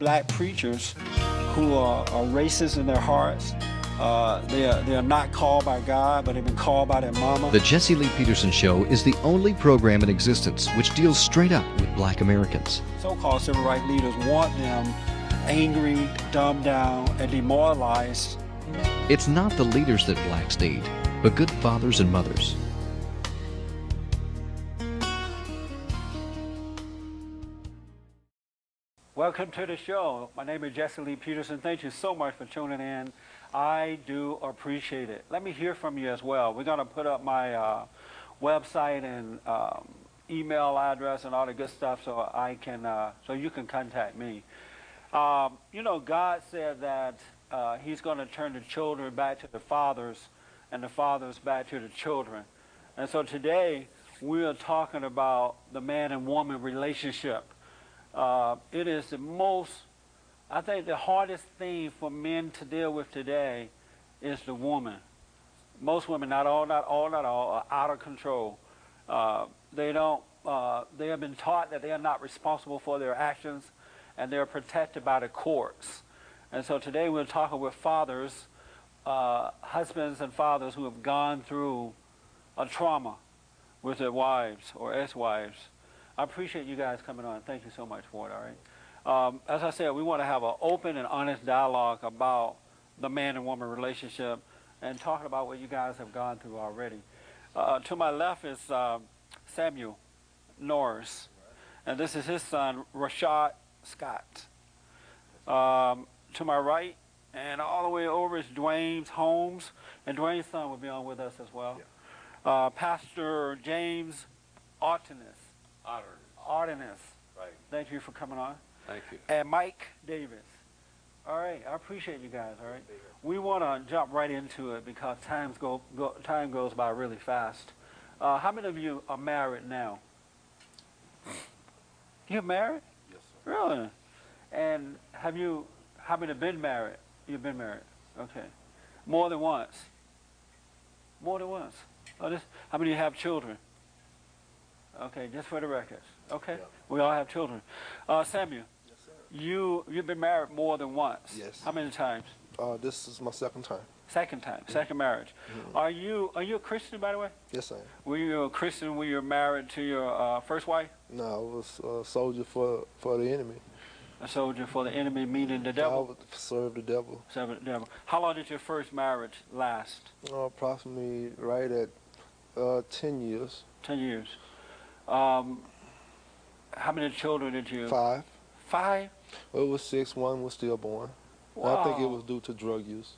black preachers who are racist in their hearts. They are not called by God, but they've been called by their mama. The Jesse Lee Peterson Show is the only program in existence which deals straight up with black Americans. So-called civil rights leaders want them angry, dumbed down, and demoralized. It's not the leaders that blacks need, but good fathers and mothers. Welcome to the show. My name is Jesse Lee Peterson. Thank you so much for tuning in. I do appreciate it. Let me hear from you as well. We're going to put up my website and email address and all the good stuff so I can, so you can contact me. You know, God said that He's going to turn the children back to the fathers and the fathers back to the children. And so today we are talking about the man and woman relationship. It is the most, I think the hardest thing for men to deal with today is the woman. Most women, not all, are out of control. They have been taught that they are not responsible for their actions, and they're protected by the courts. And so today we're talking with fathers, husbands and fathers who have gone through a trauma with their wives or ex-wives. I appreciate you guys coming on. Thank you so much for it, all right? As I said, we want to have an open and honest dialogue about the man and woman relationship and talking about what you guys have gone through already. To my left is Samuel Norris, and this is his son, Rashad Scott. To my right and all the way over is Dwayne Holmes, and Dwayne's son will be on with us as well. Yeah. Pastor James Artenis. Right. Thank you for coming on. Thank you. And Mike Davis. All right, I appreciate you guys, all right? We want to jump right into it because time goes by really fast. How many of you are married now? You're married? Yes, sir. Really? And how many have been married? You've been married, okay. More than once? More than once. How many have children? Okay, just for the records. Okay, yeah. We all have children. Samuel, yes, sir. You've been married more than once. Yes. How many times? This is my second time. Second time, second marriage. Mm-hmm. Are you a Christian, by the way? Yes, I am. Were you a Christian when you were married to your first wife? No, I was a soldier for the enemy. A soldier for the enemy, meaning the devil? I would serve the devil. Serve the devil. How long did your first marriage last? Approximately right at 10 years. 10 years. How many children did you? 5. 5? Well, it was 6. 1 was stillborn. Wow. I think it was due to drug use.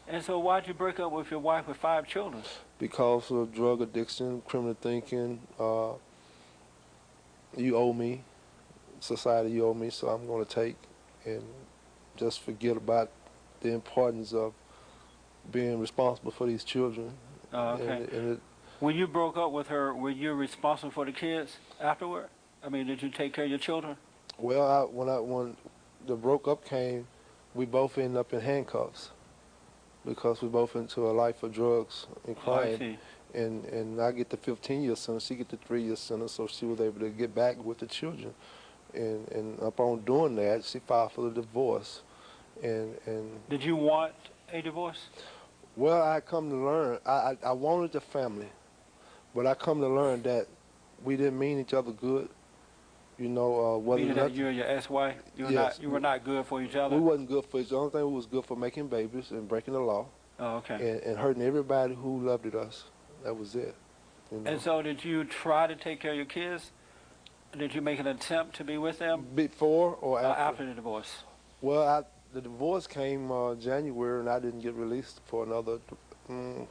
And so why'd you break up with your wife with 5 children? Because of drug addiction, criminal thinking. You owe me. Society, you owe me, so I'm going to take and just forget about the importance of being responsible for these children. Okay. When you broke up with her, were you responsible for the kids afterward? I mean, did you take care of your children? Well, when the broke up came, we both ended up in handcuffs because we both into a life of drugs and crime. Oh, I see. And I get the 15-year sentence, she get the 3-year sentence, so she was able to get back with the children. And upon doing that, she filed for the divorce. And did you want a divorce? Well, I come to learn, I wanted the family, but I come to learn that we didn't mean each other good. You know, meaning that you and your ex-wife, you were not good for each other? We wasn't good for each other. The only thing we was good for making babies and breaking the law. Oh, okay. And hurting everybody who loved us. That was it. You know? And so did you try to take care of your kids? Did you make an attempt to be with them? Before or after? After the divorce. Well, the divorce came January, and I didn't get released for another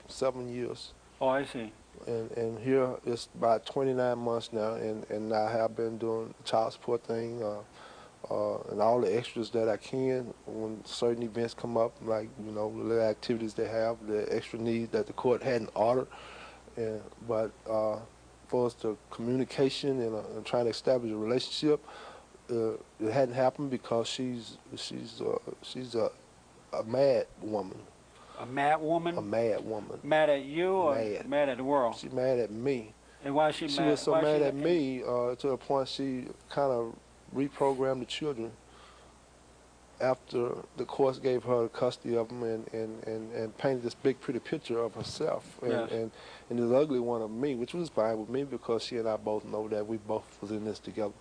7 years. Oh, I see. And here it's about 29 months now, and I have been doing the child support thing and all the extras that I can when certain events come up, like, you know, the little activities they have, the extra needs that the court hadn't ordered. But for us to communication and trying to establish a relationship, it hadn't happened because she's a mad woman. A mad woman? A mad woman. Mad at you or mad at the world? She's mad at me. And why is she mad? She was so mad at me to the point she kind of reprogrammed the children. after the courts gave her the custody of him and painted this big pretty picture of herself Yes. and this ugly one of me, which was fine with me because she and I both know that we both was in this together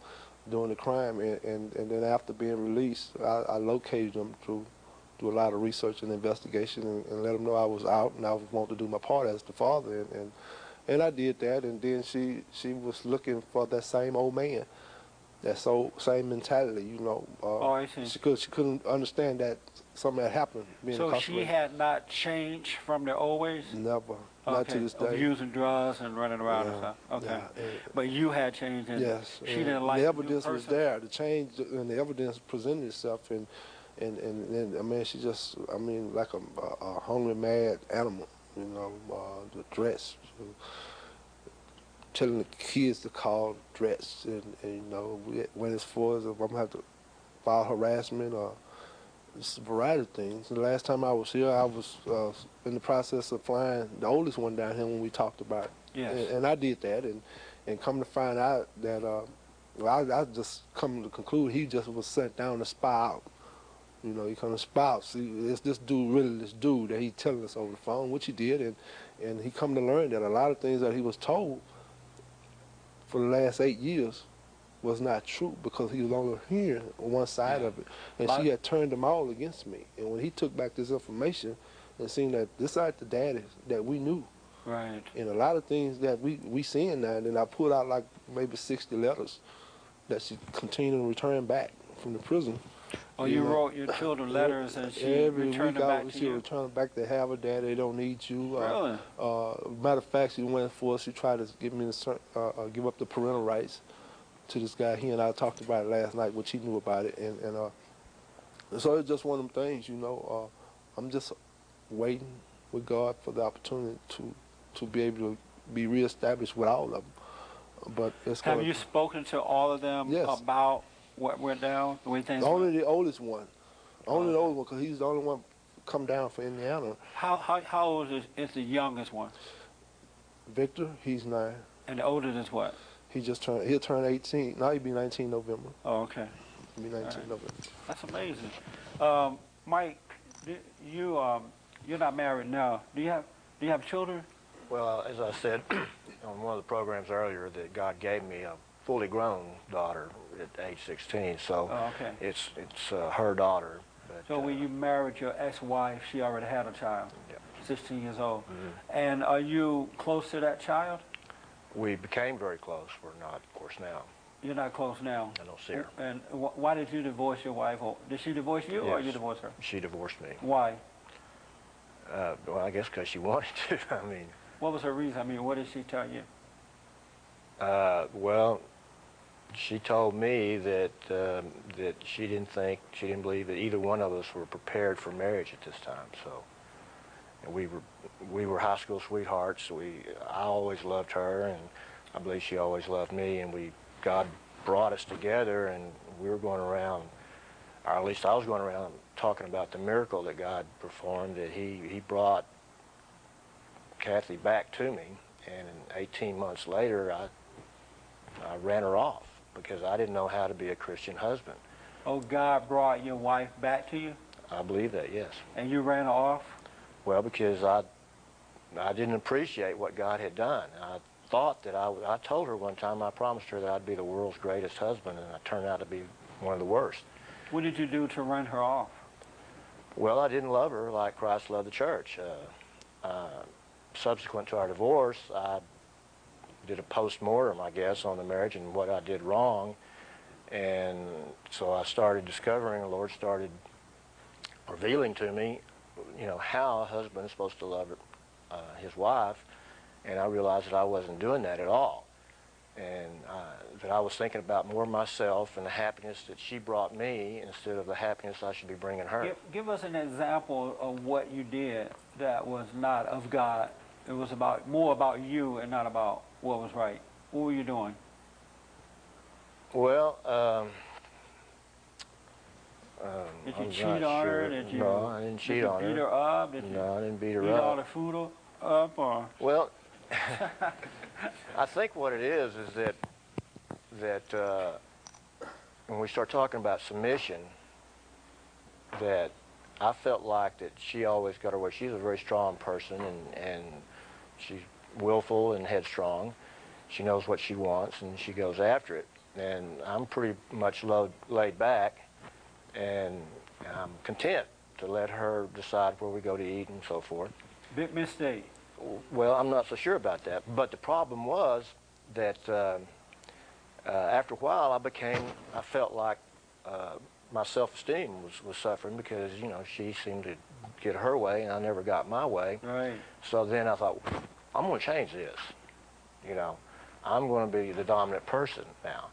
doing the crime. And then after being released, I located them through a lot of research and investigation and let them know I was out and I was wanting to do my part as the father. And I did that, and then she was looking for that same old man. That same mentality, you know. Oh, I see. She couldn't understand that something had happened. Being So she incarcerated. had not changed from the old ways? Never, not to this day. Of using drugs and running around and Yeah, stuff. Okay. yeah, But you had changed, and yes, she and didn't like the the new evidence was person? there. The change and the evidence presented itself, and I mean, she just, I mean, like a hungry, mad animal, you know. The dress. Telling the kids to call threats, and you know, when as far as if I'm gonna have to file harassment or just a variety of things. The last time I was here, I was in the process of flying the oldest one down here when we talked about it. Yes. And I did that, and come to find out that, well, I just come to conclude he just was sent down to spy out. You know, he come to spy out. See, it's this dude that he telling us over the phone, which he did, and he come to learn that a lot of things that he was told for the last 8 years was not true because he was only hearing one side of it. And she had turned them all against me. And when he took back this information and seen that this ain't the daddy that we knew. Right. And a lot of things that we seeing now, and then I pulled out like maybe 60 letters that she continued to return back from the prison. Oh, you wrote your children letters and she every returned week them back to she you? returned back to have her daddy. They don't need you. Really? Matter of fact, she went for. She tried to give me give up the parental rights to this guy. He and I talked about it last night, which he knew about it, and so it's just one of them things, you know. I'm just waiting with God for the opportunity to be able to be reestablished with all of them. But it's Have you spoken to all of them Yes. about what went down? The way things only went? the oldest one, only the oldest one, because he's the only one come down for Indiana. How old is the youngest one? Victor, he's 9. And the oldest is what? He'll turn 18. Now he'll be 19 November. Oh, okay. He'll be 19 right. November. That's amazing. Mike, you're not married now. Do you have children? Well, as I said on one of the programs earlier, that God gave me a fully grown daughter at age 16, so okay. it's her daughter. But, So when you married your ex-wife, she already had a child, yeah. 16 years old. Mm-hmm. And are you close to that child? We became very close. We're not, of course, now. You're not close now. I don't see her. And why did you divorce your wife? Or did she divorce you, or Yes. you divorced her? She divorced me. Why? Well, I guess because she wanted to. I mean, What was her reason? I mean, what did she tell you? well, she told me that that she didn't believe that either one of us were prepared for marriage at this time. So, and we were high school sweethearts. I always loved her, and I believe she always loved me. And God brought us together, and we were going around, or at least I was going around talking about the miracle that God performed. That He brought Kathy back to me, and 18 months later, I ran her off because I didn't know how to be a Christian husband. Oh, God brought your wife back to you? I believe that, yes. And you ran her off? Well, because I didn't appreciate what God had done. I thought that I told her one time, I promised her that I'd be the world's greatest husband, and I turned out to be one of the worst. What did you do to run her off? Well, I didn't love her like Christ loved the church. Subsequent to our divorce, I did a post-mortem, I guess, on the marriage and what I did wrong. And so I started discovering, the Lord started revealing to me, you know, how a husband is supposed to love his wife. And I realized that I wasn't doing that at all. And that I was thinking about more myself and the happiness that she brought me instead of the happiness I should be bringing her. Give us an example of what you did that was not of God. It was more about you and not about what was right. What were you doing? Well, did you I'm cheat not on her? sure. No, I didn't cheat on her. Did you beat her up? Did you No, I didn't beat eat her all the up. food up? Or? Well, I think what it is that when we start talking about submission, that I felt like that she always got her way. She's a very strong person, and she's willful and headstrong. She knows what she wants, and she goes after it. And I'm pretty much laid back, and I'm content to let her decide where we go to eat and so forth. Big mistake. Well, I'm not so sure about that. But the problem was that after a while, I felt like my self-esteem was suffering because, you know, she seemed to get her way and I never got my way. Right. So then I thought, I'm going to change this. You know, I'm going to be the dominant person now.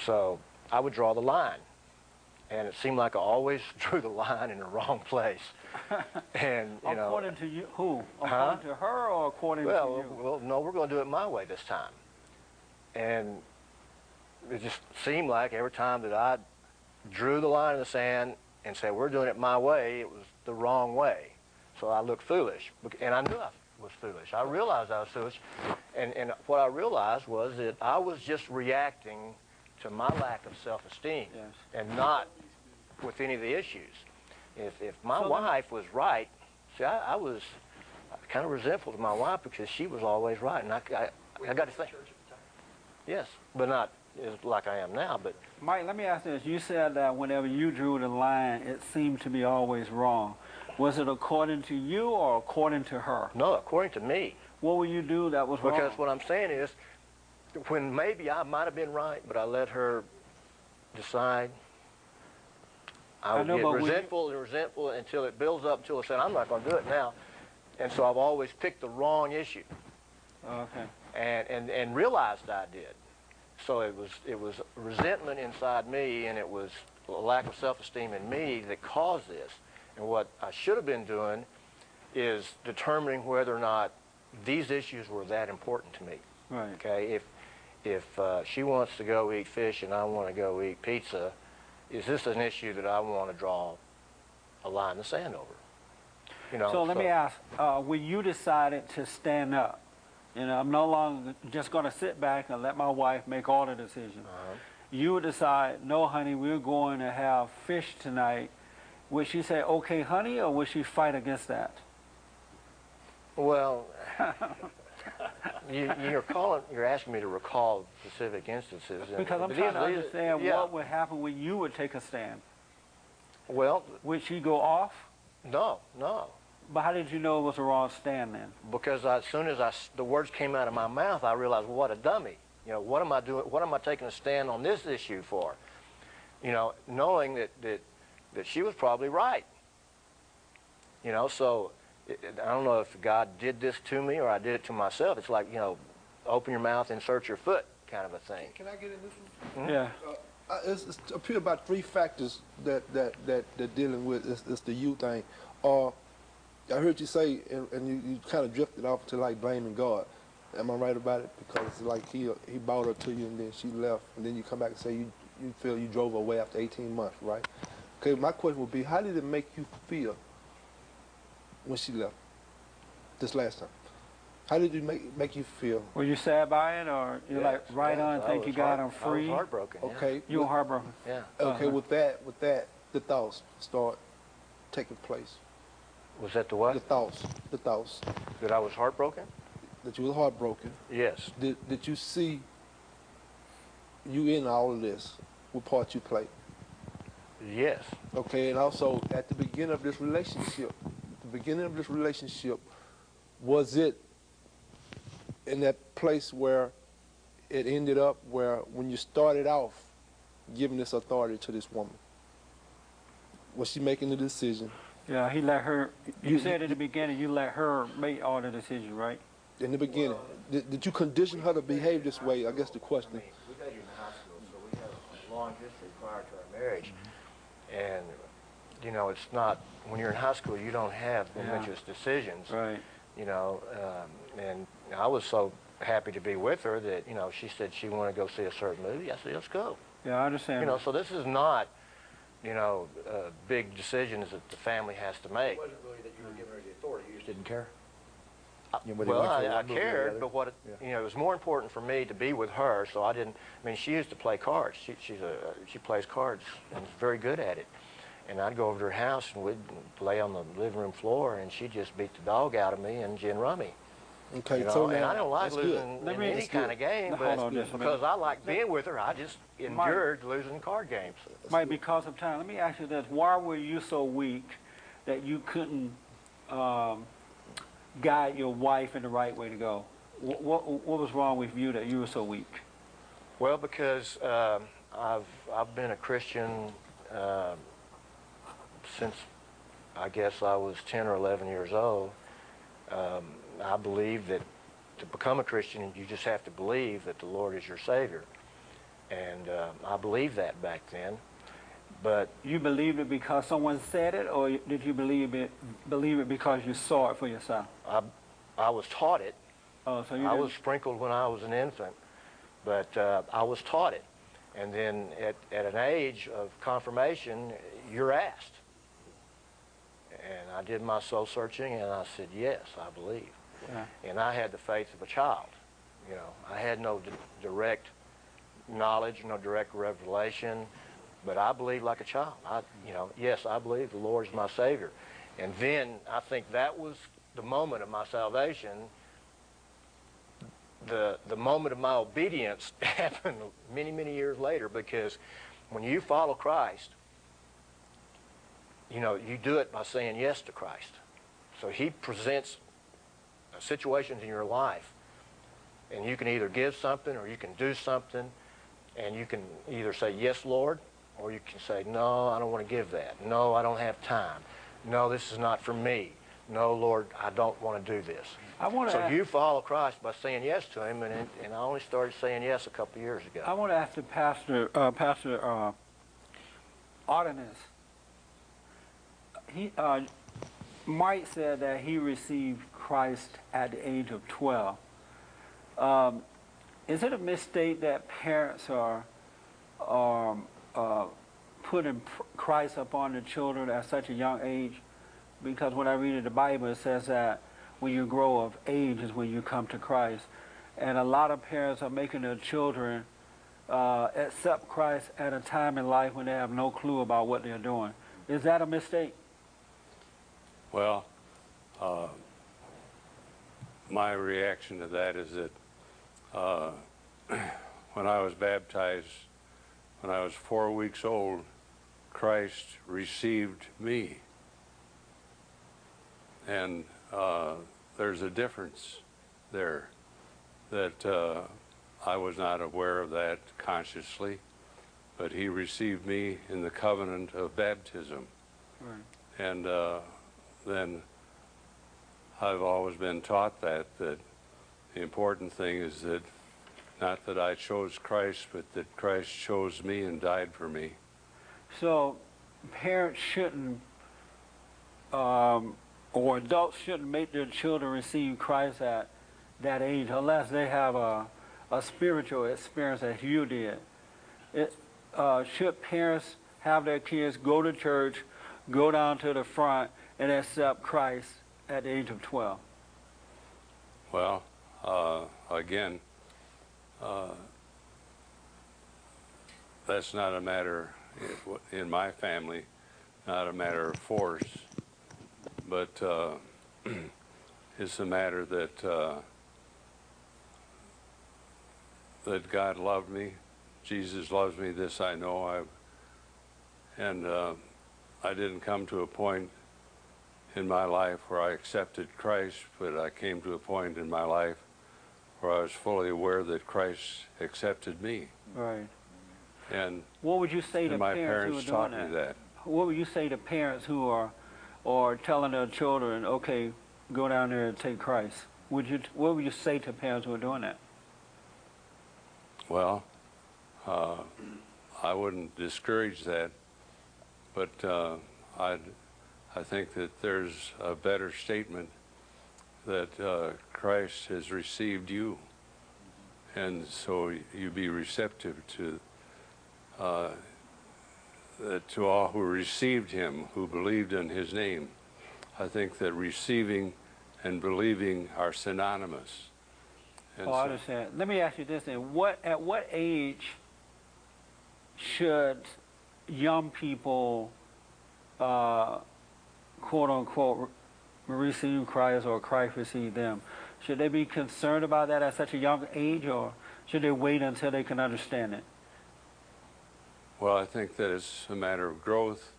So I would draw the line. And it seemed like I always drew the line in the wrong place. And, you know. According to you, who? Huh? According to her or according to you? Well, no, we're going to do it my way this time. And it just seemed like every time that I drew the line in the sand and said, we're doing it my way, it was the wrong way. So I looked foolish. And I knew I was foolish. I realized I was foolish. And what I realized was that I was just reacting to my lack of self-esteem, Yes. and not with any of the issues. If my wife was right, see, I was kind of resentful to my wife because she was always right, and I got to think. Yes, but not like I am now. But Mike, let me ask this. You said that whenever you drew the line, it seemed to be always wrong. Was it according to you or according to her? no, according to me. What would you do that was wrong? Because what I'm saying is, when maybe I might have been right, but I let her decide, I would get resentful and resentful until it builds up until I said, I'm not going to do it now. And so I've always picked the wrong issue. Okay. And realized I did. So it was resentment inside me, and it was a lack of self-esteem in me that caused this. And what I should have been doing is determining whether or not these issues were that important to me. Right. Okay, if she wants to go eat fish and I want to go eat pizza, is this an issue that I want to draw a line in the sand over? You know. So let me ask, when you decided to stand up, you know, I'm no longer just going to sit back and let my wife make all the decisions. You would decide, no, honey, we're going to have fish tonight. Would she say, okay, honey, or would she fight against that? Well, you're asking me to recall specific instances. Because I'm trying to understand what would happen when you would take a stand. Well, would she go off? No. But how did you know it was a wrong stand then? Because as soon as the words came out of my mouth, I realized, well, what a dummy. You know, what am I doing? What am I taking a stand on this issue for? You know, knowing that she was probably right. You know, so I don't know if God did this to me or I did it to myself. It's like, you know, open your mouth, insert your foot kind of a thing. Can I get in this one? Yeah. It's appear about 3 factors that dealing with it's the you thing. I heard you say, and you kind of drifted off to like blaming God. Am I right about it? Because like he brought her to you and then she left, and then you come back and say you feel you drove her away after 18 months, right? Okay, my question would be, how did it make you feel when she left this last time? How did it make you feel? Were you sad by it, or you're like, right on, think you got him free? I was heartbroken. Okay. You were heartbroken. Yeah. Okay, with that, the thoughts start taking place. Was that the what? The thoughts. That I was heartbroken? That you were heartbroken. Yes. Did you see you in all of this? What part you played? Yes. Okay, and also at the beginning of this relationship, was it in that place where it ended up where when you started off giving this authority to this woman, was she making the decision? Yeah, he let her, you said at the beginning you let her make all the decisions, right? In the beginning. Did you condition her to behave this way? I guess the question. I mean, we got you in high school, so we have a long history prior to our marriage. And, you know, it's not, when you're in high school, you don't have momentous decisions. Right. You know, and I was so happy to be with her that, you know, she said she wanted to go see a certain movie. I said, let's go. Yeah, I understand. You know, so this is not, you know, big decisions that the family has to make. It wasn't really that you were giving her the authority, you just didn't care? Well, I cared, but what you know, it was more important for me to be with her. So I didn't. I mean, she used to play cards. She plays cards and is very good at it. And I'd go over to her house and we'd lay on the living room floor and she'd just beat the dog out of me and gin rummy. Okay, You know, so and now, I don't like that's losing good. in any kind of game, Now, but hold on just a minute. because I like being with her, I just endured losing card games. Mike, because of time, let me ask you this. Why were you so weak that you couldn't guide your wife in the right way to go? What was wrong with you that you were so weak? Well, because I've been a Christian since I guess I was 10 or 11 years old. I believe that to become a Christian, you just have to believe that the Lord is your Savior. And I believed that back then. But You believed it because someone said it, or did you believe it because you saw it for yourself? I was taught it. Oh, so you I didn't- was sprinkled when I was an infant, but I was taught it. And then at an age of confirmation, you're asked. And I did my soul searching, and I said, yes, I believe. Yeah. And I had the faith of a child. You know, I had no direct knowledge, no direct revelation, but I believed like a child. Yes, I believe the Lord is my Savior. And then I think that was the moment of my salvation. The moment of my obedience happened many, many years later, because when you follow Christ, you know, you do it by saying yes to Christ. So he presents situations in your life, and you can either give something or you can do something, and you can either say, yes, Lord, or you can say, no, I don't want to give that. No, I don't have time. No, this is not for me. No, Lord, I don't want to do this. So you follow Christ by saying yes to him, and I only started saying yes a couple of years ago. I want to ask the Pastor Artemis. Mike said that he received Christ at the age of 12. Is it a mistake that parents are putting Christ upon the children at such a young age? Because when I read in the Bible, it says that when you grow of age is when you come to Christ. And a lot of parents are making their children accept Christ at a time in life when they have no clue about what they're doing. Is that a mistake? Well, my reaction to that is that when I was baptized, when I was 4 weeks old, Christ received me. And there's a difference there that I was not aware of that consciously, but he received me in the covenant of baptism. Right. And then I've always been taught that the important thing is that not that I chose Christ, but that Christ chose me and died for me. So parents shouldn't, or adults shouldn't make their children receive Christ at that age unless they have a spiritual experience as you did. Should parents have their kids go to church, go down to the front, and accept Christ at the age of 12? Well, again, that's not a matter in my family, not a matter of force, but it's a matter that that God loved me, Jesus loves me. This I know. I didn't come to a point in my life where I accepted Christ, but I came to a point in my life where I was fully aware that Christ accepted me. Right. And what would you say to my parents who are taught doing me that. What would you say to parents who are telling their children, okay, go down there and take Christ? What would you say to parents who are doing that? Well, I wouldn't discourage that, but I think that there's a better statement that Christ has received you, and so you be receptive to all who received him, who believed in his name. I think that receiving and believing are synonymous. And I understand. Let me ask you this then. At what age should young people quote unquote, receive Christ or Christ receive them? Should they be concerned about that at such a young age, or should they wait until they can understand it? Well, I think that it's a matter of growth,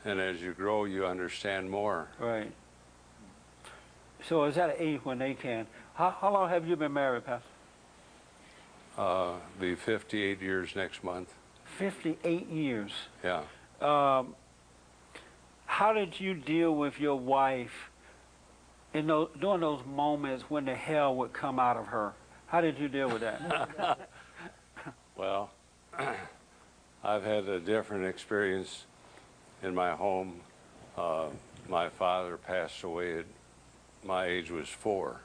and as you grow, you understand more. Right. So is that an age when they can? How long have you been married, Pastor? Be 58 years next month. 58 years. Yeah. How did you deal with your wife in during those moments when the hell would come out of her? How did you deal with that? Well, I've had a different experience in my home. My father passed away at my age was 4,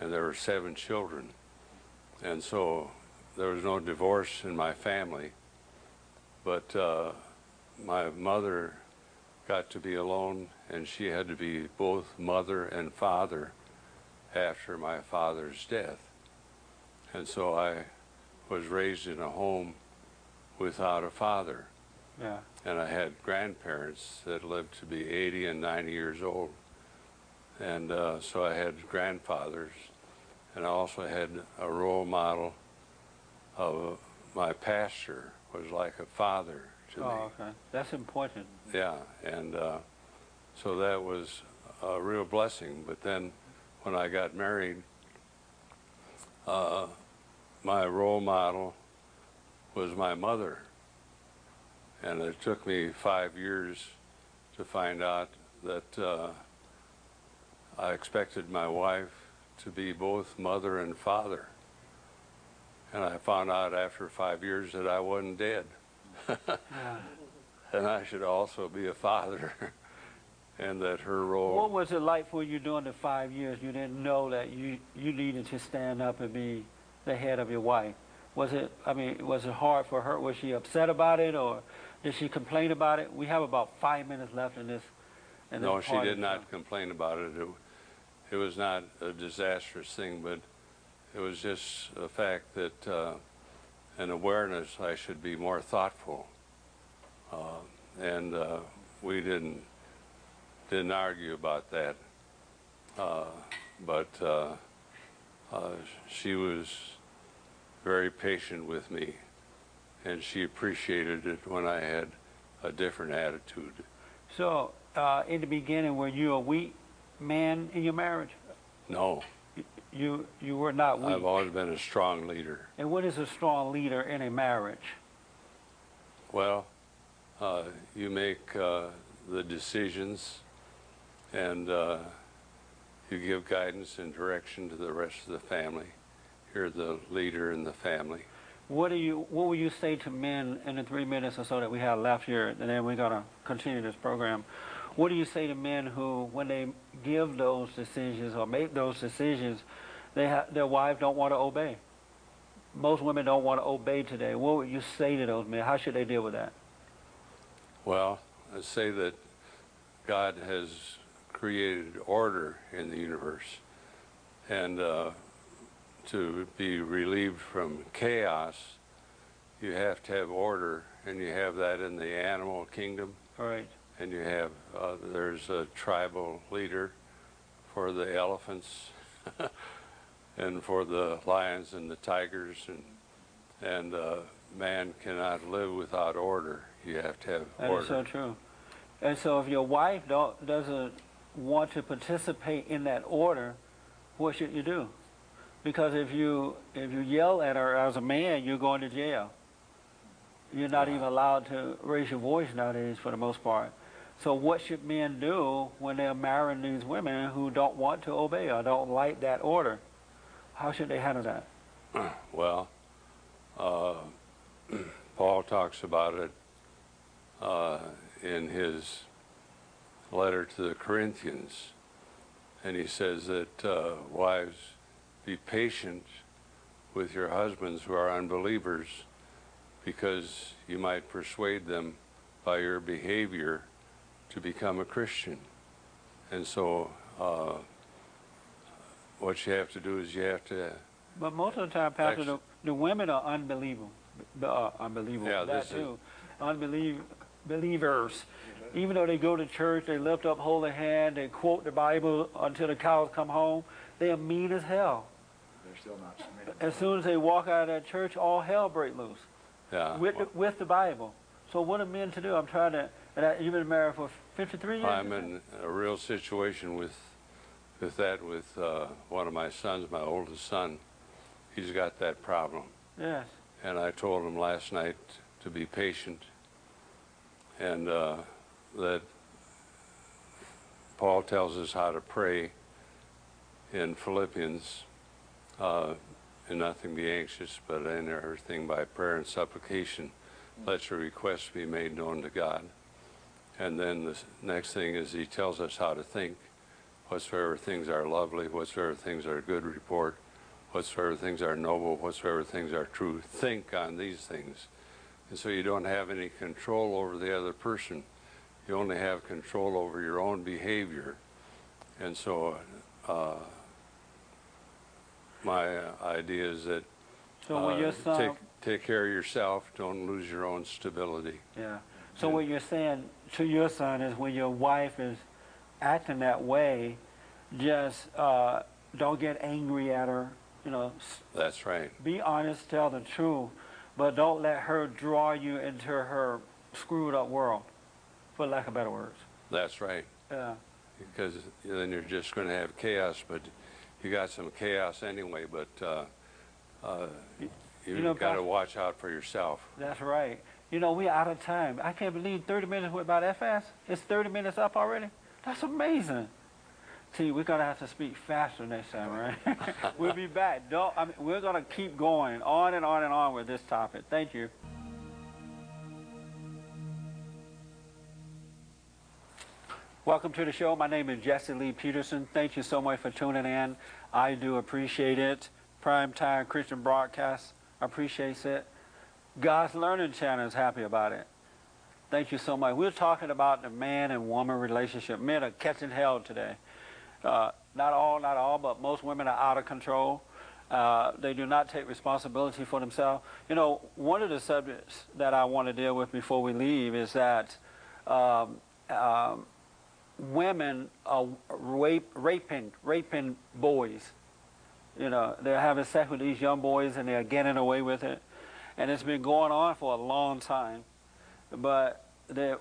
and there were 7 children. And so there was no divorce in my family, but my mother got to be alone, and she had to be both mother and father after my father's death. And so I was raised in a home without a father. Yeah. And I had grandparents that lived to be 80 and 90 years old. And so I had grandfathers, and I also had a role model of my pastor was like a father to me. Oh, okay. That's important. Yeah, and so that was a real blessing. But then when I got married, my role model was my mother. And it took me 5 years to find out that I expected my wife to be both mother and father. And I found out after 5 years that I wasn't dead. And I should also be a father. And that her role... What was it like for you during the 5 years you didn't know that you needed to stand up and be the head of your wife? Was it hard for her? Was she upset about it, or did she complain about it? We have about 5 minutes left in this. No, she did not complain about it. It was not a disastrous thing, but it was just the fact that an awareness I should be more thoughtful. And we didn't argue about that. But she was very patient with me, and she appreciated it when I had a different attitude. So, in the beginning, were you a weak man in your marriage? No. You were not weak. I've always been a strong leader. And what is a strong leader in a marriage? Well, you make the decisions, and you give guidance and direction to the rest of the family. You're the leader in the family. What will you say to men in the 3 minutes or so that we have left here, and then we're going to continue this program? What do you say to men who, when they give those decisions or make those decisions, their wives don't want to obey? Most women don't want to obey today. What would you say to those men? How should they deal with that? Well, I say that God has created order in the universe, and to be relieved from chaos, you have to have order, and you have that in the animal kingdom. All right. And you have, there's a tribal leader for the elephants and for the lions and the tigers, and man cannot live without order. You have to have order. That is so true. And so if your wife doesn't want to participate in that order, what should you do? Because if you yell at her as a man, you're going to jail. You're not even allowed to raise your voice nowadays for the most part. So what should men do when they're marrying these women who don't want to obey or don't like that order? How should they handle that? Well, Paul talks about it in his letter to the Corinthians, and he says that wives, be patient with your husbands who are unbelievers, because you might persuade them by your behavior to become a Christian. And so what you have to do is you have to... But most of the time, Pastor, the women are unbelievable. Unbelievable. Yeah, that too. believers. Even though they go to church, they lift up holy hand, they quote the Bible until the cows come home, they are mean as hell. They're still not submitted. As soon as they walk out of that church, all hell break loose Yeah. with the Bible. So what are men to do? I'm trying to, and you've been married for 53 years? I'm in a real situation with one of my sons, my oldest son. He's got that problem. Yes. And I told him last night to be patient, and that Paul tells us how to pray in Philippians, in nothing be anxious, but in everything by prayer and supplication, let your requests be made known to God. And then the next thing is he tells us how to think, whatsoever things are lovely, whatsoever things are good report, whatsoever things are noble, whatsoever things are true, think on these things. And so you don't have any control over the other person. You only have control over your own behavior. And so my idea is that So when your son, take care of yourself, don't lose your own stability. yeah. So what you're saying to your son is when your wife is acting that way, just don't get angry at her. You know, That's right. be honest, tell the truth, but don't let her draw you into her screwed up world, for lack of better words. That's right. Yeah. Because then you're just going to have chaos, but you got some chaos anyway, but you've got to Pastor, watch out for yourself. that's right. You know, we're out of time. I can't believe 30 minutes went by that fast. It's 30 minutes up already. That's amazing. See, we're going to have to speak faster next time, right? We'll be back. We're going to keep going on and on and on with this topic. Thank you. Welcome to the show. My name is Jesse Lee Peterson. Thank you so much for tuning in. I do appreciate it. Primetime Christian Broadcast appreciates it. God's Learning Channel is happy about it. Thank you so much. We're talking about the man and woman relationship. Men are catching hell today. Not all, but most women are out of control. They do not take responsibility for themselves. You know, one of the subjects that I want to deal with before we leave is that women are raping boys. You know, they're having sex with these young boys and they're getting away with it. And it's been going on for a long time. But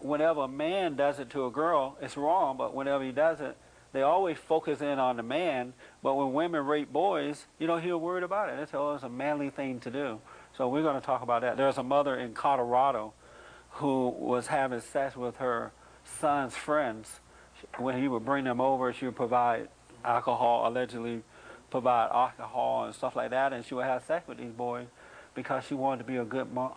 whenever a man does it to a girl, it's wrong, but whenever he does it, they always focus in on the man. But when women rape boys, you don't hear a word about it. It's a manly thing to do. So we're going to talk about that. There's a mother in Colorado who was having sex with her son's friends. When he would bring them over, she would provide alcohol, allegedly provide alcohol and stuff like that, and she would have sex with these boys because she wanted to be a good mom,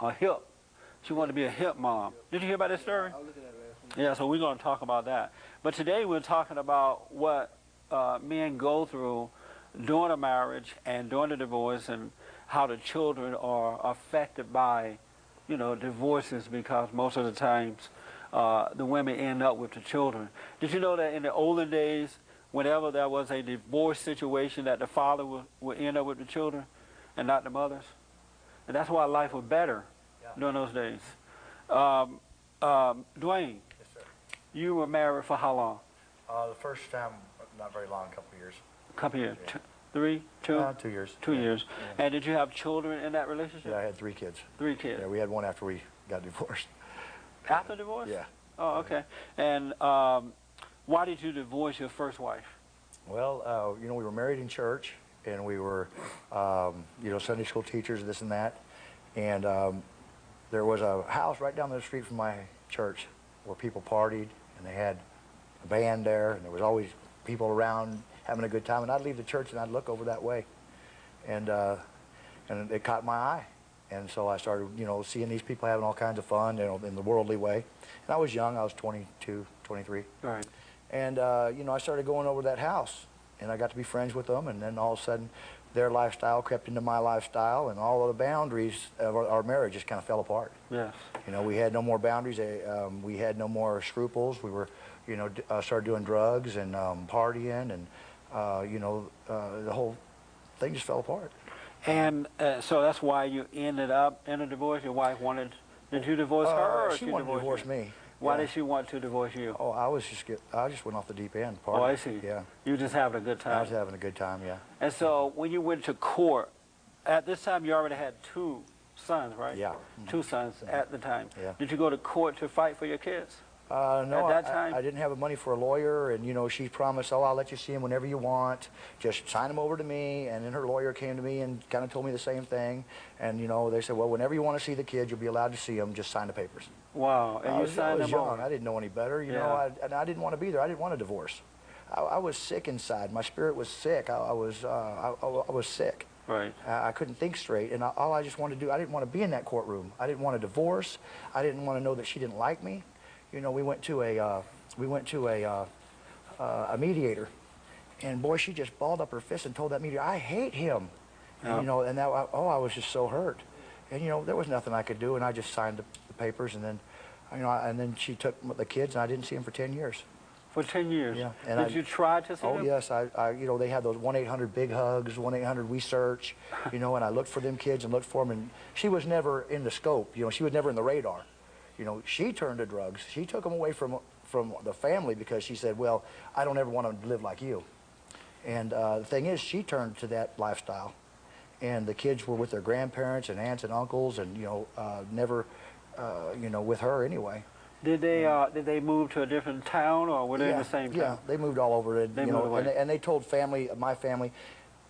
She wanted to be a hip mom. Did you hear about this story? I was looking at it last Yeah, so we're going to talk about that. But today we're talking about what men go through during a marriage and during the divorce, and how the children are affected by, you know, divorces, because most of the times the women end up with the children. Did you know that in the olden days, whenever there was a divorce situation, that the father would end up with the children and not the mothers? And that's why life was better during those days. Dwayne, Yes, sir. you were married for how long? The first time, not very long, a couple of years. A couple years. Yeah. 3, 2? 2 years. 2 Yeah. years. Yeah. And did you have children in that relationship? Yeah, I had 3 kids. 3 kids. Yeah, we had one after we got divorced. After divorce? Yeah. Oh, okay. And why did you divorce your first wife? Well, you know, we were married in church, and we were, you know, Sunday school teachers, this and that. And there was a house right down the street from my church where people partied, and they had a band there, and there was always people around having a good time. And I'd leave the church, and I'd look over that way, and it caught my eye. And so I started, you know, seeing these people having all kinds of fun, you know, in the worldly way. And I was young. I was 22, 23. Right. And, you know, I started going over that house, and I got to be friends with them. And then all of a sudden, their lifestyle crept into my lifestyle, and all of the boundaries of our marriage just kind of fell apart. Yes. You know, we had no more boundaries. We had no more scruples. We were, you know, started doing drugs and partying, and, you know, the whole thing just fell apart. And so that's why you ended up in a divorce? Your wife wanted Did you divorce her, or she wanted to divorce you? me. Why Yeah. did she want to divorce you? Oh, I just went off the deep end. Oh, I see. Yeah. You just having a good time. I was having a good time, yeah. And so when you went to court, at this time you already had 2 sons, right? Yeah. 2 sons at the time. Yeah. Did you go to court to fight for your kids? No, At that time? I didn't have the money for a lawyer, and, she promised, oh, I'll let you see him whenever you want. Just sign him over to me. And then her lawyer came to me and kind of told me the same thing. And, they said, well, whenever you want to see the kids, you'll be allowed to see them. Just sign the papers. Wow. And I you was signed them young. over. I didn't know any better, Yeah. and I didn't want to be there. I didn't want a divorce. I was sick inside. My spirit was sick. I was sick. Right. I couldn't think straight, and all I just wanted to do, I didn't want to be in that courtroom. I didn't want a divorce. I didn't want to know that she didn't like me. We went to a mediator, and boy, she just balled up her fist and told that mediator, I hate him. Yeah. And, and that, I was just so hurt. And, there was nothing I could do, and I just signed the papers, and then, and then she took the kids, and I didn't see them for 10 years. For 10 years? Yeah. And Did you try to see them? Oh, yes. They had those 1-800 big hugs, 1-800 we search, and I looked for them kids and looked for them, and she was never in the scope. She was never in the radar. She turned to drugs. She took them away from the family because she said, well, I don't ever want them to live like you. And the thing is, she turned to that lifestyle. And the kids were with their grandparents and aunts and uncles and, never, with her anyway. Did they move to a different town, or were they in the same town? Yeah, they moved all over. They moved away. And they told my family,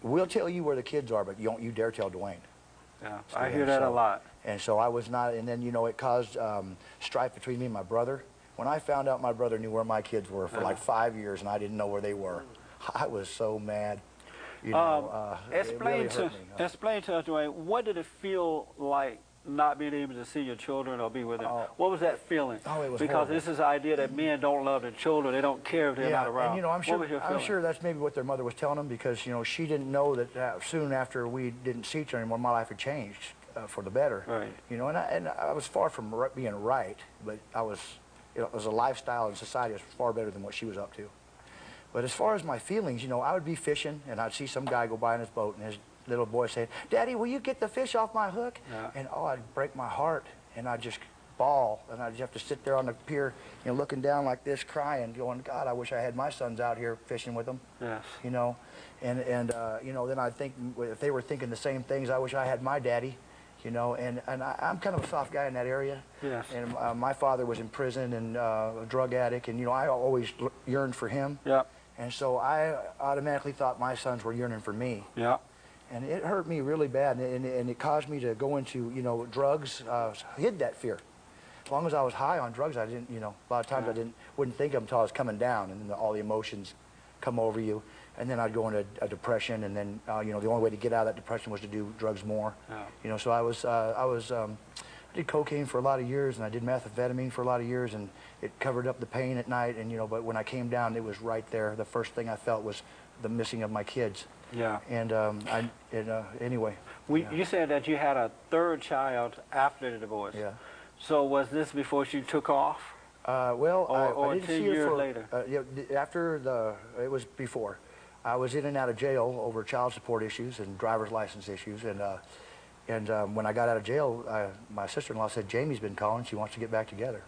we'll tell you where the kids are, but don't you dare tell Dwayne. Yeah, I hear that a lot. And so I was not, and then, it caused strife between me and my brother. When I found out my brother knew where my kids were for like 5 years and I didn't know where they were, I was so mad. Explain to us, Dwayne, what did it feel like not being able to see your children or be with them? What was that feeling? Oh, it was because horrible. this is the idea that men don't love their children. They don't care if they're not around. And, What was your I'm feeling? sure that's maybe what their mother was telling them because, she didn't know that soon after we didn't see each other anymore, my life had changed for the better. Right. And I was far from being right, but it was a lifestyle and society was far better than what she was up to. But as far as my feelings, I would be fishing and I'd see some guy go by in his boat and his little boy saying, Daddy, will you get the fish off my hook? Yeah. And I'd break my heart and I'd just bawl and I'd have to sit there on the pier, looking down like this, crying, going, God, I wish I had my sons out here fishing with them. Yes. And then I think if they were thinking the same things, I wish I had my daddy. And I'm kind of a soft guy in that area. Yes. And my father was in prison and a drug addict, and I always yearned for him. Yeah. And so I automatically thought my sons were yearning for me. Yeah. And it hurt me really bad, and it caused me to go into drugs. Hid that fear. As long as I was high on drugs, I didn't. A lot of times I wouldn't think of them until I was coming down, and then all the emotions come over you. And then I'd go into a depression, and then the only way to get out of that depression was to do drugs more. Yeah. So I did cocaine for a lot of years, and I did methamphetamine for a lot of years, and it covered up the pain at night. And but when I came down, it was right there. The first thing I felt was the missing of my kids. Yeah. And anyway. You said that you had a 3rd child after the divorce. Yeah. So was this before she took off? Well, or I didn't 10 see her years for, later? It was before. I was in and out of jail over child support issues and driver's license issues, and when I got out of jail, my sister-in-law said, Jamie's been calling, she wants to get back together.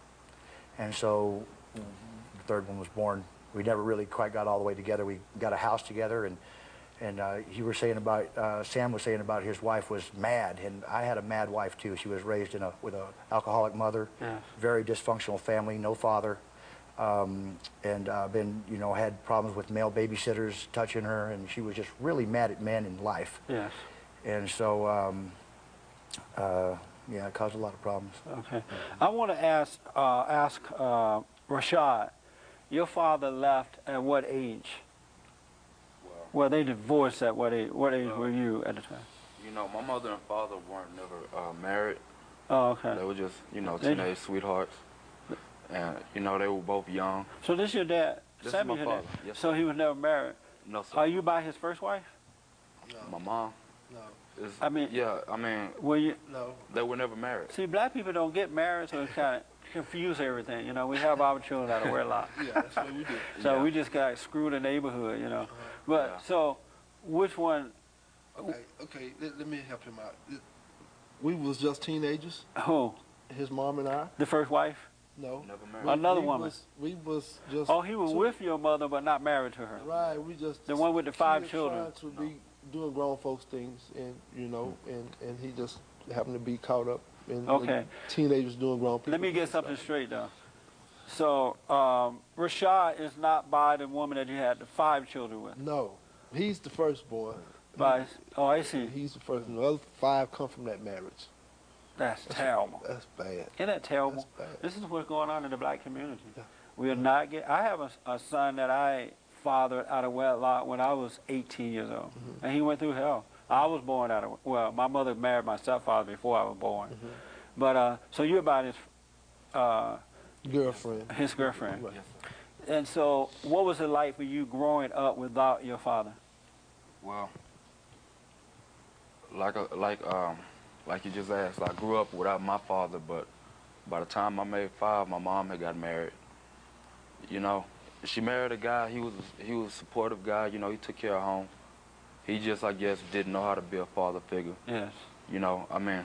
And so the 3rd one was born. We never really quite got all the way together. We got a house together, and you were saying about, Sam was saying about his wife was mad, and I had a mad wife too. She was raised with an alcoholic mother, very dysfunctional family, no father. And had problems with male babysitters touching her, and she was just really mad at men in life. Yes. And so, it caused a lot of problems. Okay. I want to ask Rashad, your father left at what age? Well, they divorced at what age? What age were you at the time? My mother and father weren't never married. Oh, okay. They were just, teenage sweethearts. And, they were both young. So this your dad? This Sammy is my your dad. father. Yes, so he was never married? No, sir. Are you by his first wife? My mom? No. Were you? No. They were never married. See, black people don't get married, so it kind of confuse everything. We have our children out of wedlock. Yeah, that's what we do. So we just got screwed in the neighborhood, But so, which one? Okay. Let me help him out. We was just teenagers. Oh. His mom and I? The first wife? No. Never married. Another woman. We was just. Oh, he was two- with your mother, but not married to her. Right. We just. The one with the 5 kids children. Trying to be doing grown folks things, and you know, and he just happened to be caught up in Okay. teenagers doing grown people. Let me get something straight, though. So, Rashad is not by the woman that you had the 5 children with. No, he's the firstborn. By, oh, I see. He's the first. And the other 5 come from that marriage. That's terrible. That's bad. Isn't that terrible? That's bad. This is what's going on in the black community. Yeah. We are not get. I have a son that I fathered out of wedlock when I was 18 years old, and he went through hell. I was born out of, well, my mother married my stepfather before I was born. But, so you're about Girlfriend. his girlfriend. Right. And so what was it like for you growing up without your father? Well, like you just asked, I grew up without my father, but by the time I made 5, my mom had got married. You know, she married a guy. He was a supportive guy. You know, he took care of home. He just, I guess, didn't know how to be a father figure. Yes. You know, I mean,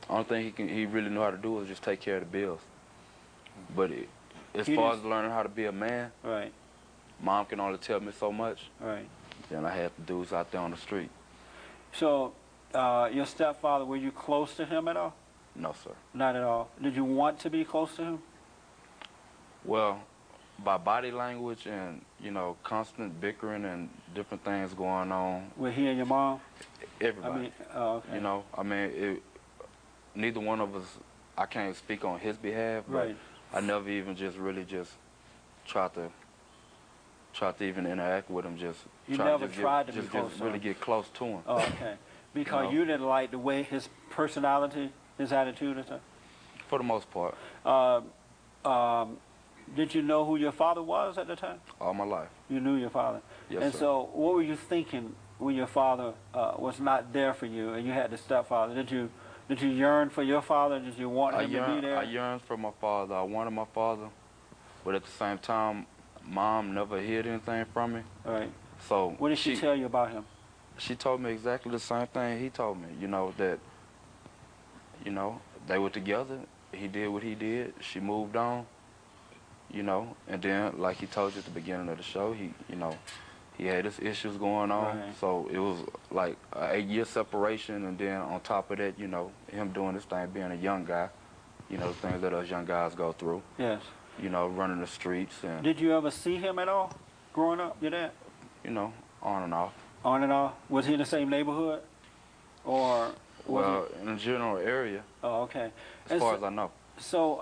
only thing he really knew how to do was just take care of the bills. But as far as learning how to be a man, Right. Mom can only tell me so much. Right. Then I had the dudes out there on the street. So your stepfather, were you close to him at all? No, sir. Not at all. Did you want to be close to him? Well, by body language and, you know, constant bickering and different things going on, With he and your mom? everybody. I mean, oh, okay. You know, I mean, neither one of us, I can't speak on his behalf, but Right. I never even just really just tried to even interact with him. You never tried to be close just to really him? get close to him. Oh, okay. Because No. you didn't like the way his personality, his attitude and stuff? For the most part, Did you know who your father was at the time? all my life. You knew your father. Yes, And sir. so what were you thinking when your father was not there for you and you had the stepfather? Did you yearn for your father? Did you want him to be there? I yearned for my father. I wanted my father, but at the same time, Mom never hid anything from me. Right. So What did she tell you about him? She told me exactly the same thing he told me. You know that, you know, they were together. He did what he did. She moved on. You know, and then like he told you at the beginning of the show, he had his issues going on. Right. So it was like an 8-year separation, and then on top of that, you know, him doing this thing, being a young guy, you know, the things that us young guys go through. Yes. You know, running the streets and, Did you ever see him at all growing up, your dad? you know, on and off. On and off? Was he in the same neighborhood? Or was Well, in the general area, Oh, okay. as And far so, as I know. So,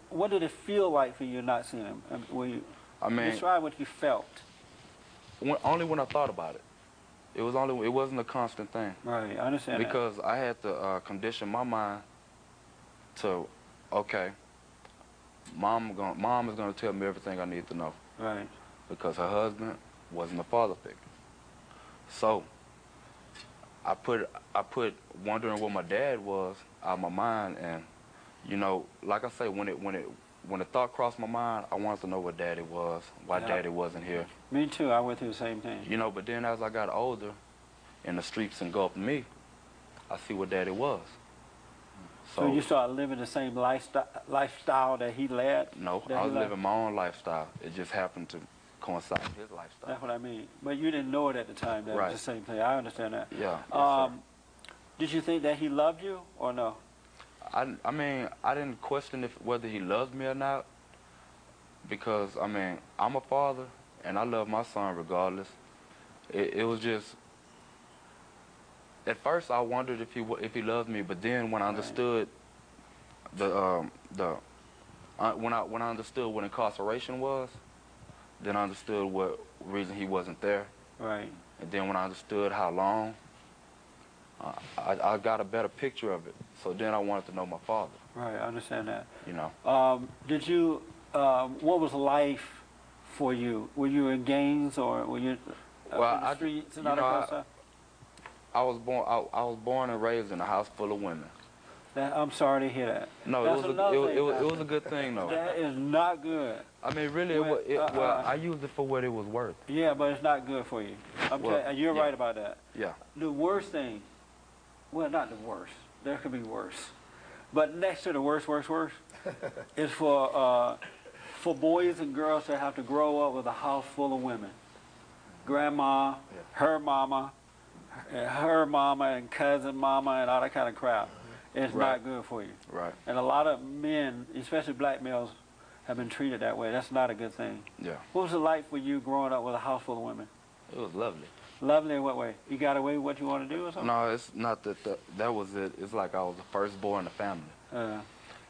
what did it feel like for you not seeing him? Were you, I mean, describe what you felt. only when I thought about it. It wasn't a constant thing. Right, I understand Because I had to condition my mind to, okay, mom is gonna tell me everything I need to know. that. Right. Because her husband wasn't a father figure. So I put wondering what my dad was out of my mind, and you know, like I say, when the thought crossed my mind, I wanted to know what daddy was, why Yeah. daddy wasn't here. Me too, I went through the same thing. You know, but then as I got older and the streets engulfed me, I see what daddy was. So you started living the same lifestyle that he led? No, that I he was led? living my own lifestyle. It just happened to coincide with his lifestyle. That's what I mean. But you didn't know it at the time that it Right. was the same thing. I understand that. Yeah. Yes, sir. Did you think that he loved you or no? I mean, I didn't question whether he loved me or not, because, I mean, I'm a father, and I love my son regardless. It was just, at first I wondered if he loved me, but then when I understood when I understood what incarceration was, then I understood what reason he wasn't there, Right. and then when I understood how long, I got a better picture of it. So then I wanted to know my father, Right, I understand that. you know. Did you, what was life for you? Were you in gangs or were you Well, in the streets and you all that know, kind of stuff? I was born and raised in a house full of women. I'm sorry to hear that. No, That's it another thing, was a good thing though. That is not good. I mean, really, I used it for what it was worth. Yeah, but it's not good for you. You're yeah. right about that. Yeah. The worst thing, well, not the worst. There could be worse. But next to the worst is for boys and girls to have to grow up with a house full of women. Grandma, her mama and cousin mama and all that kind of crap. It's not good for you. Right. And a lot of men, especially black males, have been treated that way. That's not a good thing. Yeah. What was it like for you growing up with a house full of women? It was lovely. Lovely in what way? You got away with what you want to do or something? No, it's not that was it. It's like I was the firstborn in the family.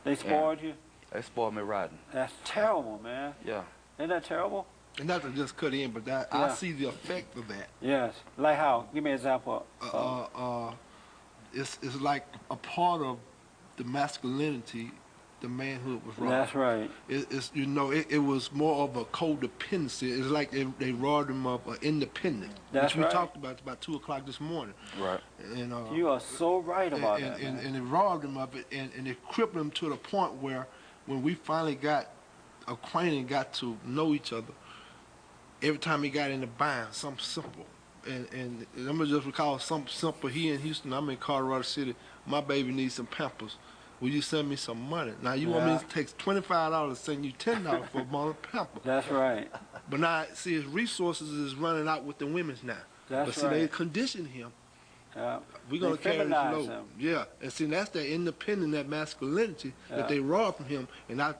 They spoiled you? They spoiled me rotten. That's terrible, man. Yeah. Isn't that terrible? And not to just cut in, but that I see the effect of that. Yes. Like how? Give me an example. It's like a part of the masculinity, the manhood was wrong. That's right. It's you know, it was more of a codependency. It's like they robbed him of independent. That's which we right. talked about 2 o'clock this morning. Right. And You are so right about that, man. and it robbed him of it, and it crippled him to the point where when we finally got acquainted and got to know each other, every time he got in the bind, something simple. And I'm gonna just recall something simple. He in Houston, I'm in Colorado City. My baby needs some Pampers. Will you send me some money? Now you want me to take $25 to send you $10 for a bottle of Pampers. That's right. But now, see, his resources is running out with the women's now. That's but see, right. they condition him. Yeah. We're gonna They carry this feminize load. him. Yeah, and see, that's that independent, that masculinity that they robbed from him. And I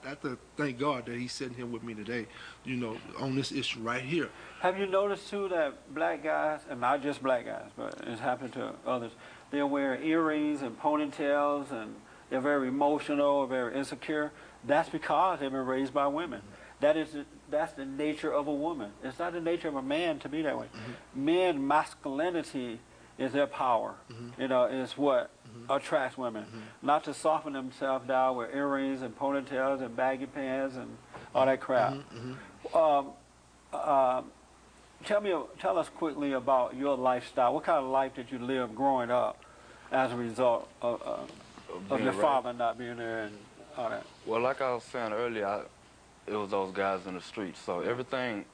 thank God that he's sitting here with me today, you know, on this issue right here. Have you noticed too that black guys, and not just black guys, but it's happened to others, they're wearing earrings and ponytails and they're very emotional, very insecure. That's because they've been raised by women. That's the nature of a woman. It's not the nature of a man to be that way. Men, masculinity is their power. You know, is what attracts women. Not to soften themselves down with earrings and ponytails and baggy pants and all that crap. Tell us quickly about your lifestyle. What kind of life did you live growing up as a result of your father not being there and all that? Well, like I was saying earlier, it was those guys in the streets. So everything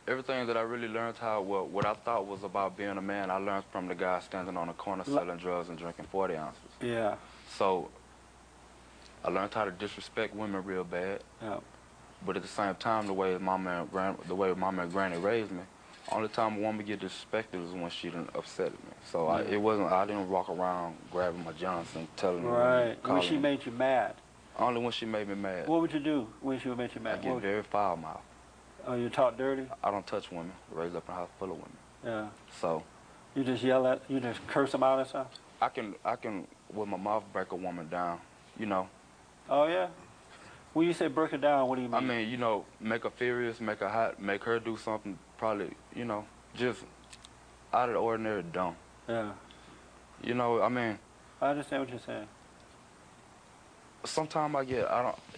that I really learned what I thought was about being a man, I learned from the guy standing on the corner selling drugs and drinking 40 ounces. Yeah. So I learned how to disrespect women real bad. Yeah. But at the same time, the way mama and granny raised me, only time a woman get disrespected is when she done upset me. So I didn't walk around grabbing my Johnson, telling her. Right. When she made you mad. Only when she made me mad. What would you do when she made you mad? I get very foul mouthed. Oh, you talk dirty? I don't touch women. Raised up in a house full of women. Yeah. So You just you just curse them out and stuff? I can with my mouth break a woman down, you know. Oh yeah? When you say break her down, what do you mean? I mean, you know, make her furious, make her hot, make her do something probably, you know, just out of the ordinary dumb. Yeah. You know, I mean, I understand what you're saying. sometimes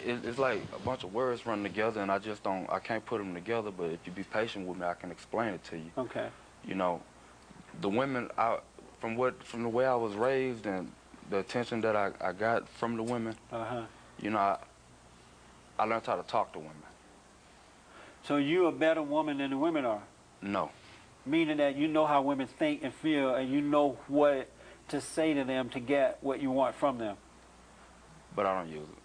it's like a bunch of words running together and I can't put them together, but if you be patient with me, I can explain it to you. Okay. You know, the women, from the way I was raised and the attention that I got from the women, you know, I learned how to talk to women. So you a better woman than the women are? No. Meaning that you know how women think and feel and you know what to say to them to get what you want from them. But I don't use it.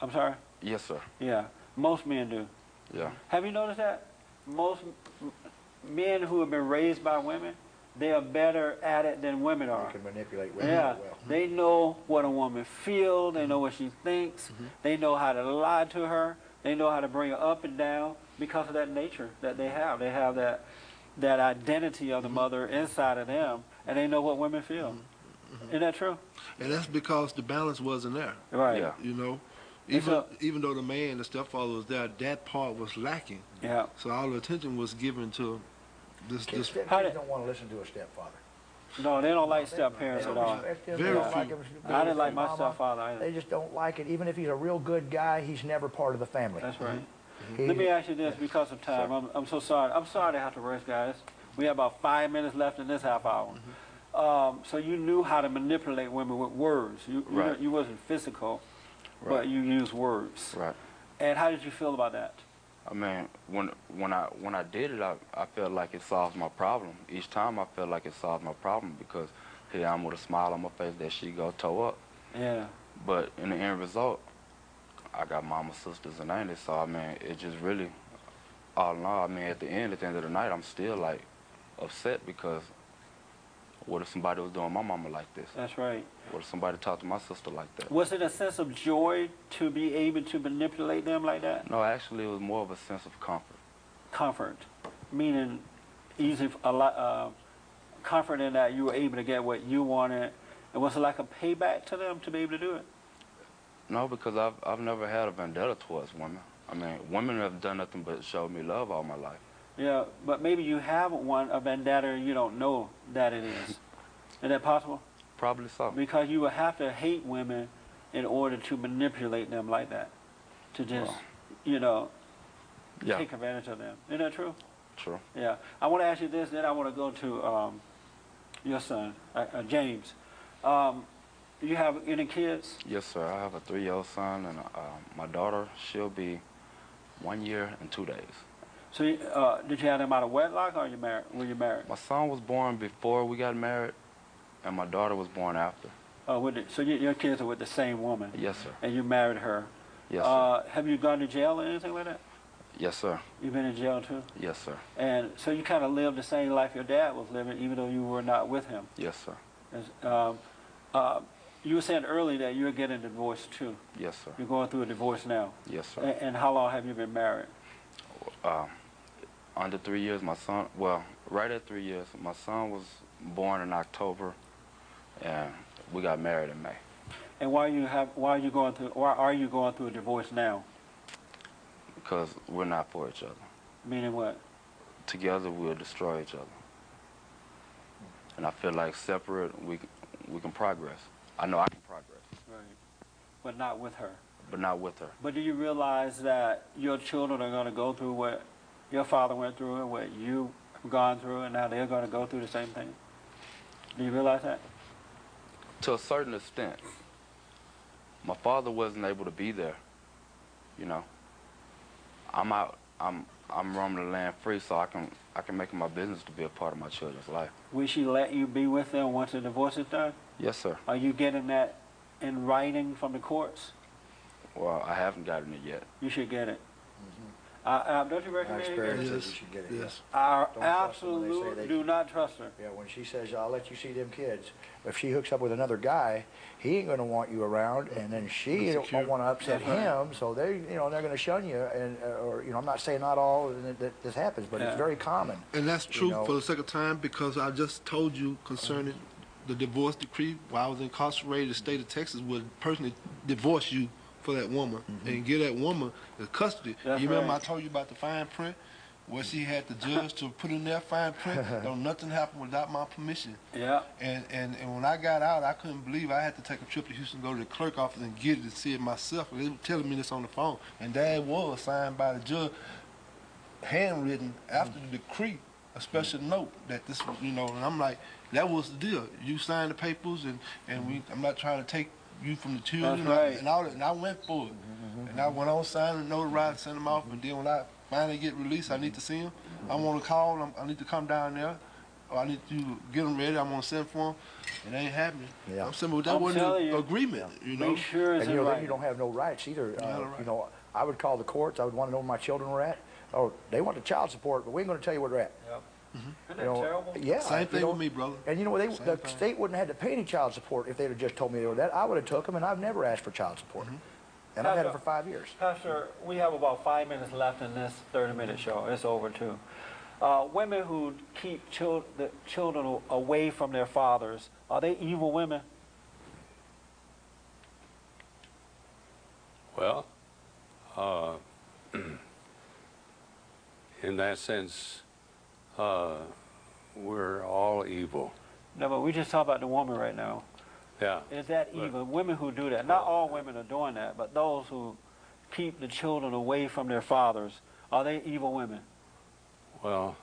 I'm sorry? Yes, sir. Yeah. Most men do. Yeah. Have you noticed that? Most men who have been raised by women, they are better at it than women are. They can manipulate women Yeah. well. They know what a woman feels. They know what she thinks. They know how to lie to her. They know how to bring her up and down because of that nature that they have. They have that identity of the mother inside of them, and they know what women feel. Isn't that true? And that's because the balance wasn't there. Right. Yeah. You know, so- even though the man, the stepfather was there, that part was lacking. Yeah. So all the attention was given to this. Kids How did- don't want to listen to a stepfather. No, they don't like step parents They at don't all. respect him, Very they don't few. like him. I didn't like my Mama, stepfather either. They just don't like it. Even if he's a real good guy, he's never part of the family. That's right. He- Let me ask you this because of time. I'm so sorry. I'm sorry to have to rush, guys. We have about 5 minutes left in this half hour. So you knew how to manipulate women with words. Right. You wasn't physical, but Right. you used words. Right. And how did you feel about that? I mean, when I did it, I felt like it solved my problem. Each time I felt like it solved my problem because here I'm with a smile on my face that she go toe up. Yeah. But in the end result, I got mama, sisters, and aunties. So I mean, it just really, all in all, I mean, at the end of the night, I'm still like upset because what if somebody was doing my mama like this? That's right. What if somebody talked to my sister like that? Was it a sense of joy to be able to manipulate them like that? No, actually, it was more of a sense of comfort. Comfort, meaning easy, a lot, comfort in that you were able to get what you wanted. And was it like a payback to them to be able to do it? No, because I've never had a vendetta towards women. I mean, women have done nothing but show me love all my life. Yeah, but maybe you have a vendetta and you don't know that it is. Is that possible? Probably so. Because you would have to hate women in order to manipulate them like that. To just, you know, take advantage of them. Isn't that true? True. Yeah. I want to ask you this, then I want to go to your son, James. You have any kids? Yes, sir. I have a 3-year-old son, and my daughter, she'll be 1 year and 2 days. So did you have them out of wedlock, or were you married? My son was born before we got married, and my daughter was born after. Oh, so your kids are with the same woman? Yes, sir. And you married her? Yes, sir. Have you gone to jail or anything like that? Yes, sir. You've been in jail too? Yes, sir. And so you kind of lived the same life your dad was living, even though you were not with him? Yes, sir. You were saying earlier that you're getting divorced too. Yes, sir. You're going through a divorce now. Yes, sir. And how long have you been married? Under 3 years, my son, well, right at 3 years, my son was born in October, and we got married in May. And why are you going through a divorce now? Because we're not for each other. Meaning what? Together, we'll destroy each other. And I feel like separate, we can progress. I know I can progress. Right. But not with her. But not with her. But do you realize that your children are going to go through what your father went through and what you've gone through, and now they're going to go through the same thing? Do you realize that? To a certain extent. My father wasn't able to be there, you know. I'm out. I'm roaming the land free, so I can make it my business to be a part of my children's life. Will she let you be with them once the divorce is done? Yes, sir. Are you getting that in writing from the courts? Well, I haven't gotten it yet. You should get it. Don't you My recommend you get experience it? is you should get it. Yes. I Don't trust them when they say absolutely they- do not trust her. Yeah, when she says, I'll let you see them kids, if she hooks up with another guy, he ain't going to want you around, and then she Insecure. don't want to upset him, so they're going to shun you, and or I'm not saying not all that this happens, but Yeah. it's very common. And that's true know. for the second time, because I just told you concerning the divorce decree. While I was incarcerated, the state of Texas would personally divorce you for that woman and give that woman the custody. That's You remember right. I told you about the fine print? Where she had the judge to put in their fine print? Don't nothing happen without my permission. Yeah. And when I got out, I couldn't believe I had to take a trip to Houston, go to the clerk office and get it and see it myself. They were telling me this on the phone. And that was signed by the judge, handwritten after the decree, a special note that this was, and I'm like, that was the deal. You signed the papers, and I'm not trying to take you from the children. That's right. And I went for it. And I went on, signed the notarized, sent them off, and then when I finally get released, I need to see them. I want to call them. I need to come down there. Or I need to get them ready. I'm going to send for them. It ain't happening. Yeah. I'm saying, well, that I'm wasn't telling an you. agreement, Make sure it's And in then writing. you don't have no rights either. Not a right. I would call the courts. I would want to know where my children were at. Oh, they want the child support, but we ain't going to tell you where they're at. Yep. Isn't that You know, terrible? Yeah. Same thing with me, brother. And Same the thing. state wouldn't have had to pay any child support if they'd have just told me they were that. I would have took them, and I've never asked for child support. And I've had it for 5 years. Pastor, we have about 5 minutes left in this 30-minute show. It's over, too. Women who keep the children away from their fathers, are they evil women? Well, in that sense, we're all evil. No, but we just talk about the woman right now. Yeah. Is that evil? Women who do that. Not all women are doing that, but those who keep the children away from their fathers, are they evil women? Well,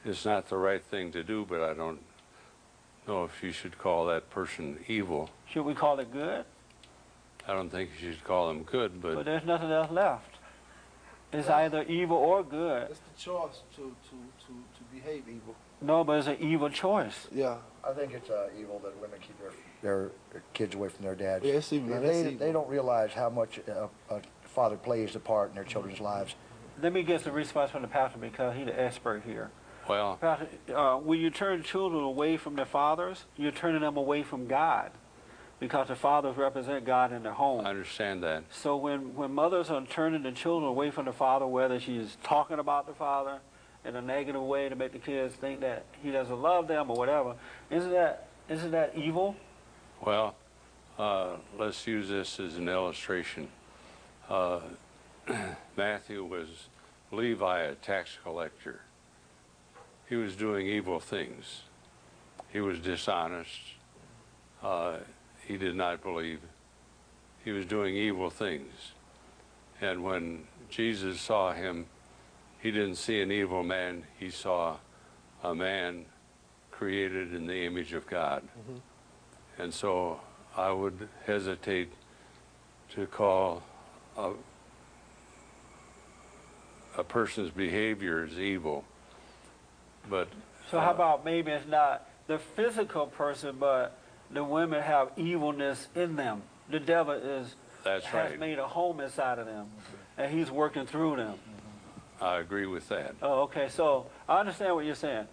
it's not the right thing to do, but I don't know if you should call that person evil. Should we call it good? I don't think you should call them good, But but there's nothing else left. It's either evil or good. It's the choice to behave evil. No, but it's an evil choice. Yeah. I think it's evil that women keep their kids away from their dads. Yeah, it's evil. That's evil. They don't realize how much a father plays a part in their children's lives. Let me get some response from the pastor because he's the expert here. Well, Pastor, when you turn children away from their fathers, you're turning them away from God because the fathers represent God in their home. I understand that. So when mothers are turning the children away from the father, whether she's talking about the father in a negative way to make the kids think that he doesn't love them or whatever, isn't that evil? Well, let's use this as an illustration. Matthew was Levi, a tax collector. He was doing evil things. He was dishonest. He did not believe. He was doing evil things. And when Jesus saw him, he didn't see an evil man. He saw a man created in the image of God. Mm-hmm. And so I would hesitate to call a person's behavior as evil. But so how about maybe it's not the physical person, but the women have evilness in them. The devil has made a home inside of them, and he's working through them. I agree with that. Oh, okay. So I understand what you're saying.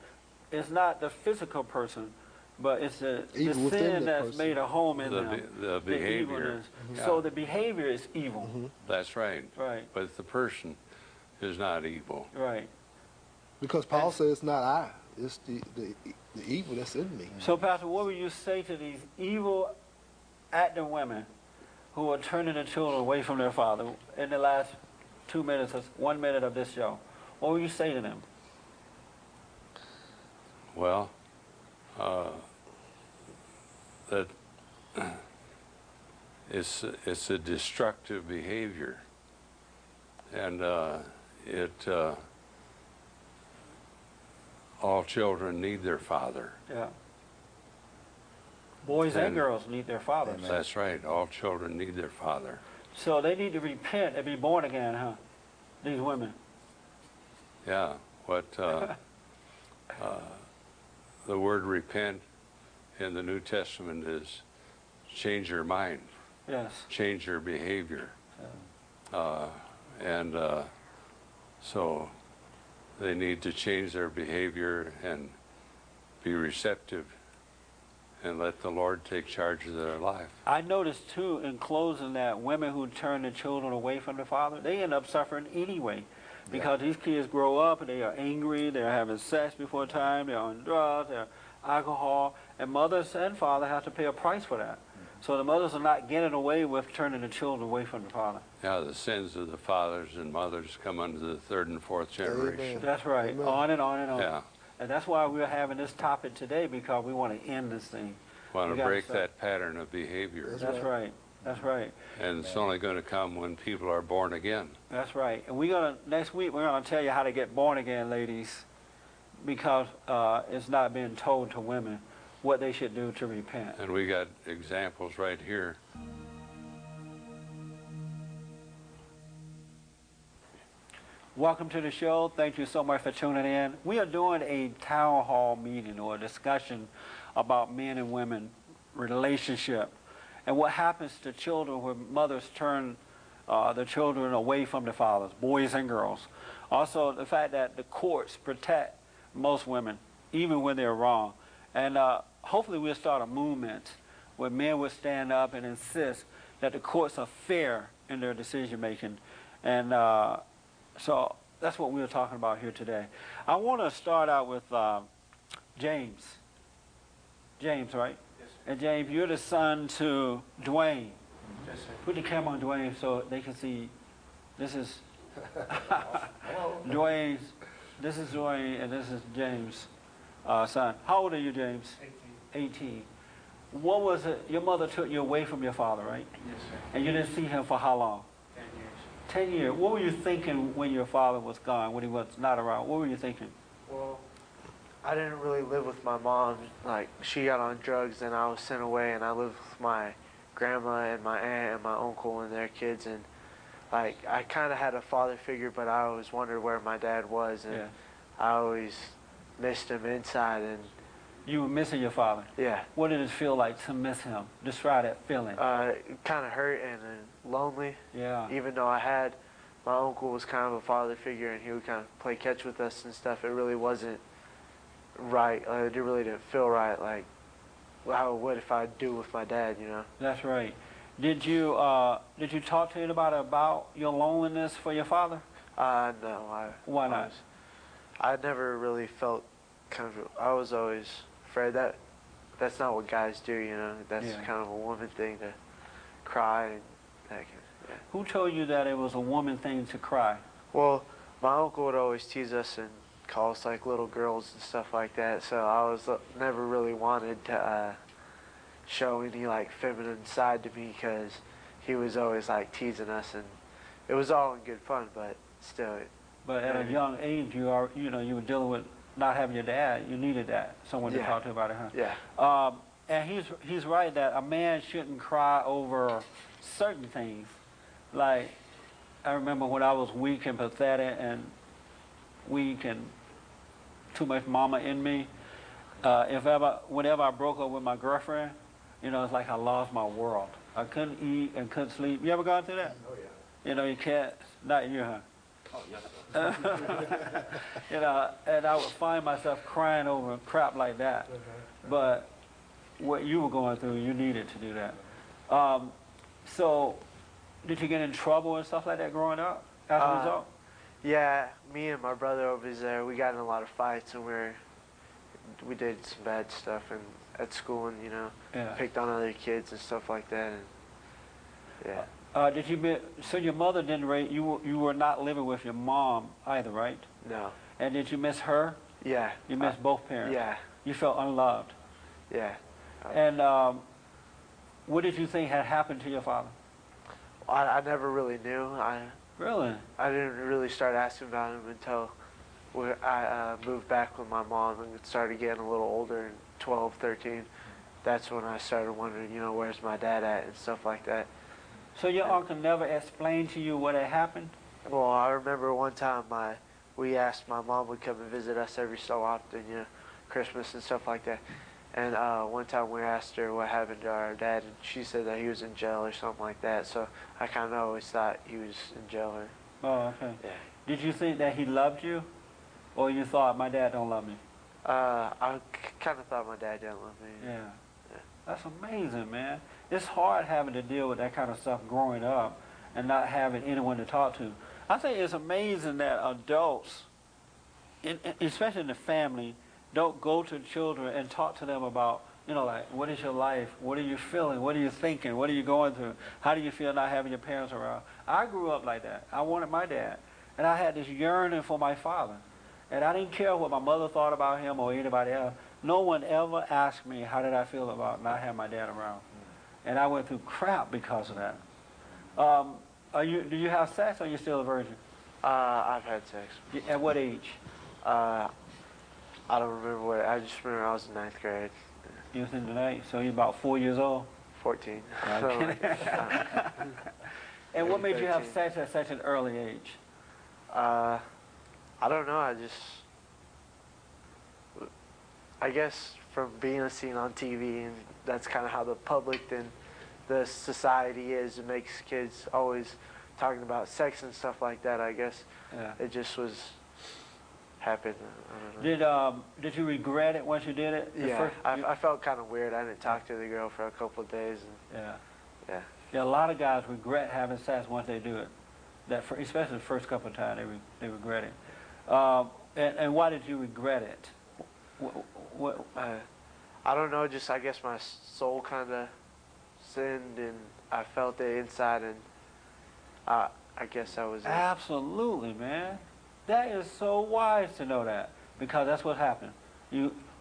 It's not the physical person, but it's the sin that's made a home in them. The behavior. Yeah. So the behavior is evil. Mm-hmm. That's right. Right. But the person is not evil. Right. Because Paul says it's not I, it's the evil that's in me. So, Pastor, what would you say to these evil acting women who are turning their children away from their father in the last 2 minutes or 1 minute of this show? What would you say to them? Well, that it's a destructive behavior, and all children need their father. Yeah. Boys and girls need their fathers. That's right. All children need their father. So they need to repent and be born again, huh? These women. Yeah. What the word repent in the New Testament is change your mind. Yes. Change your behavior. So they need to change their behavior and be receptive and let the Lord take charge of their life. I noticed, too, in closing that women who turn their children away from the father, they end up suffering anyway. Because these kids grow up and they are angry, they're having sex before time, they're on drugs, they're alcohol, and mothers and father have to pay a price for that. So the mothers are not getting away with turning the children away from the father. Yeah, the sins of the fathers and mothers come under the third and fourth generation. Amen. That's right. Amen. On and on and on. Yeah. And that's why we're having this topic today, because we want to end this thing. Want to break that pattern of behavior. That's right. That's right. And it's only going to come when people are born again. That's right. And next week we're going to tell you how to get born again, ladies, because it's not being told to women what they should do to repent. And we got examples right here. Welcome to the show. Thank you so much for tuning in. We are doing a town hall meeting or a discussion about men and women relationship and what happens to children when mothers turn the children away from the fathers, boys and girls. Also, the fact that the courts protect most women, even when they're wrong. And hopefully we'll start a movement where men will stand up and insist that the courts are fair in their decision making. And so that's what we were talking about here today. I want to start out with James. James, right? Yes, sir. And James, you're the son to Dwayne. Yes, sir. Put the camera on Dwayne so they can see. This is Dwayne's. This is Dwayne, and this is James' son. How old are you, James? 18. 18. What was it? Your mother took you away from your father, right? Yes, sir. And you didn't see him for how long? 10 years. 10 years. What were you thinking when your father was gone, when he was not around? What were you thinking? Well, I didn't really live with my mom. Like, she got on drugs and I was sent away, and I lived with my grandma and my aunt and my uncle and their kids. And, like, I kind of had a father figure, but I always wondered where my dad was. And Yeah. I always missed him inside, and You were missing your father. yeah. What did it feel like to miss him? Describe that feeling. Kind of hurt and lonely. Yeah. Even though my uncle was kind of a father figure, and he would kind of play catch with us and stuff. It really wasn't right. It really didn't feel right. Like how it would if I do with my dad, you know. That's right. Did you talk to anybody about your loneliness for your father? No. Why not? I never really felt I was always afraid that that's not what guys do, you know. That's Yeah. kind of a woman thing to cry and that kind of, yeah. Who told you that it was a woman thing to cry? Well, my uncle would always tease us and call us like little girls and stuff like that. So I was never really wanted to show any like feminine side to me because he was always like teasing us, and it was all in good fun, but still. But at a young age, you were dealing with not having your dad. You needed that, someone to Yeah. talk to about it, huh? Yeah. And he's right that a man shouldn't cry over certain things. Like, I remember when I was weak and pathetic and weak and too much mama in me, whenever I broke up with my girlfriend, it's like I lost my world. I couldn't eat and couldn't sleep. You ever gone through that? Oh, yeah. You can't, not you, huh? Oh, yes. And I would find myself crying over crap like that. But what you were going through, you needed to do that. So, did you get in trouble and stuff like that growing up as a result? Yeah, me and my brother over there, we got in a lot of fights, and we did some bad stuff at school, and Yeah. picked on other kids and stuff like that. And yeah. So your mother didn't raise you? You were not living with your mom either, right? No. And did you miss her? Yeah. You missed both parents. Yeah. You felt unloved. Yeah. And what did you think had happened to your father? I never really knew. Really? I didn't really start asking about him until I moved back with my mom and started getting a little older, 12, 13. That's when I started wondering, where's my dad at and stuff like that. So your uncle never explained to you what had happened? Well, I remember one time we asked my mom would come and visit us every so often, Christmas and stuff like that. And one time we asked her what happened to our dad, and she said that he was in jail or something like that. So I kind of always thought he was in jail. Oh, okay. Yeah. Did you think that he loved you, or you thought my dad don't love me? I kind of thought my dad didn't love me. Yeah. That's amazing, man. It's hard having to deal with that kind of stuff growing up and not having anyone to talk to. I think it's amazing that adults, especially in the family, don't go to children and talk to them about, like, what is your life? What are you feeling? What are you thinking? What are you going through? How do you feel not having your parents around? I grew up like that. I wanted my dad. And I had this yearning for my father. And I didn't care what my mother thought about him or anybody else. No one ever asked me how did I feel about not having my dad around. And I went through crap because of that. Do you have sex, or are you still a virgin? I've had sex. At what age? I don't remember I just remember I was in 9th grade. You was in the night, so you're about 4 years old? 14. And what made you have sex at such an early age? I don't know. I guess from being seen on TV, and that's kind of how the public and the society is. It makes kids always talking about sex and stuff like that. I guess it just happened. I don't know. Did you regret it once you did it? Yeah, I felt kind of weird. I didn't talk to the girl for a couple of days. And Yeah, a lot of guys regret having sex once they do it. Especially the first couple of times, they regret it. And why did you regret it? I don't know. Just I guess my soul kind of sinned, and I felt it inside, and I guess that was it. Absolutely, man. That is so wise to know that, because that's what happened.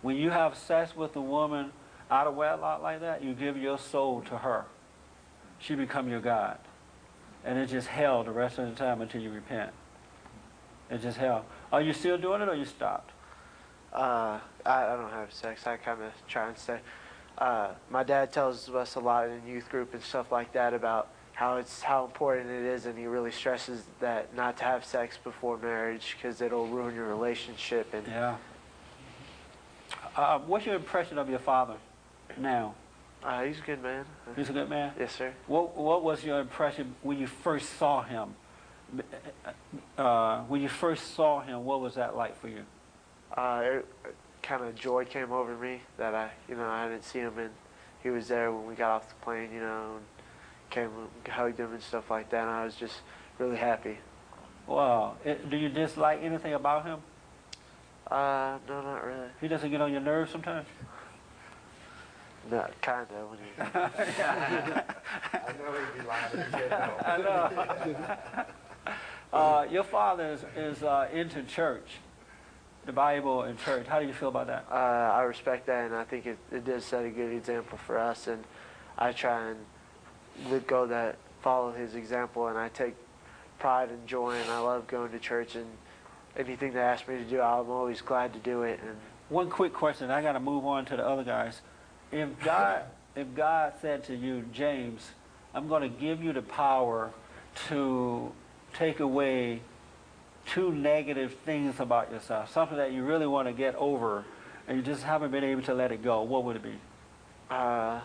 When you have sex with a woman out of wedlock like that, you give your soul to her. She become your God. And it's just hell the rest of the time until you repent. It's just hell. Are you still doing it, or you stopped? I don't have sex. I kind of try and stay. My dad tells us a lot in youth group and stuff like that about how important it is, and he really stresses that not to have sex before marriage because it'll ruin your relationship. And What's your impression of your father now? He's a good man. He's a good man? Yes, sir. What was your impression when you first saw him? When you first saw him, what was that like for you? Kind of joy came over me that I didn't see him, and he was there when we got off the plane, and came and hugged him and stuff like that, and I was just really happy. Wow. Do you dislike anything about him? No, not really. He doesn't get on your nerves sometimes? No, kind of. When he... I know he'd be lying if he said no. I know. Your father is into church, the Bible and church. How do you feel about that? I respect that, and I think it does set a good example for us, and I try and follow his example, and I take pride and joy, and I love going to church, and anything they ask me to do, I'm always glad to do it. And one quick question, I got to move on to the other guys. If God said to you, James, I'm going to give you the power to take away 2 negative things about yourself, something that you really want to get over, and you just haven't been able to let it go, what would it be? I'd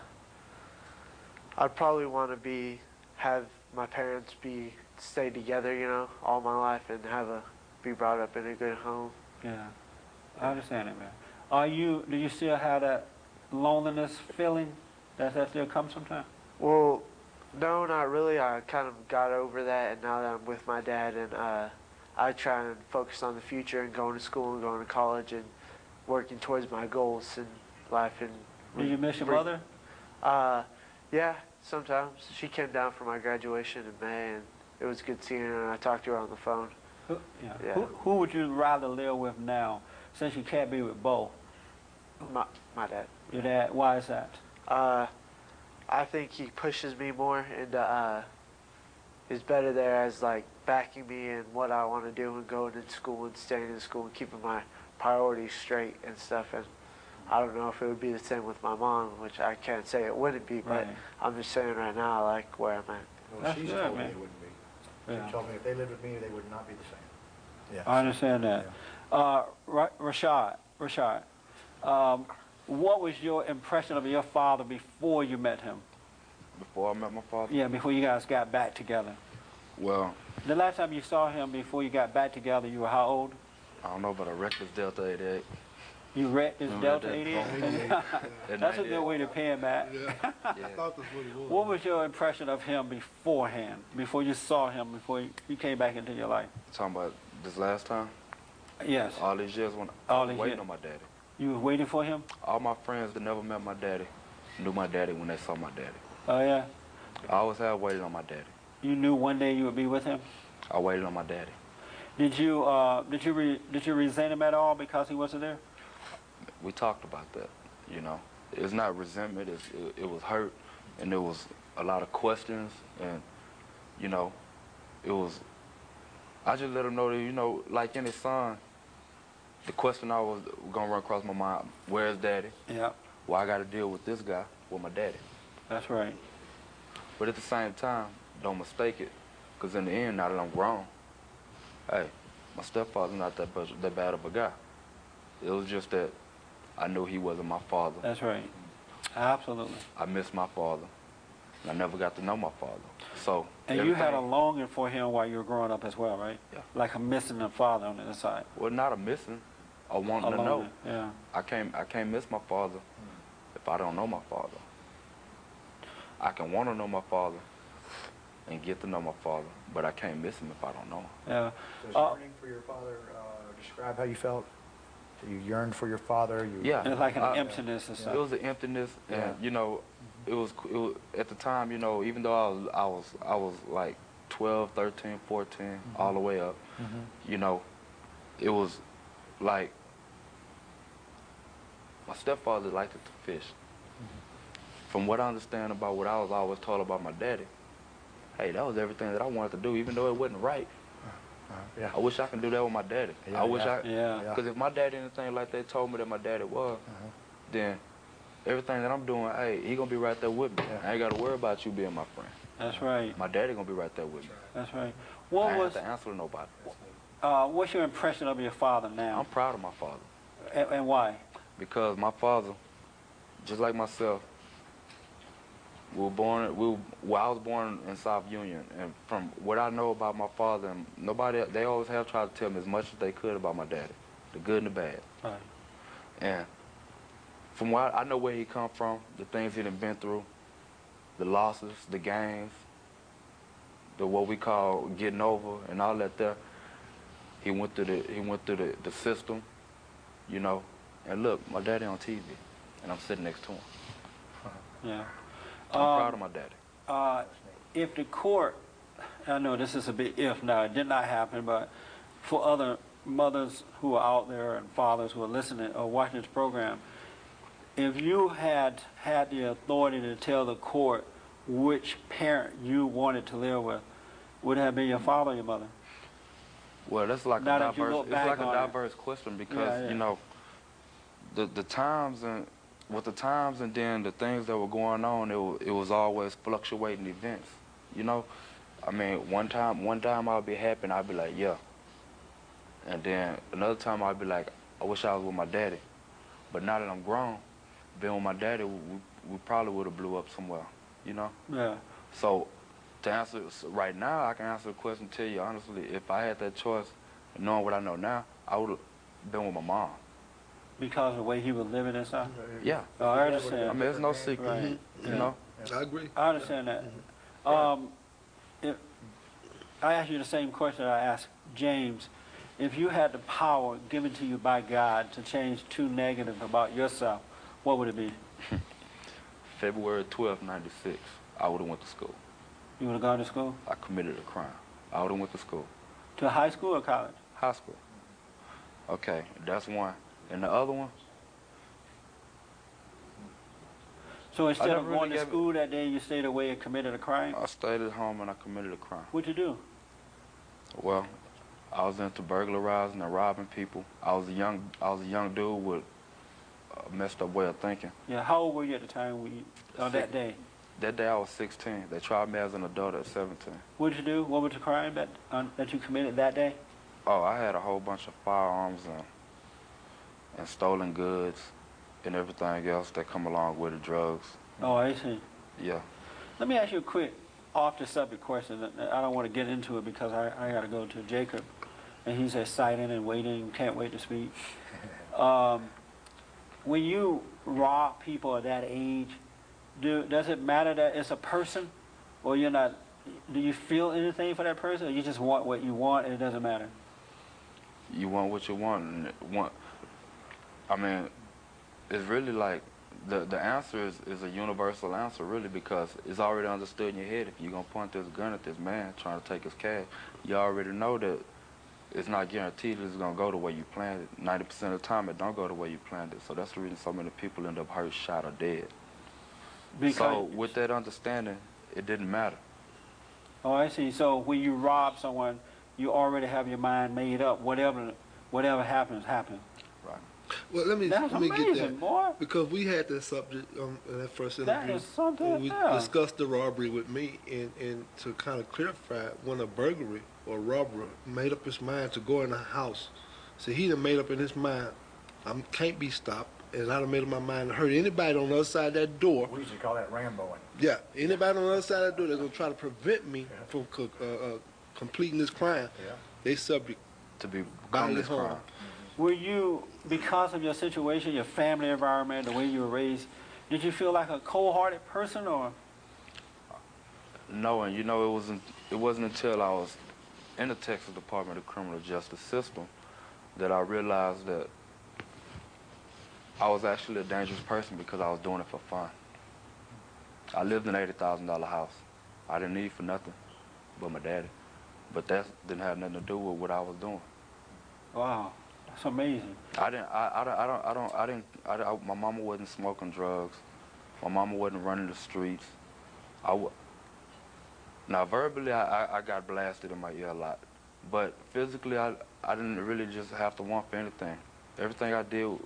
probably want to have my parents stay together, all my life, and be brought up in a good home. Yeah, I understand it, man. Do you still have that loneliness feeling that still comes sometimes? Well, no, not really. I kind of got over that, and now that I'm with my dad, and I try and focus on the future and going to school and going to college and working towards my goals in life. And do you miss your mother? Yeah, sometimes. She came down for my graduation in May, and it was good seeing her, and I talked to her on the phone. Who would you rather live with now, since you can't be with both? My dad. Your dad? Why is that? I think he pushes me more, and is better there as backing me in what I want to do and going to school and staying in school and keeping my priorities straight and stuff. And I don't know if it would be the same with my mom, which I can't say it wouldn't be, but Right. I'm just saying right now, I like where I'm at. Well, That's she's good, told me man. it wouldn't be. Yeah. She told me if they lived with me, they would not be the same. Yeah. I understand that. Rashad, what was your impression of your father before you met him? Before I met my father? Yeah, before you guys got back together. Well, The last time you saw him before you got back together, you were how old? I don't know, but I wrecked this Delta 88. You wrecked this Remember Delta that? 88? That's a good way to pay him back. Yeah, I thought that's what it was. What was your impression of him beforehand, before you saw him, before he came back into your life? Talking about this last time? Yes. All these years when All I was these waiting years. on my daddy. You were waiting for him? All my friends that never met my daddy knew my daddy when they saw my daddy. Oh, yeah? I always have waited on my daddy. You knew one day you would be with him? I waited on my daddy. Did you resent him at all because he wasn't there? We talked about that, It's not resentment, it was hurt, and there was a lot of questions, and, it was, I just let him know that, like in his son, the question I was gonna run across my mind, where's daddy? Yeah. Well, I gotta deal with this guy, with my daddy. That's right. But at the same time, don't mistake it, because in the end, now that I'm grown, hey, my stepfather's not that bad of a guy. It was just that I knew he wasn't my father. That's right. Absolutely. I missed my father, and I never got to know my father. So. And you had a longing for him while you were growing up as well, right? Yeah. Like a missing a father on the other side. Well, not a missing, a wanting A to know. longing, yeah. I can't miss my father if I don't know my father. I can want to know my father and get to know my father, but I can't miss him if I don't know him. Yeah. So yearning for your father, describe how you felt. You yearned for your father. Yeah. It's like an emptiness or It something. was an emptiness, and Yeah. it was at the time, even though I was like 12, 13, 14, all the way up, it was like my stepfather liked to fish. From what I understand about what I was always told about my daddy, hey, that was everything that I wanted to do, even though it wasn't right. Yeah. I wish I could do that with my daddy. Yeah, I wish Yeah. because if my daddy anything like they told me that my daddy was, then everything that I'm doing, hey, he gonna be right there with me. Yeah. I ain't gotta worry about you being my friend. That's right. My daddy gonna be right there with me. That's right. I What ain't was have to answer to nobody. what's your impression of your father now, I'm proud of my father. and why? because my father, just like myself, I was born in South Union, and from what I know about my father, and they always have tried to tell me as much as they could about my daddy, the good and the bad. Right. And from what I know where he come from, the things he done been through, the losses, the gains, the what we call getting over and all that there. He went through the system, you know. And look, my daddy on TV, and I'm sitting next to him. Yeah. I'm proud of my daddy. If the court, I know this is a big if now, it did not happen, but for other mothers who are out there and fathers who are listening or watching this program, if you had the authority to tell the court which parent you wanted to live with, would it have been your father or your mother? Well, that's like Now a that you diverse. look It's back like a on it. diverse question because Yeah. you know, the times and with the times and then the things that were going on, it was always fluctuating events. You know, I mean, one time I'll be happy and I'll be like, yeah, and then another time I'll be like, I wish I was with my daddy. But now that I'm grown, being with my daddy, we probably would have blew up somewhere. You know. Yeah. So, to answer right now, I can answer the question and tell you honestly, if I had that choice, knowing what I know now, I would have been with my mom. Because of the way he was living and stuff? Yeah. Oh, I understand. I mean, it's no secret, Right. you know? I agree. I understand that. If I ask you the same question I asked James. If you had the power given to you by God to change 2 negatives about yourself, what would it be? February 12th, 96, I would have went to school. You would have gone to school? I committed a crime. I would have went to school. To high school or college? High school. Okay, that's one. And the other one? So instead never of going really to gave school that day, you stayed away and committed a crime? I stayed at home and I committed a crime. What'd you do? Well, I was into burglarizing and robbing people. I was a young dude with a messed up way of thinking. Yeah, how old were you at the time on that day? That day I was 16. They tried me as an adult at 17. What did you do? What was the crime that you committed that day? Oh, I had a whole bunch of firearms and stolen goods and everything else that come along with the drugs. Oh, I see. Yeah. Let me ask you a quick off-the-subject question. I don't want to get into it because I got to go to Jacob, and he's excited and waiting, can't wait to speak. When you rob people at that age, does it matter that it's a person, or you're not? Do you feel anything for that person, or you just want what you want and it doesn't matter? You want what you want. And I mean, it's really like the answer is a universal answer, really, because it's already understood in your head. If you're going to point this gun at this man trying to take his cash, you already know that it's not guaranteed that it's going to go the way you planned it. 90% of the time, it don't go the way you planned it. So that's the reason so many people end up hurt, shot, or dead. So with that understanding, it didn't matter. Oh, I see. So when you rob someone, you already have your mind made up. Whatever happens, happens. Right. Well, let me That's get amazing, that boy. because we had that subject in that first That interview. is something. When we Yeah. discussed the robbery with me, and to kind of clarify, when a burglary or robber made up his mind to go in a house, so he done made up in his mind, I can't be stopped, and I done made up my mind to hurt anybody on the other side of that door. We used to call that Ramboing. Yeah, anybody on the other side of that door that's gonna try to prevent me from completing this crime, Yeah. they subject To be bodily this crime. harm. Were you, because of your situation, your family environment, the way you were raised, did you feel like a cold-hearted person, or? No, and you know, it wasn't until I was in the Texas Department of Criminal Justice System that I realized that I was actually a dangerous person because I was doing it for fun. I lived in an $80,000 house. I didn't need for nothing but my daddy. But that didn't have nothing to do with what I was doing. Wow, that's amazing. My mama wasn't smoking drugs. My mama wasn't running the streets. Now verbally, I got blasted in my ear a lot. But physically, I didn't really just have to want for anything. Everything I did.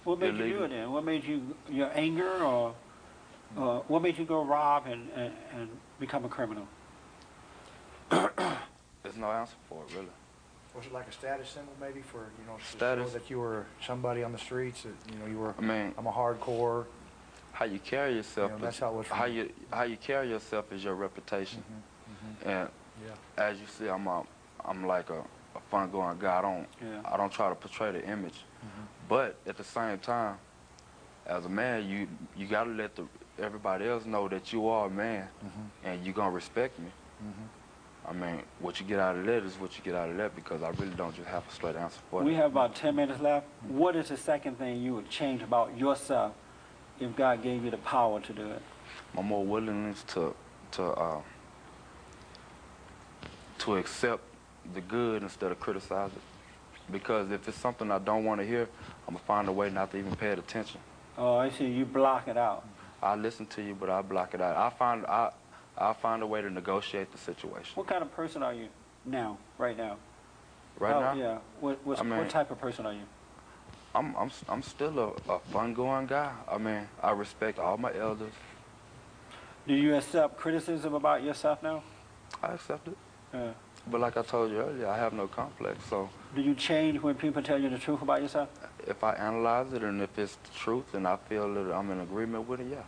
What made you do it then? What made you, your anger, or what made you go rob and become a criminal? There's no answer for it, really. Was it like a status symbol maybe for, you know, to Status. show that you were somebody on the streets, that, you know, you were, I mean, I'm a hardcore, how you carry yourself, You know, that's how it was for how me. you carry yourself is your reputation. And yeah. as you see, I'm like a fun-going guy. I don't try to portray the image. But at the same time, as a man, you gotta let everybody else know that you are a man, and you gonna respect me. I mean, what you get out of that is what you get out of that, because I really don't just have a straight answer for We it. have about 10 minutes left. What is the second thing you would change about yourself if God gave you the power to do it? My more willingness to accept the good instead of criticize it. Because if it's something I don't want to hear, I'm gonna find a way not to even pay attention. Oh, I see. You block it out. I listen to you, but I block it out. I'll find a way to negotiate the situation. What kind of person are you now, right now? Right now, Yeah. What type of person are you? I'm still a fun-going guy. I mean, I respect all my elders. Do you accept criticism about yourself now? I accept it. Yeah. But like I told you earlier, I have no complex. So Do you change when people tell you the truth about yourself? if I analyze it and if it's the truth and I feel that I'm in agreement with it, yeah.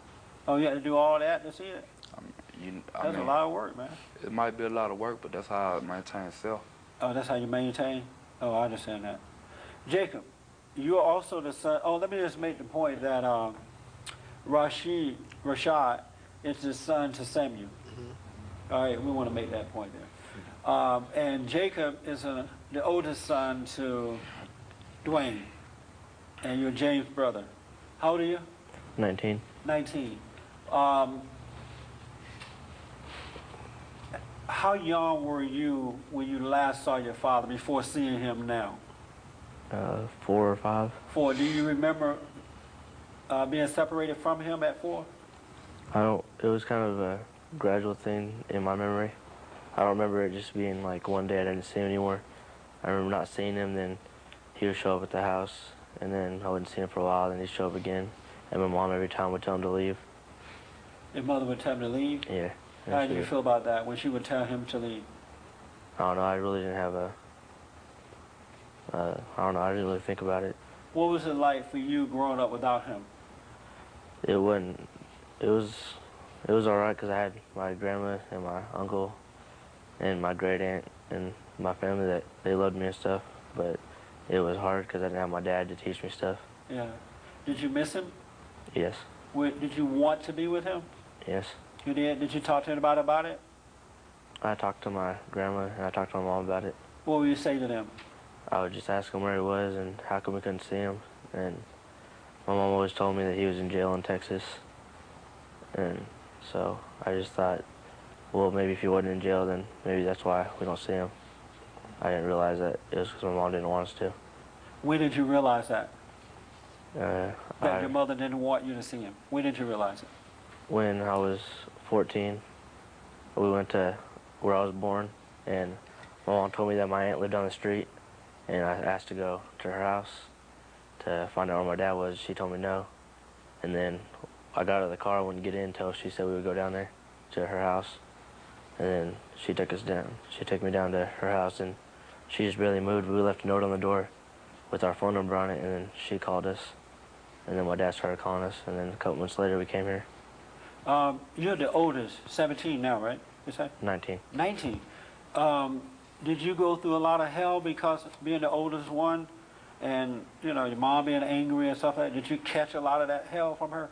Oh, you have to do all that to see it? I That's mean, a lot of work, man. it might be a lot of work, but that's how I maintain self. Oh, that's how you maintain? Oh, I understand that. Jacob, you're also the son. Oh, let me just make the point that Rashad is the son to Samuel. All right, we want to make that point there. And Jacob is the oldest son to Dwayne, and you're James' brother. How old are you? 19. 19. How young were you when you last saw your father before seeing him now? 4 or 5. 4. Do you remember being separated from him at 4? It was kind of a gradual thing in my memory. I don't remember it just being like one day I didn't see him anymore. I remember not seeing him, then he would show up at the house, and then I wouldn't see him for a while, then he'd show up again. And my mom every time would tell him to leave. Your mother would tell him to leave? Yeah. How did you feel about that when she would tell him to leave? I don't know, I really didn't have I don't know, I didn't really think about it. What was it like for you growing up without him? It was all right because I had my grandma and my uncle and my great aunt and my family that they loved me and stuff, but it was hard because I didn't have my dad to teach me stuff. Yeah. Did you miss him? Yes. Did you want to be with him? Yes. You did? Did you talk to anybody about it? I talked to my grandma and I talked to my mom about it. What would you say to them? I would just ask him where he was and how come we couldn't see him. And my mom always told me that he was in jail in Texas. And so I just thought, well, maybe if he wasn't in jail, then maybe that's why we don't see him. I didn't realize that it was because my mom didn't want us to. When did you realize that? That Your mother didn't want you to see him. When did you realize it? When I was 14, we went to where I was born, and my mom told me that my aunt lived down the street, and I asked to go to her house to find out where my dad was. She told me no, and then I got out of the car, wouldn't get in until she said we would go down there to her house, and then she took us down. She took me down to her house, and she just barely moved. We left a note on the door with our phone number on it, and then she called us, and then my dad started calling us, and then a couple months later we came here. You're the oldest, 17 now, right? You say? 19. 19. Did you go through a lot of hell because of being the oldest one and, you know, your mom being angry and stuff like that? Did you catch a lot of that hell from her?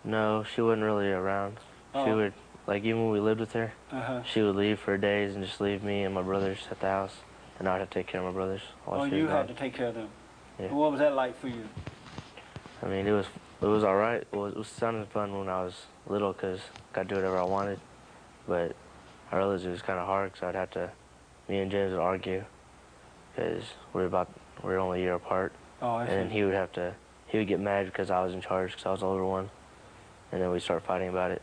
No, she wasn't really around. She would, like, even when we lived with her, she would leave for days and just leave me and my brothers at the house, and I'd have to take care of my brothers while she was you gone. had to take care of them. Yeah. What was that like for you? I mean, it was all right. Well, it was sounding fun when I was little because I got to do whatever I wanted, but I realized it was kind of hard because me and James would argue because we're only a year apart. Oh, I see. And then he would get mad because I was in charge because I was the older one, and then we'd start fighting about it.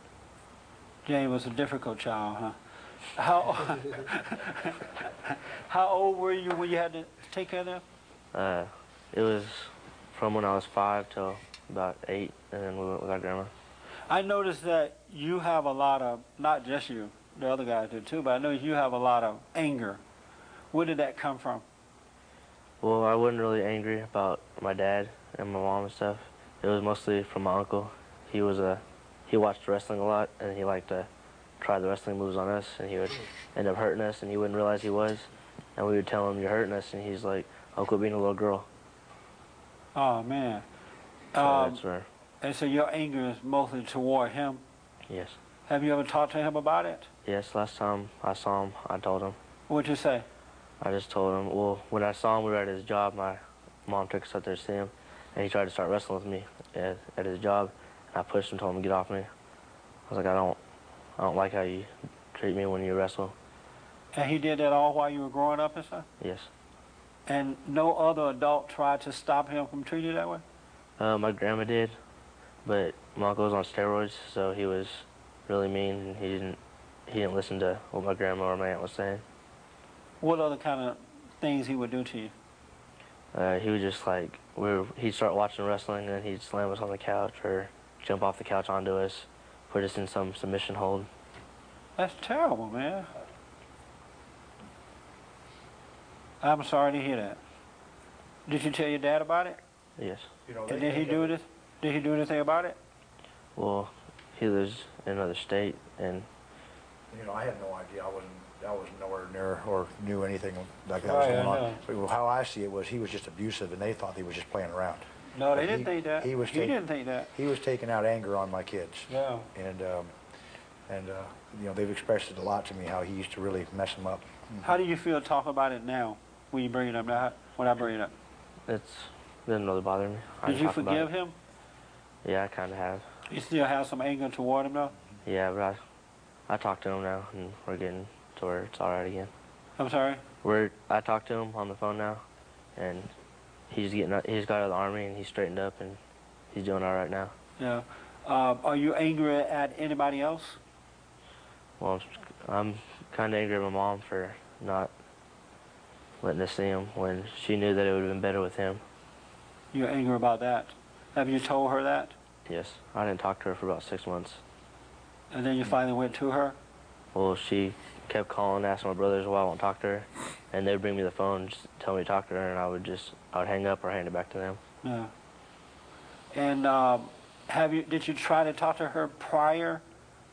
James was a difficult child, huh? How old were you when you had to take care of them? It was from when I was 5 till about 8, and then we went with our grandma. I noticed that you have a lot of, not just you, the other guys do too, but I know you have a lot of anger. Where did that come from? Well, I wasn't really angry about my dad and my mom and stuff. It was mostly from my uncle. He watched wrestling a lot, and he liked to try the wrestling moves on us, and he would end up hurting us, and he wouldn't realize he was. And we would tell him, "You're hurting us," and he's like, "I'll quit being a little girl." Oh, man. So that's where, And so your anger is mostly toward him. yes. Have you ever talked to him about it? Yes, last time I saw him, I told him. What'd you say? I just told him, well, when I saw him, we were at his job. My mom took us up there to see him, and he tried to start wrestling with me at his job. And I pushed him, told him to get off me. I was like, I don't like how you treat me when you wrestle. And he did that all while you were growing up and stuff? Yes. And no other adult tried to stop him from treating you that way? My grandma did, but my uncle was on steroids, so he was really mean, and he didn't listen to what my grandma or my aunt was saying. What other kind of things he would do to you? He would just like, he'd start watching wrestling, and he'd slam us on the couch or jump off the couch onto us, put us in some submission hold. That's terrible, man. I'm sorry to hear that. Did you tell your dad about it? Yes. And did he do this? Did he do anything about it? Well, he lives in another state, and I had no idea. I was nowhere near or knew anything like that was going on. But how I see it was he was just abusive, and they thought he was just playing around. No, they didn't think that. He didn't think that. He was taking out anger on my kids. Yeah. And they've expressed it a lot to me how he used to really mess them up. How do you feel talking about it now when you bring it up now? When I bring it up? it doesn't really bother me. Did you forgive him? Yeah, I kind of have. You still have some anger toward him though? Yeah, but I talk to him now, and we're getting to where it's all right again. I'm sorry? I talk to him on the phone now, and he's got out of the Army, and he's straightened up, and he's doing all right now. Yeah. Are you angry at anybody else? Well, I'm kind of angry at my mom for not letting us see him when she knew that it would have been better with him. You're angry about that. Have you told her that? Yes. I didn't talk to her for about 6 months. And then you finally went to her? Well, she kept calling, asking my brothers why I won't talk to her, and they would bring me the phone and just tell me to talk to her, and I would hang up or hand it back to them. Yeah. And did you try to talk to her prior?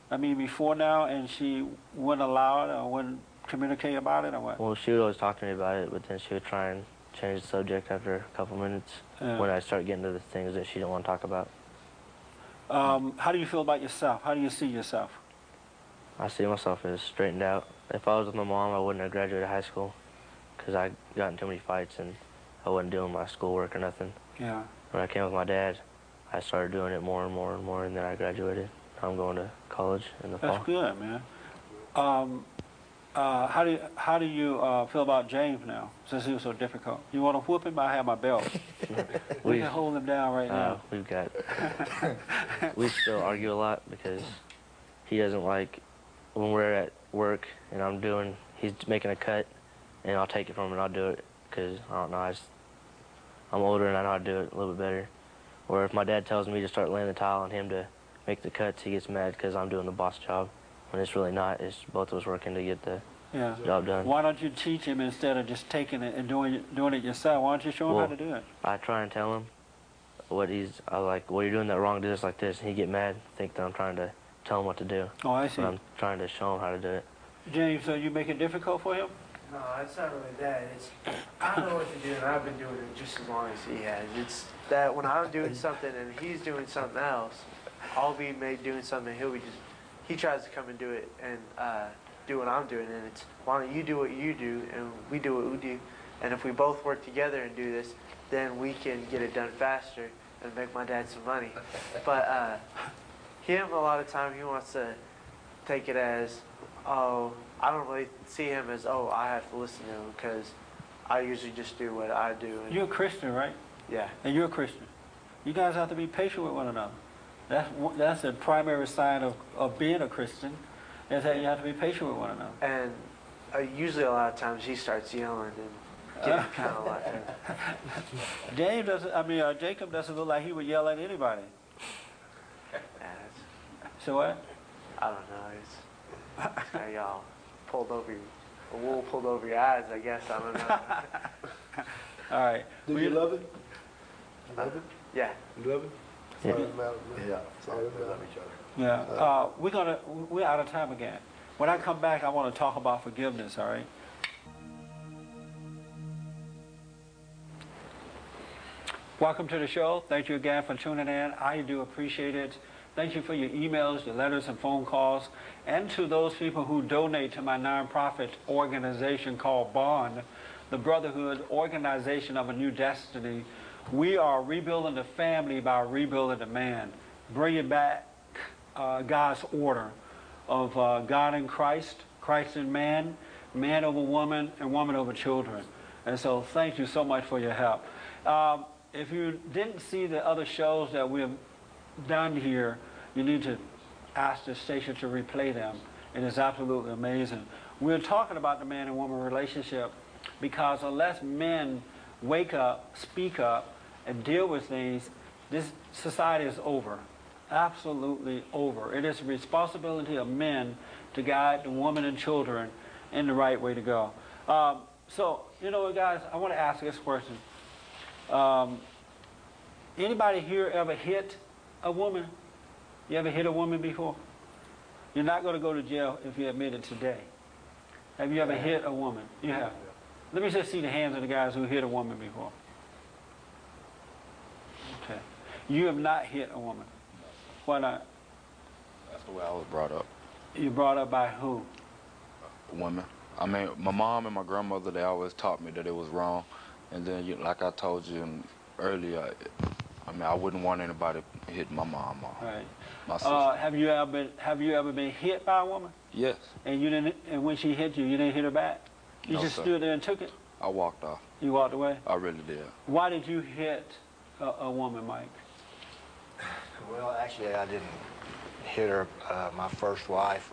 I mean, before now, and she wouldn't allow it or wouldn't communicate about it, or what? Well, she would always talk to me about it, but then she would try and change the subject after a couple minutes when I start getting to the things that she didn't want to talk about. How do you feel about yourself? How do you see yourself? I see myself as straightened out. If I was with my mom, I wouldn't have graduated high school because I got in too many fights and I wasn't doing my schoolwork or nothing. Yeah. When I came with my dad, I started doing it more and more and more, and then I graduated. I'm going to college in the fall. That's good, man. How do you feel about James now, since he was so difficult? You want to whoop him? I have my belt. We can hold him down right now. We still argue a lot because he doesn't like when we're at work and he's making a cut, and I'll take it from him and I'll do it because, I don't know, I'm older and I know how to do it a little bit better. Or if my dad tells me to start laying the tile on him to make the cuts, he gets mad because I'm doing the boss job. When it's really not, it's both of us working to get the job done. Why don't you teach him instead of just taking it and doing it yourself? Why don't you show him how to do it? I try and tell him well, you're doing that wrong, do this like this, and he get mad, think that I'm trying to tell him what to do. Oh, I see. But I'm trying to show him how to do it. James, so you make it difficult for him? No, it's not really that. I know what to do, and I've been doing it just as long as he has. It's that when I'm doing something and he's doing something else, I'll be doing something, he tries to come and do it and do what I'm doing, and it's, why don't you do what you do, and we do what we do, and if we both work together and do this, then we can get it done faster and make my dad some money. But him, a lot of time, he wants to take it as, oh, I don't really see him as, oh, I have to listen to him because I usually just do what I do. And you're a Christian, right? Yeah. And you're a Christian. You guys have to be patient with one another. That's the primary sign of being a Christian, is that you have to be patient with one another. And usually a lot of times he starts yelling and getting kind of like Jacob doesn't look like he would yell at anybody. So what? I don't know. It's got y'all pulled over, a wool pulled over your eyes, I guess. I don't know. All right. Do you love it? You love it? Yeah. You love it? Yeah. That's all that matters, man. Yeah. That's all that We love matters. each other. Yeah. We're out of time again. When I come back, I want to talk about forgiveness, all right? Welcome to the show. Thank you again for tuning in. I do appreciate it. Thank you for your emails, your letters, and phone calls. And to those people who donate to my nonprofit organization called Bond, the Brotherhood Organization of a New Destiny. We are rebuilding the family by rebuilding the man, bringing back God's order of God in Christ, Christ in man, man over woman, and woman over children. And so thank you so much for your help. If you didn't see the other shows that we have done here, you need to ask the station to replay them. It is absolutely amazing. We're talking about the man and woman relationship because unless men wake up, speak up, and deal with things, this society is over. Absolutely over. It is the responsibility of men to guide the woman and children in the right way to go. So, you know what, guys, I want to ask this question. Anybody here ever hit a woman? You ever hit a woman before? You're not going to go to jail if you admit it today. Have you ever hit a woman? You have. Let me just see the hands of the guys who hit a woman before. Okay. You have not hit a woman. Why not? That's the way I was brought up. You brought up by who? Women. I mean, my mom and my grandmother, they always taught me that it was wrong. And then, like I told you earlier, I mean, I wouldn't want anybody hitting my mom or Right. my sister. Have you ever been hit by a woman? Yes, And you didn't? And when she hit you, you didn't hit her back? You No, just sir. stood there and took it? I walked off. You walked away? I really did. Why did you hit a woman, Mike? Well, actually, I didn't hit her. My first wife,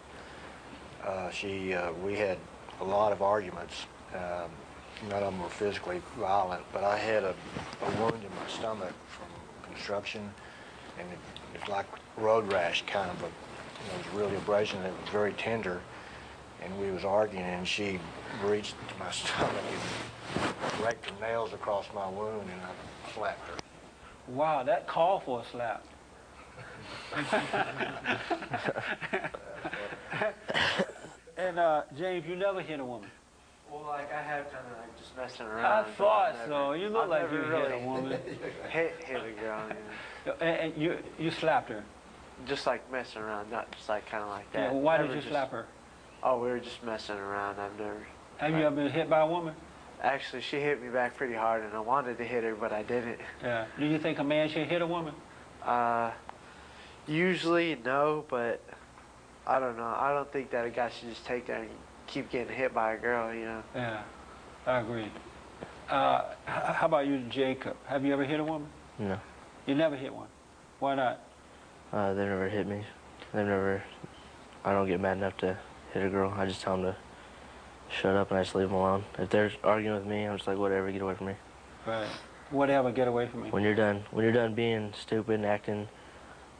we had a lot of arguments. None of them were physically violent, but I had a wound in my stomach from construction, and it's like road rash kind of. It was really abrasion. It was very tender, and we was arguing, and she reached my stomach and raked her nails across my wound, and I slapped her. Wow, that called for a slap. And James, you never hit a woman. Well, like I have kind of like just messing I around. but thought I've so. You look I've like never you really hit a woman. hit a girl, you know. And you slapped her. Just like messing around, not just like kind of like Yeah, that. well, why did Never you just- slap her? Oh, we were just messing around. I've never. Have you ever been hit by a woman? Actually, she hit me back pretty hard, and I wanted to hit her, but I didn't. Yeah. Do you think a man should hit a woman? Usually no, but I don't know. I don't think that a guy should just take that and keep getting hit by a girl, you know. Yeah, I agree. How about you, Jacob? Have you ever hit a woman? No. You never hit one. Why not? They've never hit me. I don't get mad enough to hit a girl. I just tell them to shut up and I just leave them alone. If they're arguing with me, I'm just like, whatever, get away from me. Right. Whatever, get away from me. When you're done being stupid and acting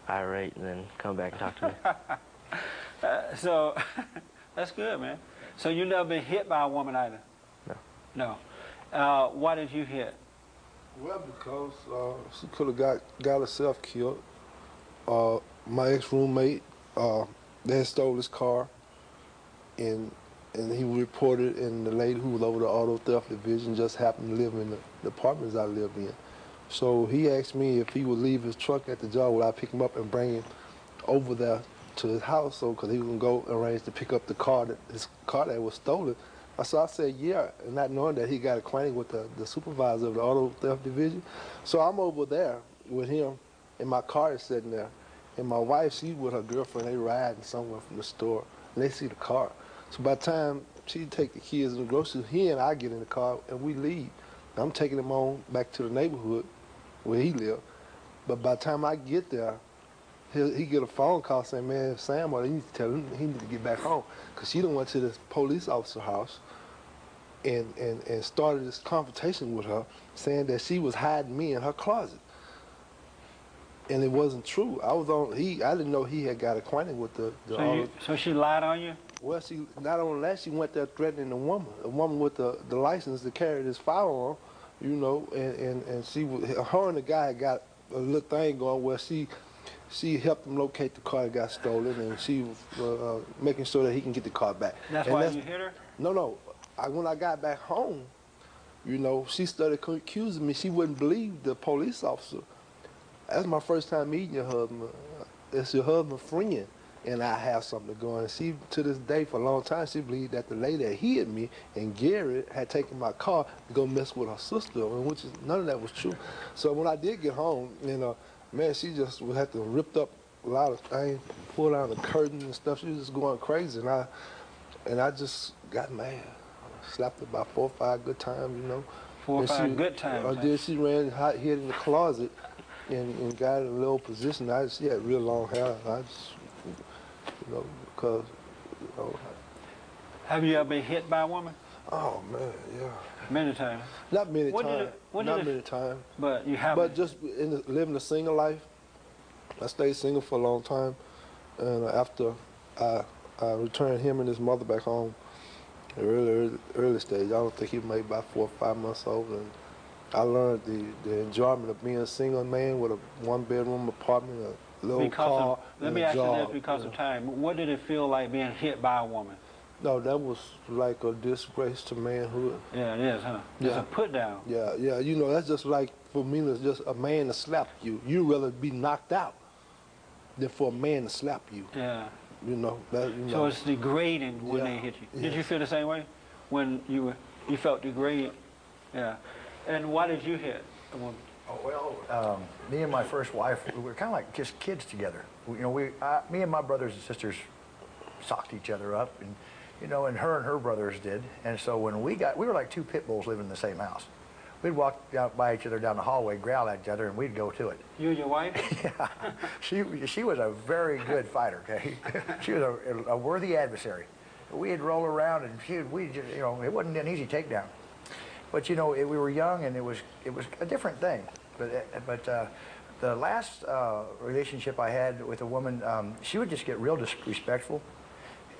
irate, and then come back and talk to me. So, that's good, man. So you never been hit by a woman either? No. No. Why did you hit? Well, because she could have got herself killed. My ex-roommate, they had stole his car, and he reported, and the lady who was over the auto theft division just happened to live in the apartments I lived in. So he asked me if he would leave his truck at the job, would I pick him up and bring him over there to his house, so because he was gonna go arrange to pick up his car that was stolen. So I said yeah, and not knowing that he got acquainted with the supervisor of the auto theft division. So I'm over there with him, and my car is sitting there, and my wife, she's with her girlfriend, they riding somewhere from the store, and they see the car. So by the time she take the kids to the grocery, he and I get in the car and we leave. I'm taking him on back to the neighborhood where he lived. But by the time I get there, he get a phone call saying, man, Sam, you need to tell him he need to get back home. Because she done went to this police officer's house and started this confrontation with her, saying that she was hiding me in her closet. And it wasn't true. I didn't know he had got acquainted with the So she lied on you? Well, she not only that, she went there threatening a woman with the license to carry this firearm, you know, and she was, her and the guy got a little thing going where she helped him locate the car that got stolen, and she was making sure that he can get the car back. That's and why you hit her? No. When I got back home, you know, she started accusing me. She wouldn't believe the police officer. That's my first time meeting your husband. It's your husband's friend, and I have something to go on. And she, to this day, for a long time, she believed that the lady that hit me and Gary had taken my car to go mess with her sister, which is, none of that was true. So when I did get home, you know, man, she just had to rip up a lot of things, pull down the curtains and stuff. She was just going crazy, and I just got mad. I slapped her about 4 or 5 good times, you know. 4 or 5 good times. Then she ran, hid in the closet, and got in a little position. She had real long hair. I just, you know, because, you know. Have you ever been hit by a woman? Oh man, yeah. Many times. Not many times. Not many times. But you haven't. But just living a single life. I stayed single for a long time, and after I returned him and his mother back home, early stage. I don't think he was maybe about 4 or 5 months old, and I learned the enjoyment of being a single man with a 1-bedroom apartment, a little car. Let me ask you this because of time. What did it feel like being hit by a woman? No, that was like a disgrace to manhood. Yeah, it is, huh? It's a put down. Yeah. You know, that's just like for me, it's just a man to slap you. You'd rather be knocked out than for a man to slap you. Yeah. You know, So it's degrading when they hit you. Did you feel the same way when you felt degraded? Yeah. And why did you hit a woman? Oh, well, me and my first wife, we were kind of like just kids together. You know, me and my brothers and sisters socked each other up, and you know, and her brothers did. And so when we were like 2 pit bulls living in the same house. We'd walk out by each other down the hallway, growl at each other, and we'd go to it. You and your wife? Yeah. She was a very good fighter, okay? She was a worthy adversary. We'd roll around, and we just, you know, it wasn't an easy takedown. But, you know, we were young, and it was a different thing. But the last relationship I had with a woman, she would just get real disrespectful.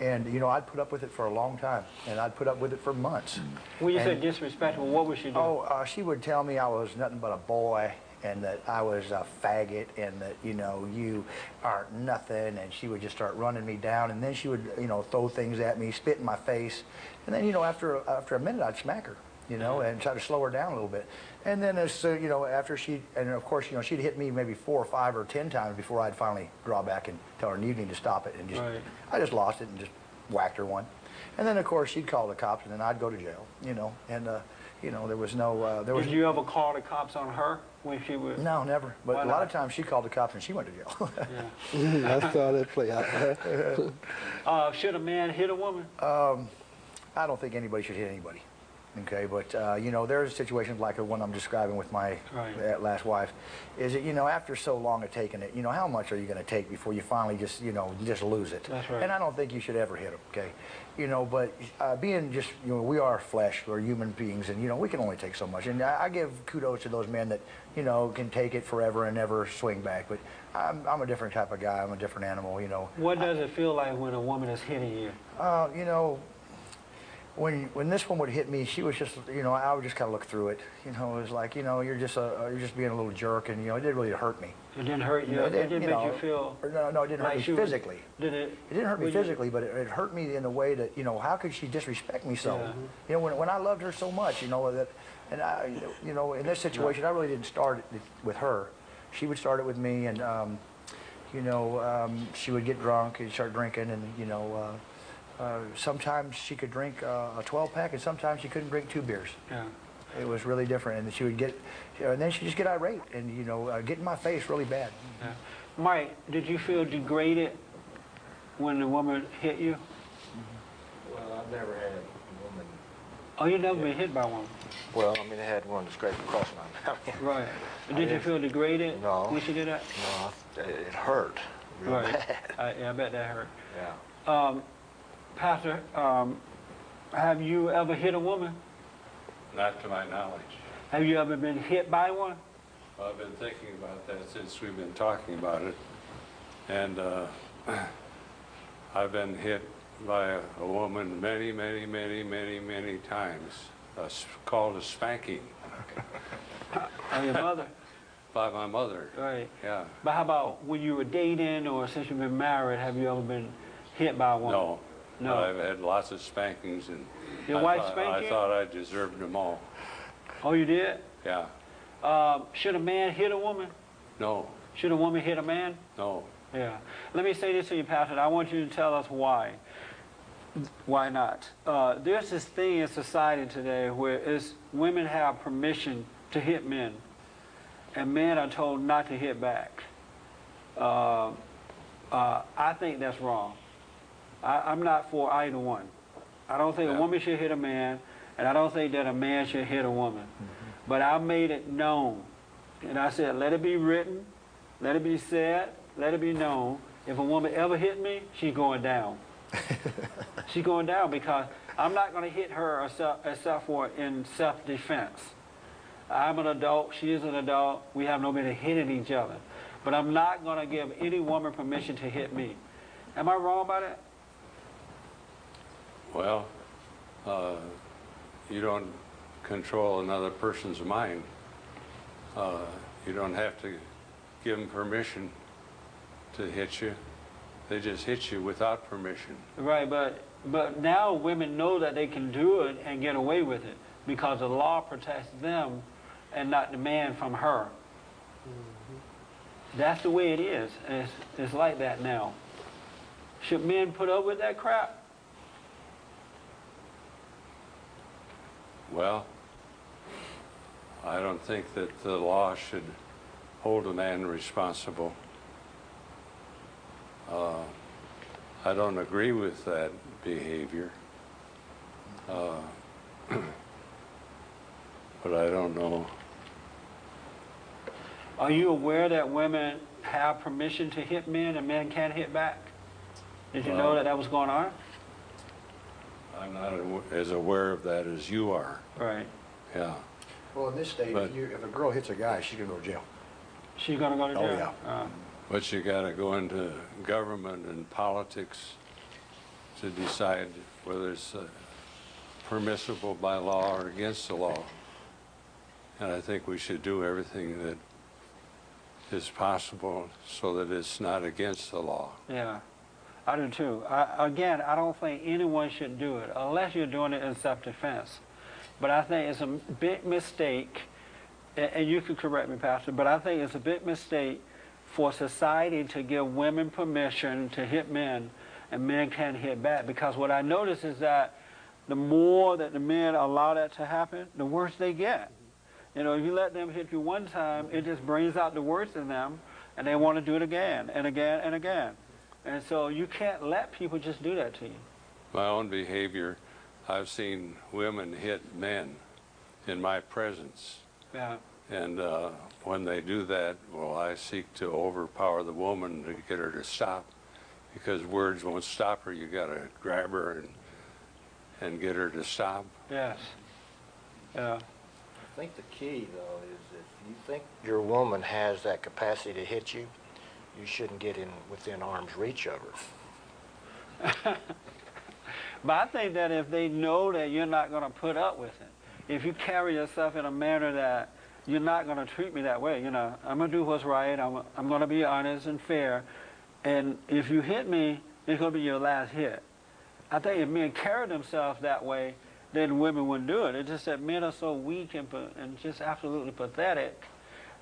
And, you know, I'd put up with it for a long time, and I'd put up with it for months. When you said disrespectful, what was she doing? Oh, she would tell me I was nothing but a boy, and that I was a faggot, and that, you know, you aren't nothing, and she would just start running me down, and then she would, you know, throw things at me, spit in my face, and then, you know, after a minute, I'd smack her, you know, and try to slow her down a little bit. And then, you know, after and of course, you know, she'd hit me maybe 4 or 5 or 10 times before I'd finally draw back and tell her in the evening to stop it, and just, I just lost it and just whacked her one. And then, of course, she'd call the cops, and then I'd go to jail, you know, and, you know, there was no, Did you ever call the cops on her when she was? No, never. But a lot of times she called the cops and she went to jail. I saw that play out. Should a man hit a woman? I don't think anybody should hit anybody. Okay, but you know, there's situations like the one I'm describing with my last wife. Is it, you know, after so long of taking it, you know, how much are you going to take before you finally just, you know, just lose it? That's right. And I don't think you should ever hit them. Okay, you know, but being just, you know, we are flesh, we're human beings, and you know, we can only take so much. And I give kudos to those men that, you know, can take it forever and never swing back. But I'm a different type of guy. I'm a different animal. You know. What does it feel like when a woman is hitting you? You know. When this one would hit me, she was just, you know, I would just kind of look through it. You know, it was like, you know, you're just being a little jerk, and you know, it didn't really hurt me. It didn't hurt you. It didn't make you feel. No, it didn't hurt me physically. Did it? It didn't hurt me physically, but it hurt me in a way that, you know, how could she disrespect me so? Yeah. You know, when I loved her so much, you know, that, and I, you know, in this situation, I really didn't start it with her. She would start it with me, and you know, she would get drunk and start drinking, and you know. Sometimes she could drink a 12-pack, and sometimes she couldn't drink 2 beers. Yeah. It was really different, and she would get, and then she'd just get irate, and you know, get in my face really bad. Yeah. Mike, did you feel degraded when the woman hit you? Well, I've never had a woman. Oh, you never been hit by one? Well, I mean, I had one to scrape across my mouth. Right. Did you feel degraded when she did that? No, it hurt real bad. Yeah, I bet that hurt. Yeah. Pastor, have you ever hit a woman? Not to my knowledge. Have you ever been hit by one? Well, I've been thinking about that since we've been talking about it. And I've been hit by a woman many, many, many, many, many times. called a spanking Or your mother? by my mother. Right. Yeah. But how about when you were dating or since you've been married, have you ever been hit by a woman? No. No. But I've had lots of spankings, and Your wife spanked you? I thought I deserved them all. Oh, you did? Yeah. Should a man hit a woman? No. Should a woman hit a man? No. Yeah. Let me say this to you, Pastor. I want you to tell us why. Why not? There's this thing in society today where women have permission to hit men, and men are told not to hit back. I think that's wrong. I'm not for either one. I don't think a woman should hit a man, and I don't think that a man should hit a woman. But I made it known, and I said, let it be written, let it be said, let it be known. If a woman ever hit me, she's going down. She's going down because I'm not going to hit her except for in self-defense. I'm an adult, she is an adult, we have no business hitting each other. But I'm not going to give any woman permission to hit me. Am I wrong about that? Well, you don't control another person's mind. You don't have to give them permission to hit you. They just hit you without permission. Right, but now women know that they can do it and get away with it because the law protects them and not the man from her. That's the way it is. It's like that now. Should men put up with that crap? Well, I don't think that the law should hold a man responsible. I don't agree with that behavior, but I don't know. Are you aware that women have permission to hit men and men can't hit back? Did you know that that was going on? I'm not as aware of that as you are. Right. Yeah. Well, in this state, But- if a girl hits a guy, she's going to go to jail. She's going to go to Oh, jail? yeah. But you got to go into government and politics to decide whether it's permissible by law or against the law. And I think we should do everything that is possible so that it's not against the law. Yeah, I do too. Again, I don't think anyone should do it unless you're doing it in self-defense. But I think it's a big mistake, and you can correct me, Pastor, but I think it's a big mistake for society to give women permission to hit men and men can't hit back. Because what I notice is that the more that the men allow that to happen, the worse they get. You know, if you let them hit you one time, it just brings out the worst in them, and they want to do it again and again and again. And so you can't let people just do that to you. My own behavior, I've seen women hit men in my presence. Yeah. And when they do that, well, I seek to overpower the woman to get her to stop, because words won't stop her. You got to grab her and get her to stop. Yes. Yeah. I think the key, though, is if you think your woman has that capacity to hit you, you shouldn't get in within arm's reach of her. But I think that if they know that you're not going to put up with it, if you carry yourself in a manner that you're not going to treat me that way, you know, I'm going to do what's right, I'm going to be honest and fair, and if you hit me, it's going to be your last hit. I think if men carry themselves that way, then women wouldn't do it. It's just that men are so weak and just absolutely pathetic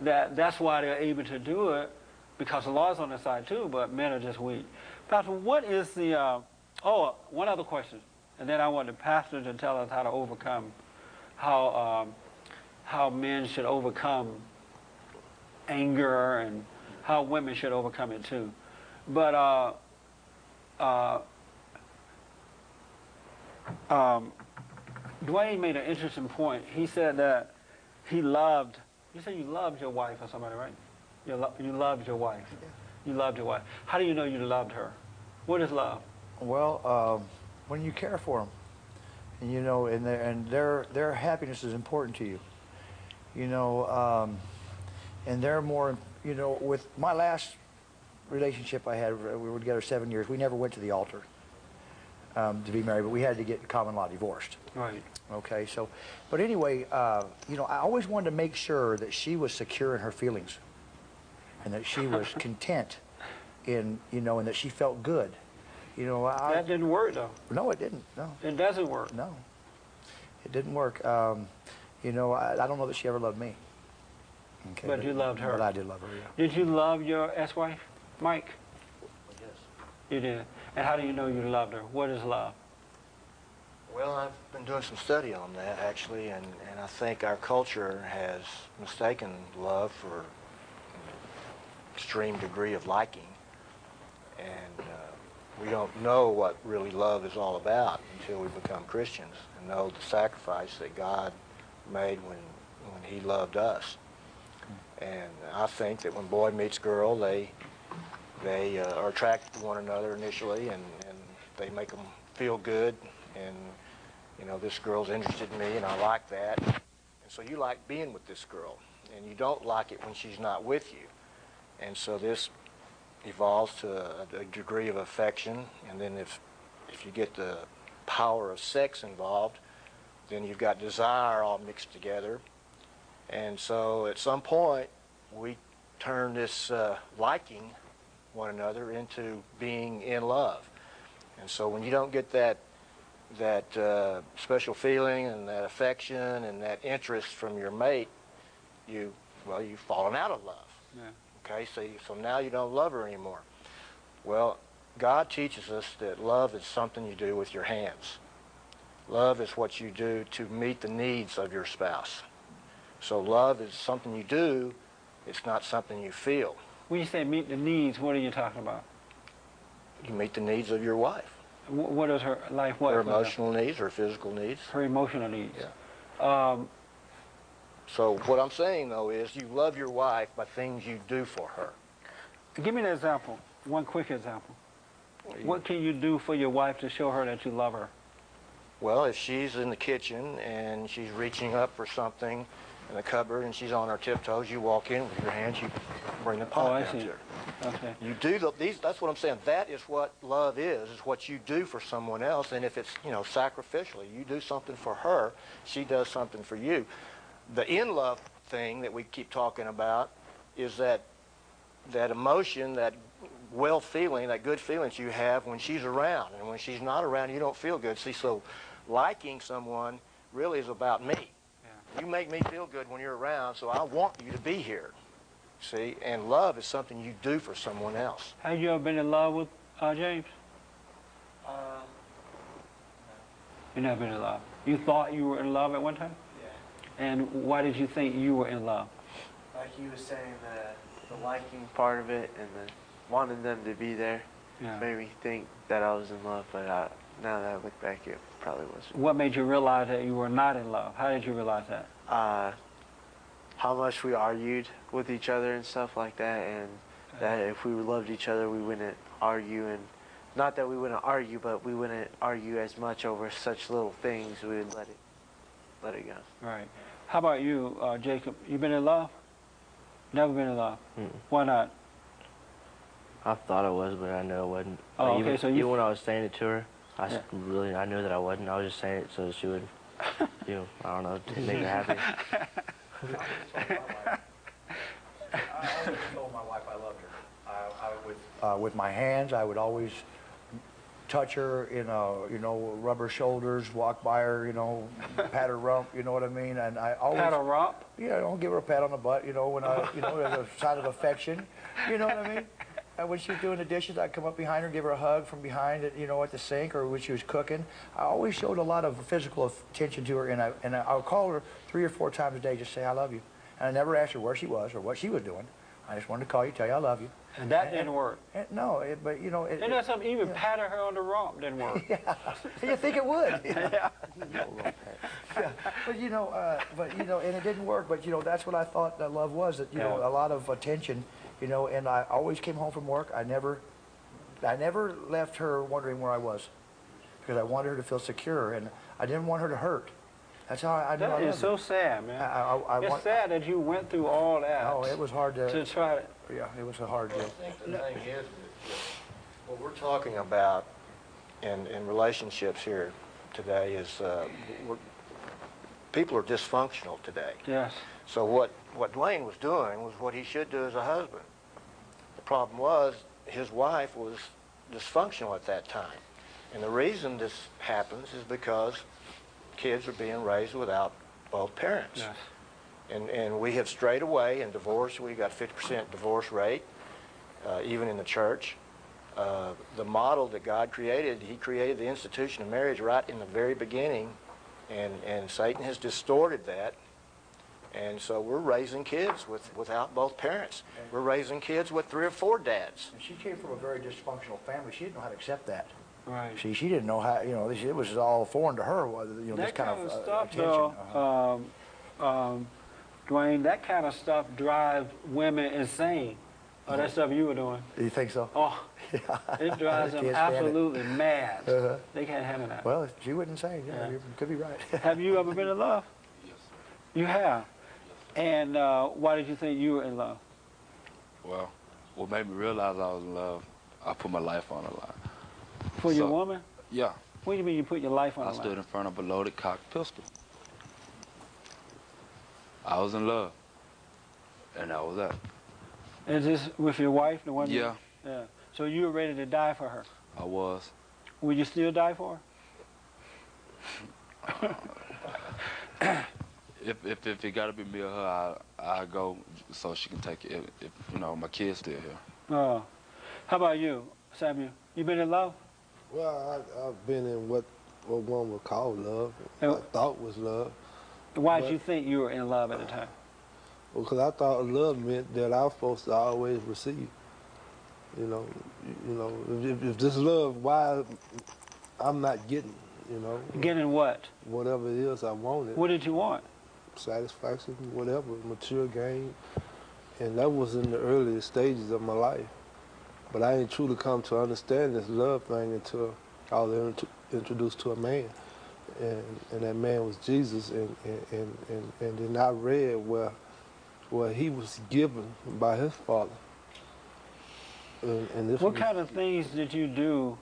that's why they're able to do it, because the law's on their side too, but men are just weak. Pastor, what is the, one other question, and then I want the pastor to tell us how to overcome, how men should overcome anger and how women should overcome it too. But Dwayne made an interesting point. He said that you said you loved your wife or somebody, right? You loved your wife. You loved your wife. How do you know you loved her? What is love? Well, when you care for them, and, you know, and their happiness is important to you, you know, and they're more, you know, with my last relationship I had, we were together 7 years, we never went to the altar. to be married, but we had to get common law divorced. Right. Okay, so, but anyway, you know, I always wanted to make sure that she was secure in her feelings and that she was content in, you know, and that she felt good. You know, that didn't work, though. No, it didn't, no. It doesn't work. No, it didn't work. You know, I don't know that she ever loved me. Okay, But you loved her. But I did love her, yeah. Did you love your ex-wife, Mike? Yes. You did. And how do you know you loved her? What is love? Well, I've been doing some study on that, actually, and I think our culture has mistaken love for an extreme degree of liking. And we don't know what really love is all about until we become Christians and know the sacrifice that God made when he loved us. And I think that when boy meets girl, they are attracted to one another initially, and they make them feel good, and you know, this girl's interested in me and I like that, and so you like being with this girl, and you don't like it when she's not with you, and so this evolves to a degree of affection, and then if you get the power of sex involved, then you've got desire all mixed together. And so at some point, we turn this liking one another into being in love. And so when you don't get that special feeling and that affection and that interest from your mate, you've fallen out of love. Yeah. Okay, so now you don't love her anymore. Well, God teaches us that love is something you do with your hands. Love is what you do to meet the needs of your spouse. So love is something you do, it's not something you feel. When you say meet the needs, what are you talking about? You meet the needs of your wife. What is her life? What? Her emotional needs, her physical needs. Her emotional needs. Yeah. So what I'm saying, though, is you love your wife by things you do for her. Give me an example, one quick example. What can you do for your wife to show her that you love her? Well, if she's in the kitchen and she's reaching up for something in the cupboard and she's on her tiptoes, you walk in with your hands, you bring the pot down to her. Okay. You do these. That's what I'm saying. That is what love is what you do for someone else. And if it's, you know, sacrificially, you do something for her, she does something for you. The in-love thing that we keep talking about is that emotion, that well feeling, that good feelings you have when she's around. And when she's not around, you don't feel good. See, so liking someone really is about me. Yeah. You make me feel good when you're around, so I want you to be here. See, and love is something you do for someone else. Have you ever been in love with James? No. You never been in love. You thought you were in love at one time? Yeah. And why did you think you were in love? Like you was saying, the liking part of it and the wanting them to be there made me think that I was in love, but now that I look back, it probably wasn't. What made you realize that you were not in love? How did you realize that? How much we argued with each other and stuff like that, and that if we loved each other, we wouldn't argue, and not that we wouldn't argue, but we wouldn't argue as much over such little things. We would let it go. Right. How about you, Jacob? You been in love? Never been in love. Why not? I thought I was, but I know I wasn't. Oh, Like, okay. Even when I was saying it to her, I knew that I wasn't. I was just saying it so she would, you know, I don't know, make her happy. I always told my wife I loved her. With my hands, I would always touch her in you know, rubber shoulders, walk by her, you know, pat her rump, you know what I mean? And I always Pat her rump? Yeah, I'll give her a pat on the butt, you know, when you know, as a sign of affection, you know what I mean? And when she was doing the dishes, I'd come up behind her, give her a hug from behind, you know, at the sink, or when she was cooking. I always showed a lot of physical attention to her, and I would call her 3 or 4 times a day, just say I love you. And I never asked her where she was or what she was doing. I just wanted to call you, tell you I love you. And that didn't work. No, but you know. And that's something, even patting her on the rump didn't work. Yeah, you think it would? Yeah. Yeah. But you know, and it didn't work. But you know, that's what I thought that love was. That you know, a lot of attention. You know, and I always came home from work. I never left her wondering where I was, because I wanted her to feel secure, and I didn't want her to hurt. That's how I knew I loved her. That is so sad, man. It's sad that you went through all that. Oh, it was hard to try to. Yeah, it was a hard deal. I think the thing is that what we're talking about in relationships here today is people are dysfunctional today. Yes. So what Dwayne was doing was what he should do as a husband. The problem was his wife was dysfunctional at that time. And the reason this happens is because kids are being raised without both parents. Yes. And we have strayed away in divorce. We got 50% divorce rate, even in the church. The model that God created, he created the institution of marriage right in the very beginning, and Satan has distorted that. And so we're raising kids without both parents. We're raising kids with 3 or 4 dads. And she came from a very dysfunctional family. She didn't know how to accept that. Right. She didn't know how, it was all foreign to her, this That kind of stuff, attention. though, Dwayne, that kind of stuff drives women insane. Oh, that stuff you were doing. You think so? Oh, it drives them Can't stand it. absolutely mad. Uh-huh. They can't handle that. Well, she wouldn't say. Yeah, Yeah. you could be right. Have you ever been in love? Yes, sir. You have. And why did you think you were in love? Well, what made me realize I was in love, I put my life on the line. For your So- woman? Yeah, What do you mean you put your life on I the stood line? in front of a loaded cocked pistol. I was in love, and that was that. Is this with your wife, the one? Yeah, Yeah. So you were ready to die for her. I was. Will you still die for her? If it gotta be me or her, I go so she can take it. If my kid's still here. How about you, Samuel? You been in love? Well, I've been in what one would call love. And I thought was love. Why did you think you were in love at the time? Well, because I thought love meant that I was supposed to always receive. If this love, why I'm not getting, Getting what? whatever it is I wanted, What did you want? satisfaction, whatever, mature game. And that was in the earliest stages of my life. But I didn't truly come to understand this love thing until I was introduced to a man. And that man was Jesus. And then I read where he was given by his father. And this What was, kind of things did you do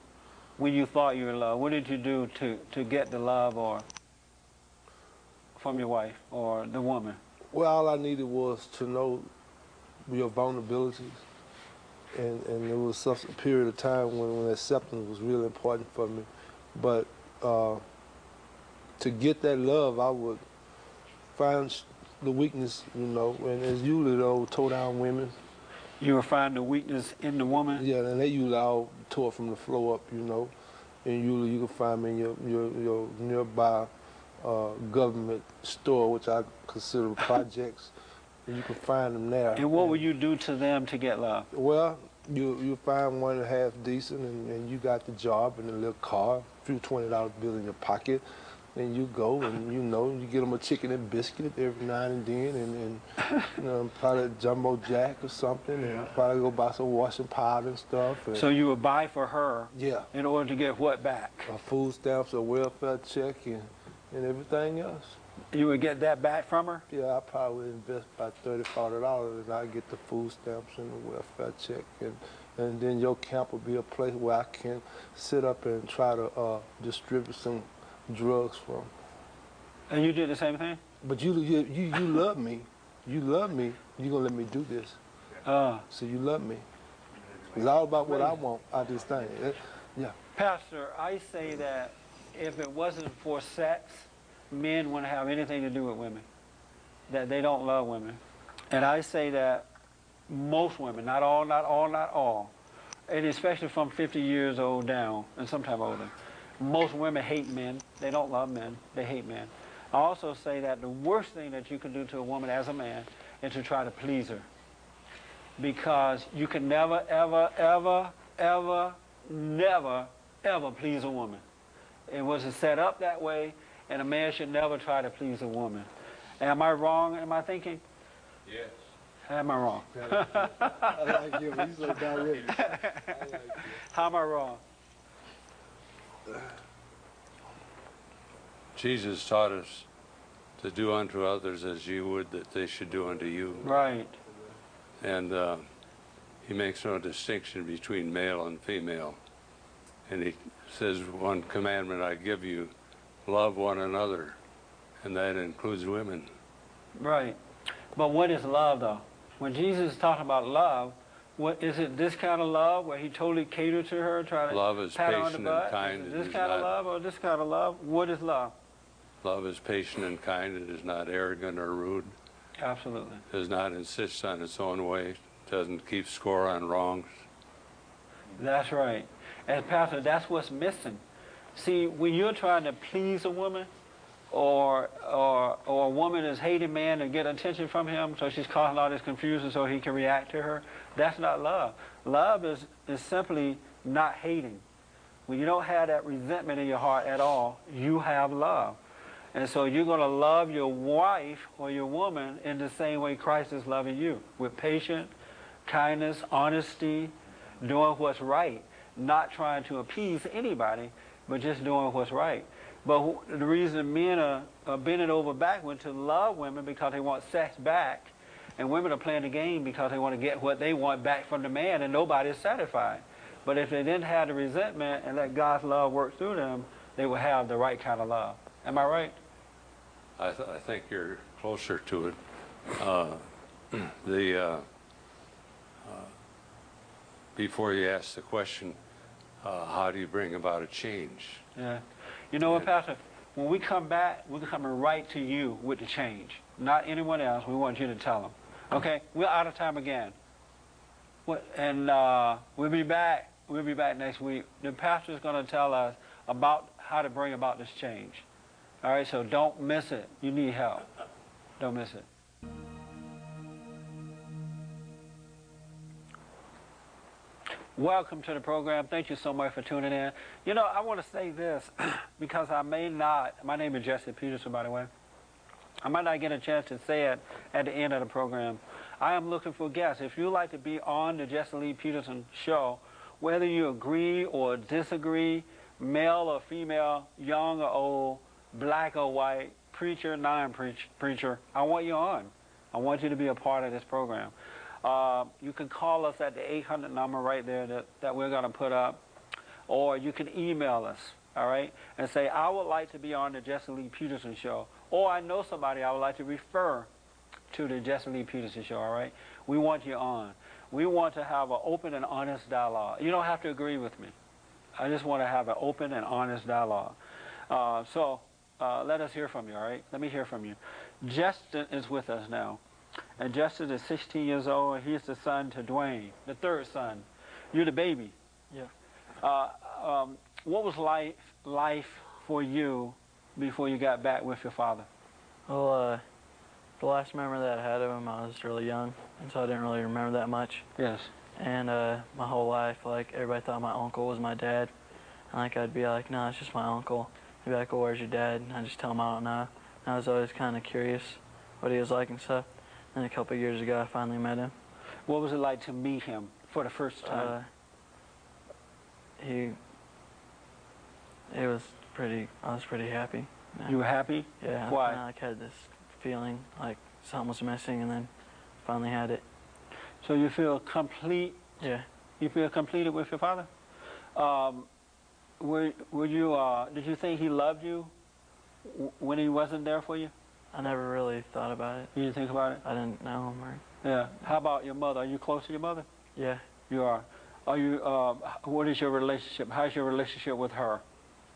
when you thought you were in love? What did you do to get the love or from your wife or the woman? well, all I needed was to know your vulnerabilities. And there was such a period of time when acceptance was really important for me. But to get that love, I would find the weakness, and it's usually those toe-down women. You were finding the weakness in the woman? Yeah, and they usually all tore from the floor up, And usually you can find me in your nearby government store, which I consider projects. And you can find them there. And what would you do to them to get love? Well, you find one that half decent, and you got the job and a little car, a few $20 bills in your pocket. Then you go and you get them a chicken and biscuit every now and then, and probably a jumbo jack or something, and probably go buy some washing powder and stuff. And So you would buy for her yeah, in order to get what back? food stamps, a welfare check, and everything else. You would get that back from her? Yeah, I probably would invest about $30, $40, and I get the food stamps and the welfare check, and then your camp will be a place where I can sit up and try to distribute some drugs from. And you did the same thing? But you love me. You love me. You're gonna let me do this. So you love me. It's all about what I want out of this thing. Yeah. Pastor, I say that if it wasn't for sex, men wouldn't have anything to do with women. That they don't love women. And I say that most women, not all, and especially from 50 years old down, and sometimes older, most women hate men. They don't love men. They hate men. I also say that the worst thing that you can do to a woman as a man is to try to please her. Because you can never, ever, ever, ever, never, ever please a woman. It wasn't set up that way, and a man should never try to please a woman. Am I wrong? Am I thinking? Yes. Am I wrong? I like you. He's so direct. How am I wrong? Jesus taught us to do unto others as you would that they should do unto you. Right. And he makes no distinction between male and female. And he says, one commandment I give you, love one another, and that includes women. Right. But what is love, though? When Jesus is talking about love, what is it? This kind of love where he totally catered to her, try to Love is pat her on the patient butt? and kind. Is It this is kind of not- love or this kind of love? What is love? Love is patient and kind. It is not arrogant or rude. Absolutely. It does not insist on its own way. Doesn't keep score on wrongs. That's right. And Pastor, that's what's missing. See, when you're trying to please a woman, or a woman is hating man to get attention from him, so she's causing all this confusion so he can react to her, that's not love. Love is simply not hating. When you don't have that resentment in your heart at all, you have love. And so you're going to love your wife or your woman in the same way Christ is loving you, with patience, kindness, honesty, doing what's right, not trying to appease anybody, but just doing what's right. But the reason men are bending over backward to love women because they want sex back, and women are playing the game because they want to get what they want back from the man, and nobody is satisfied. But if they didn't have the resentment and let God's love work through them, they would have the right kind of love. Am I right? I think you're closer to it. Before you ask the question, how do you bring about a change? Yeah. You know what, Pastor? When we come back, we're coming right to you with the change, not anyone else. We want you to tell them. Okay? We're out of time again. And we'll be back. We'll be back next week. The pastor is going to tell us about how to bring about this change. All right? So don't miss it. You need help. Don't miss it. Welcome to the program. Thank you so much for tuning in. You know, I want to say this because I may not, my name is Jesse Peterson, by the way. I might not get a chance to say it at the end of the program. I am looking for guests. If you'd like to be on the Jesse Lee Peterson show, whether you agree or disagree, male or female, young or old, black or white, preacher, non-preacher, I want you on. I want you to be a part of this program. You can call us at the 800 number right there that we're going to put up, or you can email us, all right, and say, I would like to be on the Jesse Lee Peterson show, or I know somebody I would like to refer to the Jesse Lee Peterson show, all right? We want you on. We want to have an open and honest dialogue. You don't have to agree with me. I just want to have an open and honest dialogue. So let us hear from you, all right? Let me hear from you. Justin is with us now. And Justin is 16 years old, and he's the son to Dwayne, the third son. You're the baby. Yeah. What was life for you before you got back with your father? Well, the last memory that I had of him, I was really young, and so I didn't really remember that much. Yes. And my whole life, like, everybody thought my uncle was my dad. And, like, I'd be like, no, it's just my uncle. He'd be like, well, where's your dad? And I'd just tell him I don't know. And I was always kind of curious what he was like and stuff. And a couple of years ago, I finally met him. What was it like to meet him for the first time? I was pretty happy. You were happy? Yeah. Why? I like, had this feeling like something was missing, and then finally had it. So you feel complete? Yeah. You feel completed with your father? Did you think he loved you when he wasn't there for you? I never really thought about it. You didn't think about it? I didn't know him. Yeah. How about your mother? Are you close to your mother? Yeah. You are. Are you? What is your relationship? How's your relationship with her?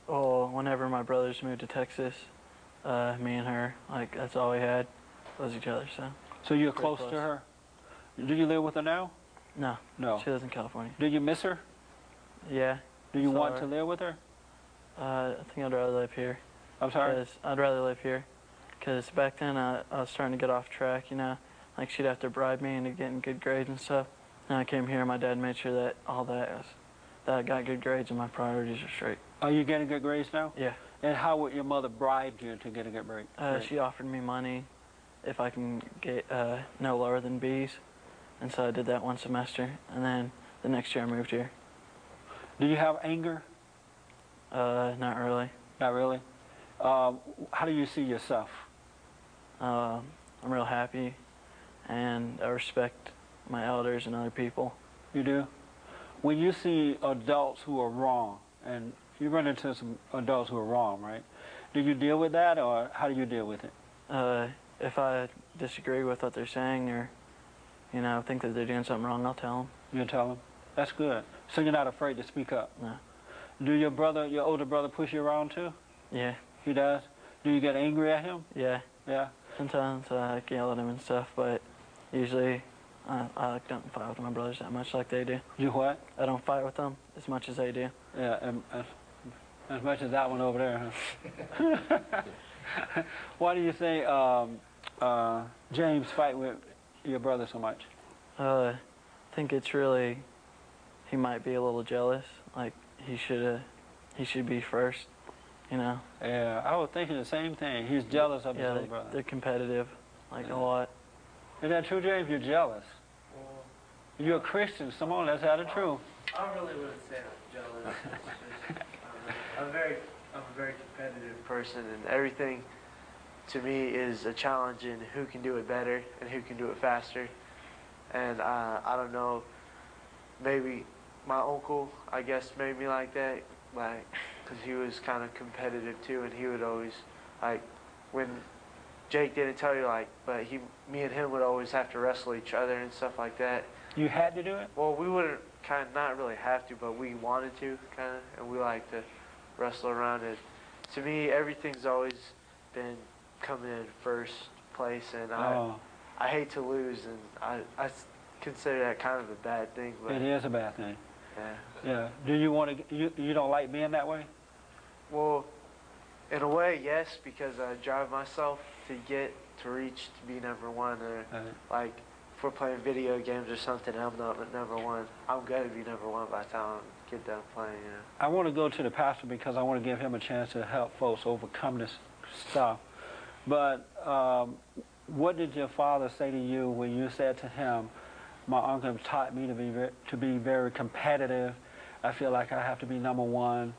Well, whenever my brothers moved to Texas, me and her, like, that's all we had was each other. So you're close to her? Do you live with her now? No. No. She lives in California. Do you miss her? Yeah. Do you want to live with her? I think I'd rather live here. I'm sorry? I'd rather live here. Because back then I was starting to get off track, you know. Like, she'd have to bribe me into getting good grades and stuff. And I came here, and my dad made sure that that I got good grades and my priorities are straight. Are you getting good grades now? Yeah. And how would your mother bribe you to get a good grade? She offered me money if I can get no lower than B's. And so I did that one semester. And then the next year I moved here. Do you have anger? Not really. Not really? How do you see yourself? I'm real happy, and I respect my elders and other people. You do? When you see adults who are wrong, and you run into some adults who are wrong, right? Do you deal with that, or how do you deal with it? If I disagree with what they're saying, or think that they're doing something wrong, I'll tell them. You tell them? That's good. So you're not afraid to speak up? No. Do your older brother push you around too? Yeah. He does? Do you get angry at him? Yeah. Yeah? Sometimes I yell at him and stuff, but usually I don't fight with my brothers that much like they do. You what? I don't fight with them as much as they do. Yeah, as much as that one over there, huh? Why do you think James fight with your brother so much? I think it's really, he might be a little jealous. Like he should be first, Yeah, I was thinking the same thing. He's jealous of his little brother. They're competitive, like a lot. Is that true, James? You're jealous. Well, You're a Christian. Come on, let's have the truth. I really wouldn't say I'm jealous. It's just, I'm a very competitive person, and everything to me is a challenge in who can do it better and who can do it faster. And I don't know, maybe my uncle, I guess, made me like that, like, because he was kind of competitive too, and he would always, like, when Jake didn't tell you, like, but me and him would always have to wrestle each other and stuff like that. You had to do it? Well, we wouldn't kind of not really have to, but we wanted to, kind of, and we like to wrestle around it. To me, everything's always been coming in first place, and I hate to lose, and I consider that kind of a bad thing. But it is a bad thing. Yeah. Yeah. Do you want to? You don't like being that way? Well, in a way, yes, because I drive myself to reach to be number one, or like if we're playing video games or something, I'm not number one. I'm gonna be number one by the time I get done playing. I want to go to the pastor because I want to give him a chance to help folks overcome this stuff. But what did your father say to you when you said to him, "My uncle taught me to be very competitive. I feel like I have to be number one,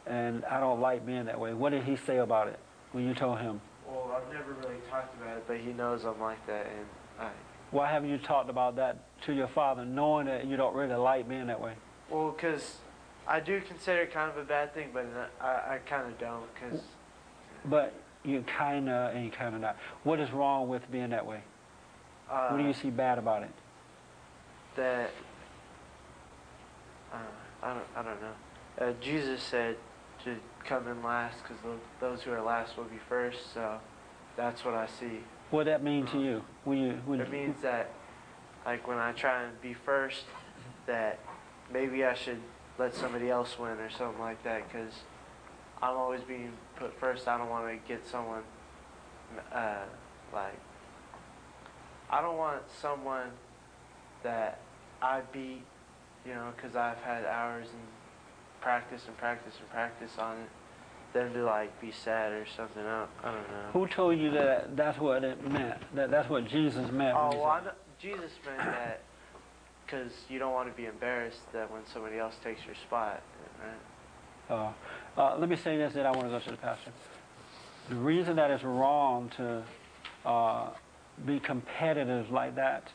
and I don't like being that way"? What did he say about it when you told him? Well, I've never really talked about it, but he knows I'm like that, and Why haven't you talked about that to your father, knowing that you don't really like being that way? well, because I do consider it kind of a bad thing, but I kind of don't, because... But you kind of and you kind of not. What is wrong with being that way? What do you see bad about it? That... I don't know. Jesus said to come in last, because those who are last will be first, so that's what I see. What does that mean to you? It means that, like, when I try and be first, that maybe I should let somebody else win or something like that, because I'm always being put first. I don't want to get someone, like, I don't want someone that I beat, because I've had hours and practice on it, them to, like, be sad or something. I don't know. Who told you that that's what it meant? That's what Jesus meant? Oh, well, I know, Jesus meant that because you don't want to be embarrassed that when somebody else takes your spot, right? Let me say this, then I want to go to the pastor. The reason that it's wrong to be competitive like that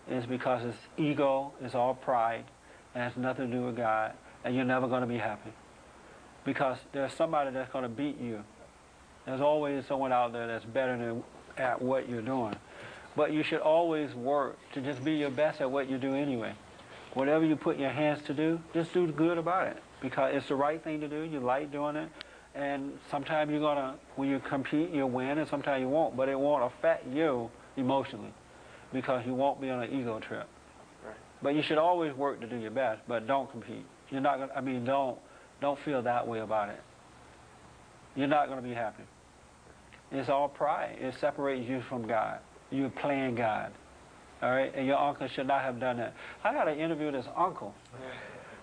is because it's ego, it's all pride, and has nothing to do with God, and you're never going to be happy. Because there's somebody that's going to beat you. There's always someone out there that's better at what you're doing. But you should always work to just be your best at what you do anyway. Whatever you put your hands to do, just do good about it. Because it's the right thing to do. You like doing it. And sometimes you're going to, when you compete, you'll win, and sometimes you won't. But it won't affect you emotionally because you won't be on an ego trip. Right. But you should always work to do your best, but don't compete. You're not going to, don't feel that way about it. You're not going to be happy. It's all pride. It separates you from God. You're playing God. All right? And your uncle should not have done that. I got to interview this uncle.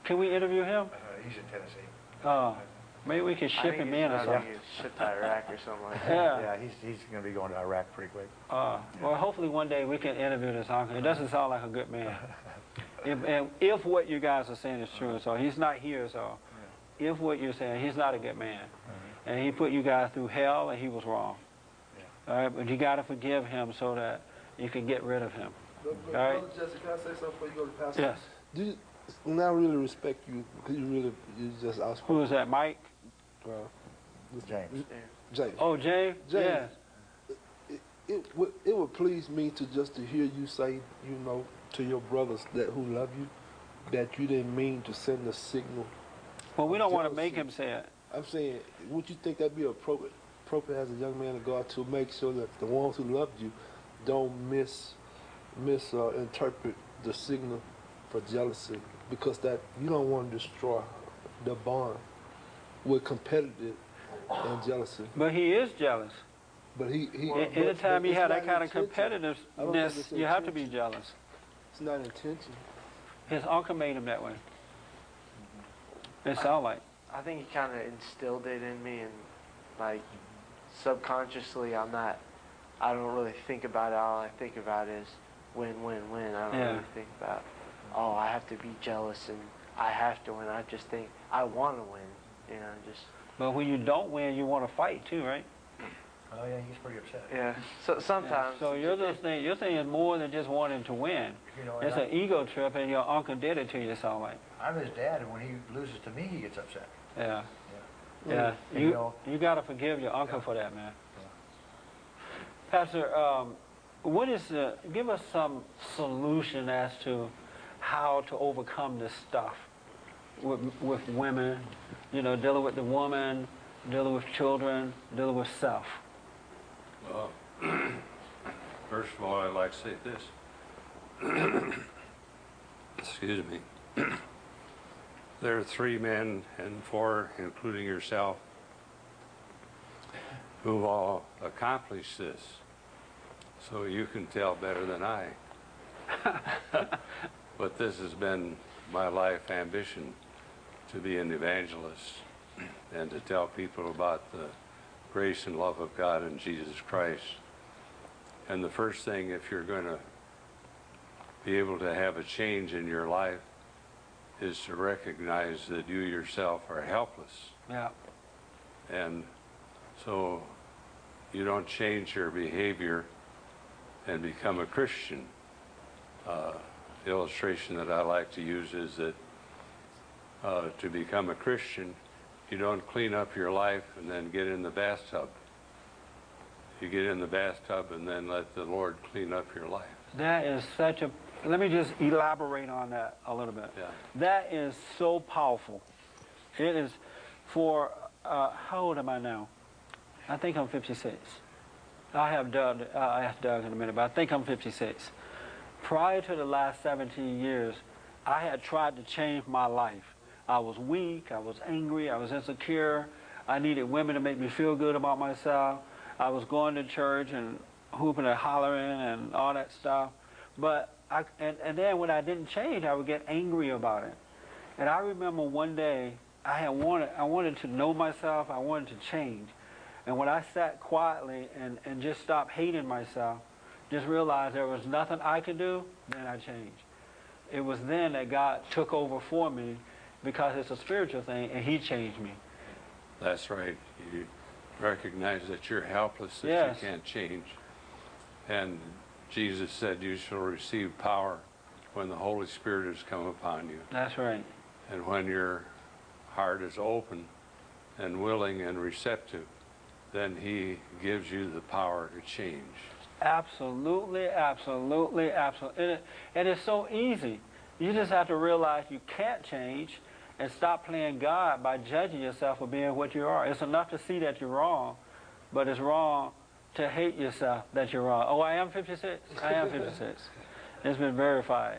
Can we interview him? He's in Tennessee. Maybe we can ship him in or something. I think he's shipped to Iraq or something like that. Yeah. Yeah, he's going to be going to Iraq pretty quick. Well, hopefully one day we can interview this uncle. It doesn't sound like a good man. If what you guys are saying is true, so he's not here, so if what you're saying, he's not a good man. And he put you guys through hell, and he was wrong. All right, but you got to forgive him so that you can get rid of him. Brother Jesse, can I say something before you go to the pastor? Yes. not really respect you because you just outspoken. Who is that, Mike? James. James. Oh, James? James. Yeah. It would please me to hear you say, you know, to your brothers that who love you, that you didn't mean to send a signal. Well, we don't want to jealousy. make him say it. I'm saying, would you think that'd be appropriate as a young man of God to make sure that the ones who loved you don't misinterpret the signal for jealousy, because that you don't want to destroy the bond with competitive and jealousy. But he is jealous. But Anytime you have that kind of intention. I don't think competitiveness, it's you have to be intention. jealous. It's not intention. His uncle made him that way. It sounds like. I think he kind of instilled it in me, and like subconsciously, I don't really think about it. All I think about is win, win, win. I don't really think about, oh, I have to be jealous and I have to win. I just think I want to win, you know, just. But when you don't win, you want to fight too, right? Oh yeah, he's pretty upset. Yeah. So sometimes. So your thing is more than just wanting to win. You know, It's an ego trip, and your uncle did it to you. It sounds like. I'm his dad, and when he loses to me, he gets upset. Yeah. Yeah. Yeah. You got to forgive your uncle for that, man. Yeah. Pastor, give us some solution as to how to overcome this stuff with women, you know, dealing with the woman, dealing with children, dealing with self. Well, first of all, I'd like to say this. Excuse me. There are 3 men and 4, including yourself, who've all accomplished this. So you can tell better than I. But this has been my life ambition, to be an evangelist and to tell people about the grace and love of God in Jesus Christ. And the first thing, if you're going to be able to have a change in your life, is to recognize that you yourself are helpless. Yeah. And so you don't change your behavior and become a Christian. The illustration that I like to use is that to become a Christian, you don't clean up your life and then get in the bathtub. You get in the bathtub and then let the Lord clean up your life. That is such a... Let me just elaborate on that a little bit. Yeah. That is so powerful. It is for... how old am I now? I think I'm 56. I have Doug. I asked Doug in a minute, but I think I'm 56. Prior to the last 17 years, I had tried to change my life. I was weak, I was angry, I was insecure. I needed women to make me feel good about myself. I was going to church and hooping and hollering and all that stuff. But and then when I didn't change, I would get angry about it. And I remember one day I wanted to know myself, I wanted to change. And when I sat quietly and just stopped hating myself, just realized there was nothing I could do, then I changed. It was then that God took over for me, because it's a spiritual thing, and He changed me. That's right. You recognize that you're helpless, that Yes. you can't change. And Jesus said you shall receive power when the Holy Spirit has come upon you. That's right. And when your heart is open and willing and receptive, then He gives you the power to change. Absolutely, absolutely, absolutely. And it's so easy. You just have to realize you can't change and stop playing God by judging yourself for being what you are. It's enough to see that you're wrong, but it's wrong to hate yourself that you're wrong. Oh, I am 56? I am 56. It's been verified.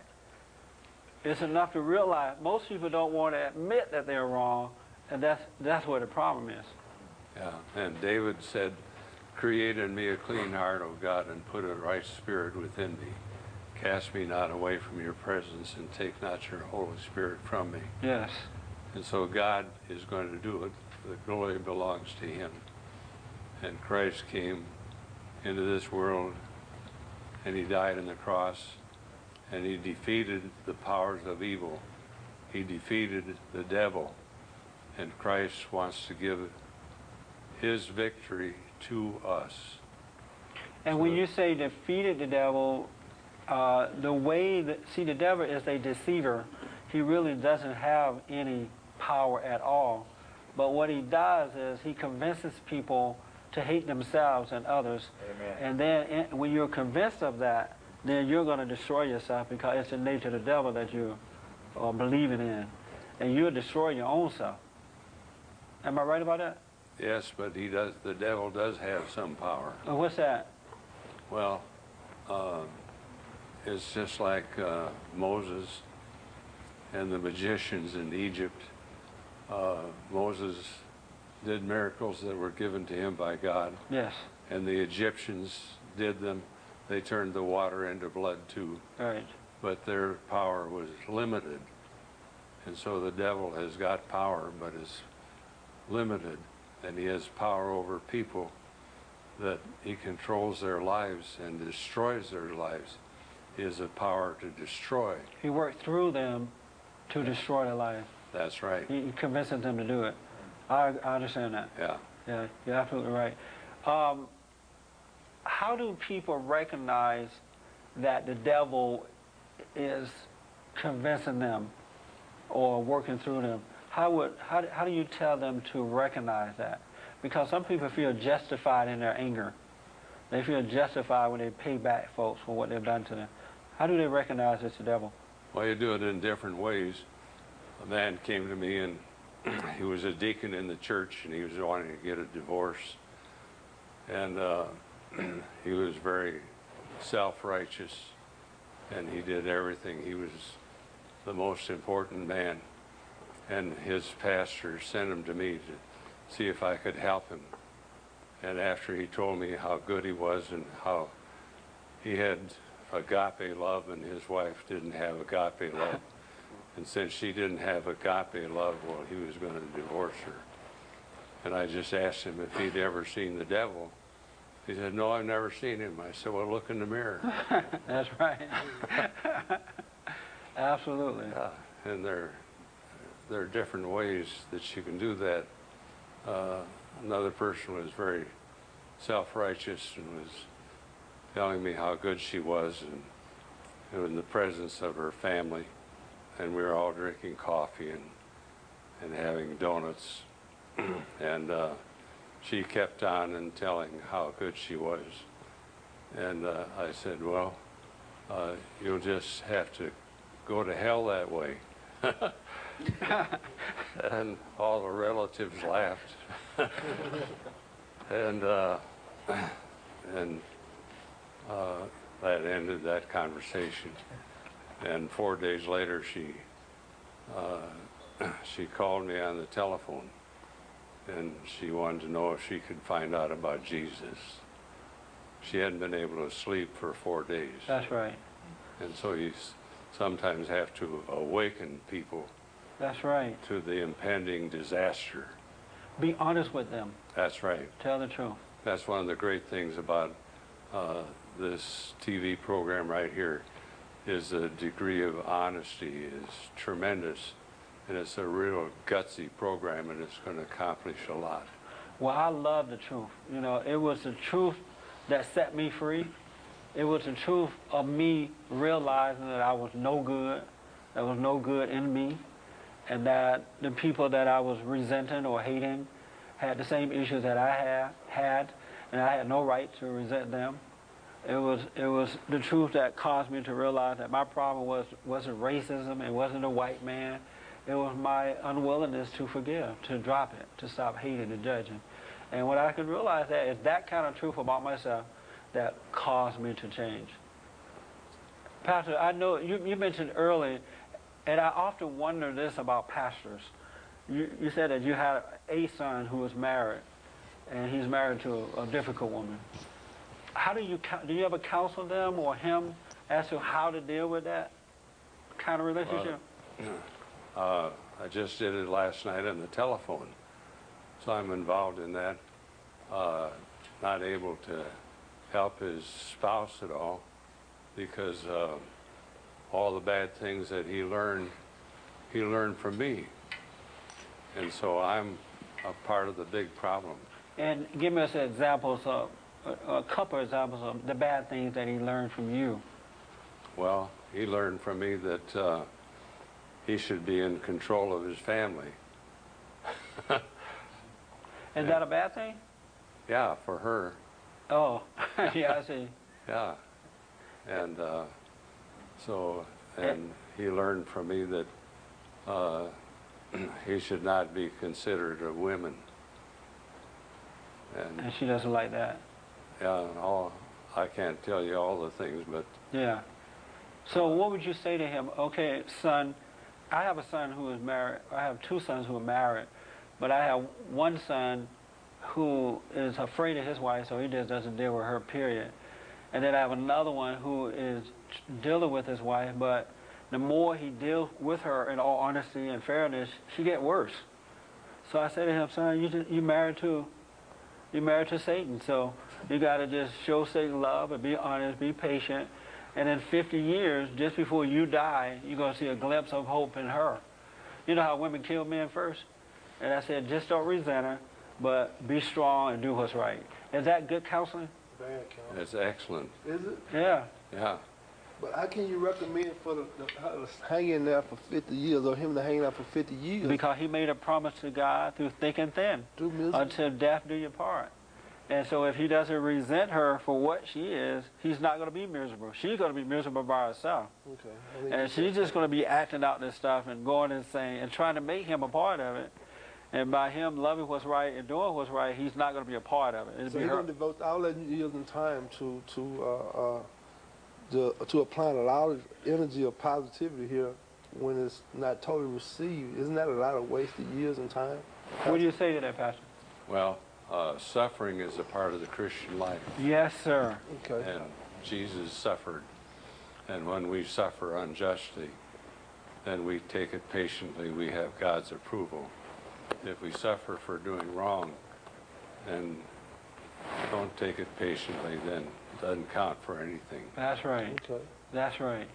It's enough to realize most people don't want to admit that they're wrong, and that's where the problem is. Yeah. And David said, "Create in me a clean heart, O God, and put a right spirit within me. Cast me not away from your presence, and take not your Holy Spirit from me." Yes. And so God is going to do it. The glory belongs to Him. And Christ came into this world, and He died on the cross, and He defeated the powers of evil. He defeated the devil, and Christ wants to give His victory to us. And when you say defeated the devil, the way that, see, the devil is a deceiver. he really doesn't have any power at all. But what he does is he convinces people to hate themselves and others. Amen. And then when you're convinced of that, then you're going to destroy yourself because it's the nature of the devil that you are believing in. And you'll destroy your own self. Am I right about that? Yes, but the devil does have some power. Oh, what's that? Well, it's just like Moses and the magicians in Egypt. Moses did miracles that were given to him by God. Yes. And the Egyptians did them. They turned the water into blood too. Right. But their power was limited. And so the devil has got power, but is limited. And he has power over people that he controls their lives and destroys their lives. He has the power to destroy. He worked through them to destroy their life. That's right. He convinces them to do it. I understand that. Yeah. Yeah, you're absolutely right. How do people recognize that the devil is convincing them or working through them? How do you tell them to recognize that? Because some people feel justified in their anger. They feel justified when they pay back folks for what they've done to them. How do they recognize it's the devil? Well, you do it in different ways. A man came to me and he was a deacon in the church and he was wanting to get a divorce. And he was very self-righteous and he did everything. He was the most important man. And his pastor sent him to me to see if I could help him. And after he told me how good he was and how he had agape love and his wife didn't have agape love, and since she didn't have agape love, well, he was going to divorce her. And I just asked him if he'd ever seen the devil. He said, no, I've never seen him. I said, well, look in the mirror. That's right. Absolutely. And there are different ways that you can do that. Another person was very self-righteous and was telling me how good she was and in the presence of her family. And we were all drinking coffee and having donuts. And she kept on and telling how good she was. And I said, well, you'll just have to go to hell that way. And all the relatives laughed. and that ended that conversation. And 4 days later, she called me on the telephone, and she wanted to know if she could find out about Jesus. She hadn't been able to sleep for 4 days. That's right. And so you sometimes have to awaken people. That's right. To the impending disaster. Be honest with them. That's right. Tell the truth. That's one of the great things about this TV program right here, is the degree of honesty is tremendous, and it's a real gutsy program, and it's going to accomplish a lot. Well, I love the truth. You know, it was the truth that set me free. It was the truth of me realizing that I was no good, there was no good in me, and that the people that I was resenting or hating had the same issues that I had, and I had no right to resent them. It was the truth that caused me to realize that my problem wasn't racism, it wasn't a white man, it was my unwillingness to forgive, to drop it, to stop hating and judging. And when I could realize that, it's that kind of truth about myself that caused me to change. Pastor, I know you mentioned earlier, and I often wonder this about pastors. You said that you had a son who was married, and he's married to a difficult woman. How do you ever counsel them or him as to how to deal with that kind of relationship? I just did it last night on the telephone, so I'm involved in that. Not able to help his spouse at all because all the bad things that he learned from me. And so I'm a part of the big problem. And give me some examples of, a couple of examples of the bad things that he learned from you. Well, he learned from me that he should be in control of his family. Is that a bad thing? Yeah, for her. Oh, yeah, I see. Yeah. And and he learned from me that he should not be considerate of women. And she doesn't like that. Yeah, I can't tell you all the things, but yeah. So what would you say to him? Okay, son, I have a son who is married. I have two sons who are married, but I have one son who is afraid of his wife, so he just doesn't deal with her, period. And then I have another one who is dealing with his wife, but the more he deals with her, in all honesty and fairness, she gets worse. So I said to him, son, you married to Satan, so you got to just show Satan love and be honest, be patient, and in 50 years, just before you die, you're going to see a glimpse of hope in her. You know how women kill men first? And I said, just don't resent her, but be strong and do what's right. Is that good counseling? Bad counseling. it's excellent. Is it? Yeah. Yeah. But how can you recommend for the hanging there for 50 years, or him to hang there for 50 years? Because he made a promise to God through thick and thin, until death do you part. And so if he doesn't resent her for what she is, he's not going to be miserable. She's going to be miserable by herself. Okay. And she's just going to be acting out this stuff and going and saying and trying to make him a part of it. And by him loving what's right and doing what's right, he's not going to be a part of it. So he's going to devote all that years and time to applying a lot of energy or positivity here when it's not totally received. Isn't that a lot of wasted years and time? What do you say to that, Pastor? Well, suffering is a part of the Christian life. Yes, sir. Okay. And Jesus suffered. And when we suffer unjustly, then we take it patiently. We have God's approval. If we suffer for doing wrong and don't take it patiently, then it doesn't count for anything. That's right. Okay. That's right.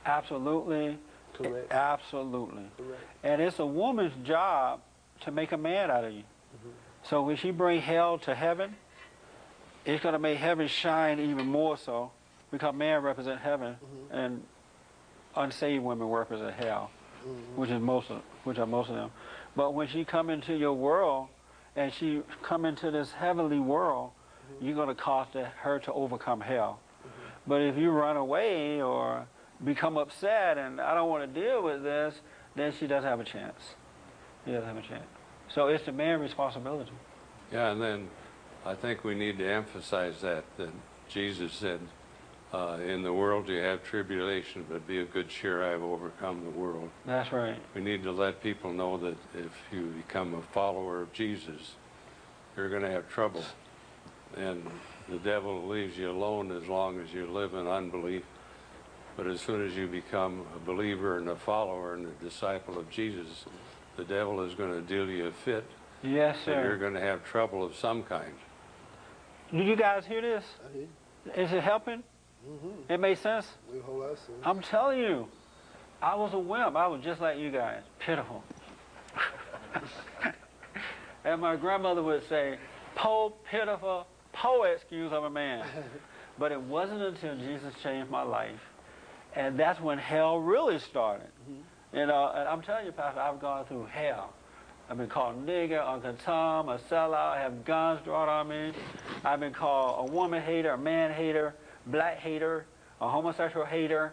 Absolutely. Correct. Absolutely. Correct. And it's a woman's job to make a man out of you. So when she bring hell to heaven, it's going to make heaven shine even more so, because man represent heaven and unsaved women represent hell, which are most of them. But when she come into your world and she come into this heavenly world, you're going to cause her to overcome hell. But if you run away or become upset and I don't want to deal with this, then she doesn't have a chance. She doesn't have a chance. So it's the man's responsibility. Yeah, and then I think we need to emphasize that Jesus said, in the world you have tribulation, but be of good cheer, I have overcome the world. That's right. We need to let people know that if you become a follower of Jesus, you're going to have trouble. And the devil leaves you alone as long as you live in unbelief. But as soon as you become a believer and a follower and a disciple of Jesus, the devil is going to deal you a fit. Yes, sir. And you're going to have trouble of some kind. Do you guys hear this? I hear you. Is it helping? It makes sense? A whole lot of sense. I'm telling you, I was a wimp. I was just like you guys, pitiful. And my grandmother would say, "Po, pitiful, po excuse of a man." But it wasn't until Jesus changed my life, and that's when hell really started. You know, and I'm telling you, Pastor, I've gone through hell. I've been called nigger, Uncle Tom, a sellout, I have guns drawn on me. I've been called a woman hater, a man hater, black hater, a homosexual hater.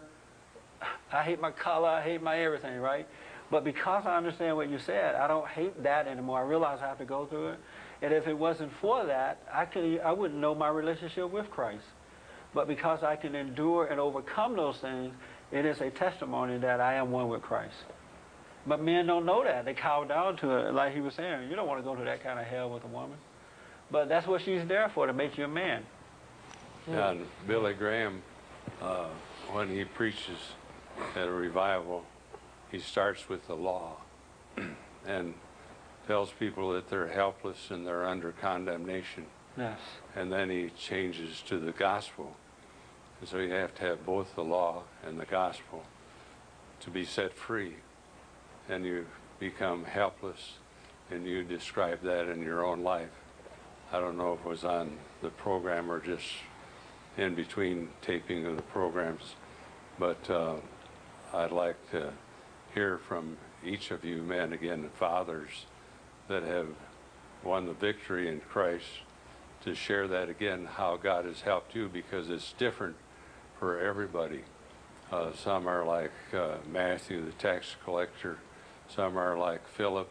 I hate my color, I hate my everything, right? But because I understand what you said, I don't hate that anymore. I realize I have to go through it. And if it wasn't for that, I wouldn't know my relationship with Christ. But because I can endure and overcome those things, it is a testimony that I am one with Christ. But men don't know that. They cower down to it, like he was saying. You don't want to go to that kind of hell with a woman. But that's what she's there for, to make you a man. Yeah, and Billy Graham, when he preaches at a revival, he starts with the law and tells people that they're helpless and they're under condemnation. Yes. And then he changes to the gospel. And so you have to have both the law and the gospel to be set free. And you become helpless, and you describe that in your own life. I don't know if it was on the program or just in between taping of the programs, but I'd like to hear from each of you men, again, fathers that have won the victory in Christ, to share that again, how God has helped you, because it's different for everybody. Some are like Matthew, the tax collector. Some are like Philip.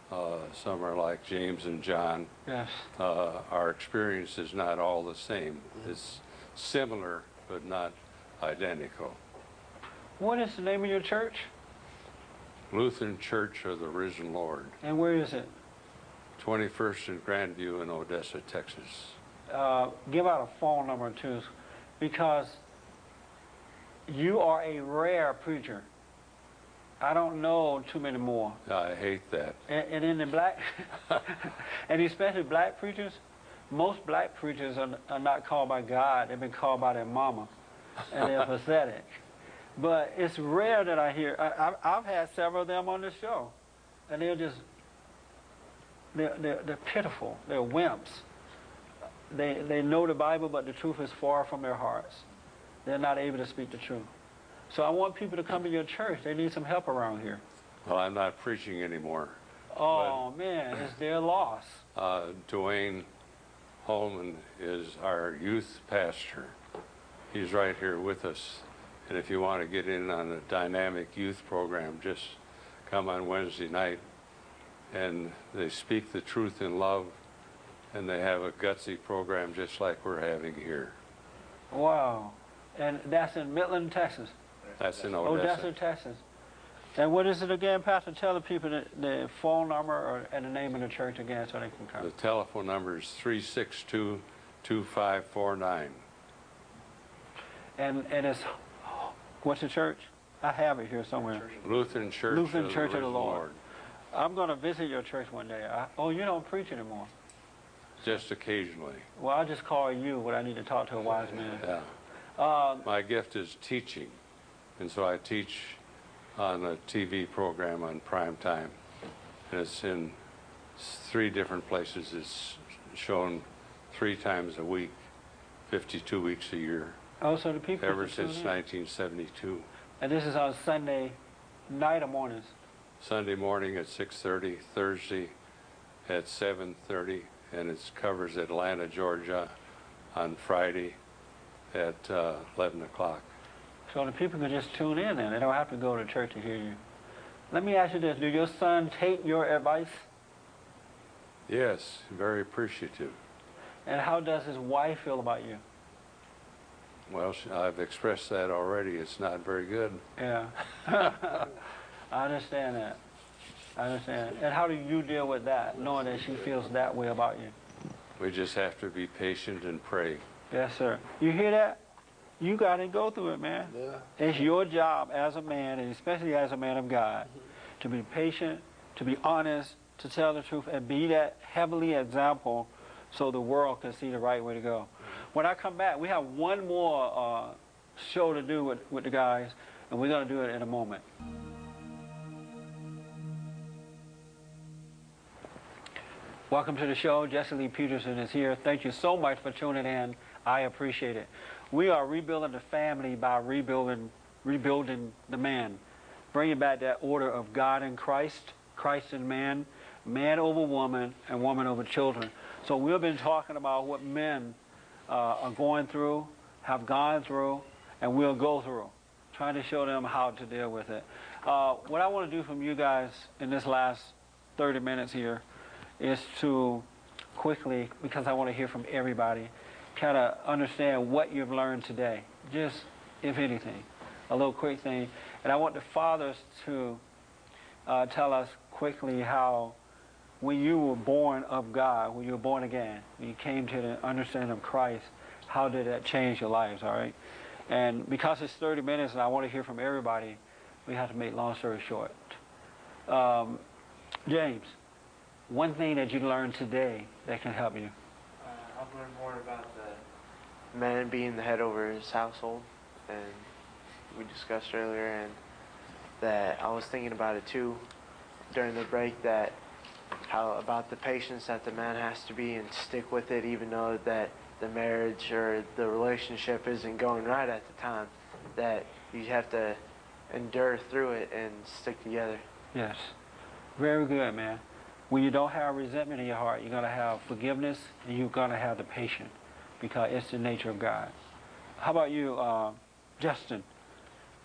Some are like James and John. Yes. Our experience is not all the same. It's similar, but not identical. What is the name of your church? Lutheran Church of the Risen Lord. And where is it? 21st and Grandview in Odessa, Texas. Give out a phone number too, because you are a rare preacher. I don't know too many more. I hate that. And in the black, and especially black preachers, most black preachers are not called by God. They've been called by their mama, and they're pathetic. But it's rare that I hear. I've had several of them on the show, and they're pitiful. They're wimps. They know the Bible, but the truth is far from their hearts. They're not able to speak the truth. So I want people to come to your church. They need some help around here. Well, I'm not preaching anymore. Oh, man, it's their loss. Dwayne Holman is our youth pastor. He's right here with us. And if you want to get in on a dynamic youth program, just come on Wednesday night. And they speak the truth in love, and they have a gutsy program just like we're having here. Wow. And that's in Midland, Texas. That's in Odessa. Odessa, Texas. And what is it again, Pastor? Tell the people the phone number and the name of the church again so they can come. The telephone number is 362-2549. And it's, what's the church? I have it here somewhere. Lutheran Church, Lutheran Church of the Risen Lord. I'm going to visit your church one day. Oh, you don't preach anymore? Just occasionally. Well, I'll just call you when I need to talk to a wise man. Yeah. My gift is teaching, and so I teach on a TV program on prime time, and it's in 3 different places. It's shown 3 times a week, 52 weeks a year. Oh, so the people ever since 1972. And this is on Sunday night or mornings? Sunday morning at 6:30, Thursday at 7:30, and it covers Atlanta, Georgia on Friday at 11 o'clock. So the people can just tune in then. They don't have to go to church to hear you. Let me ask you this. Do your son take your advice? Yes, very appreciative. And how does his wife feel about you? Well, I've expressed that already. It's not very good. Yeah. I understand that. I understand. And how do you deal with that, knowing that she feels that way about you? We just have to be patient and pray. Yes, sir. You hear that? You got to go through it, man. Yeah. It's your job as a man, and especially as a man of God, to be patient, to be honest, to tell the truth, and be that heavenly example so the world can see the right way to go. When I come back, we have one more show to do with the guys, and we're going to do it in a moment. Welcome to the show. Jesse Lee Peterson is here. Thank you so much for tuning in. I appreciate it. We are rebuilding the family by rebuilding the man, bringing back that order of God in Christ, Christ in man, man over woman, and woman over children. So we've been talking about what men are going through, have gone through, and will go through, trying to show them how to deal with it. What I want to do from you guys in this last 30 minutes here is to quickly, because I want to hear from everybody, kind of understand what you've learned today, just if anything, a little quick thing. And I want the fathers to tell us quickly how when you were born of God, when you were born again, when you came to the understanding of Christ, how did that change your lives, all right? And because it's 30 minutes and I want to hear from everybody, we have to make long story short. James, one thing that you learned today that can help you? I've learned more about the man being the head over his household, and we discussed earlier, and that I was thinking about it too during the break, that how about the patience that the man has to be and stick with it even though that the marriage or the relationship isn't going right at the time, that you have to endure through it and stick together. Yes. Very good, man. When you don't have resentment in your heart, you're going to have forgiveness, and you're going to have the patience, because it's the nature of God. How about you, Justin?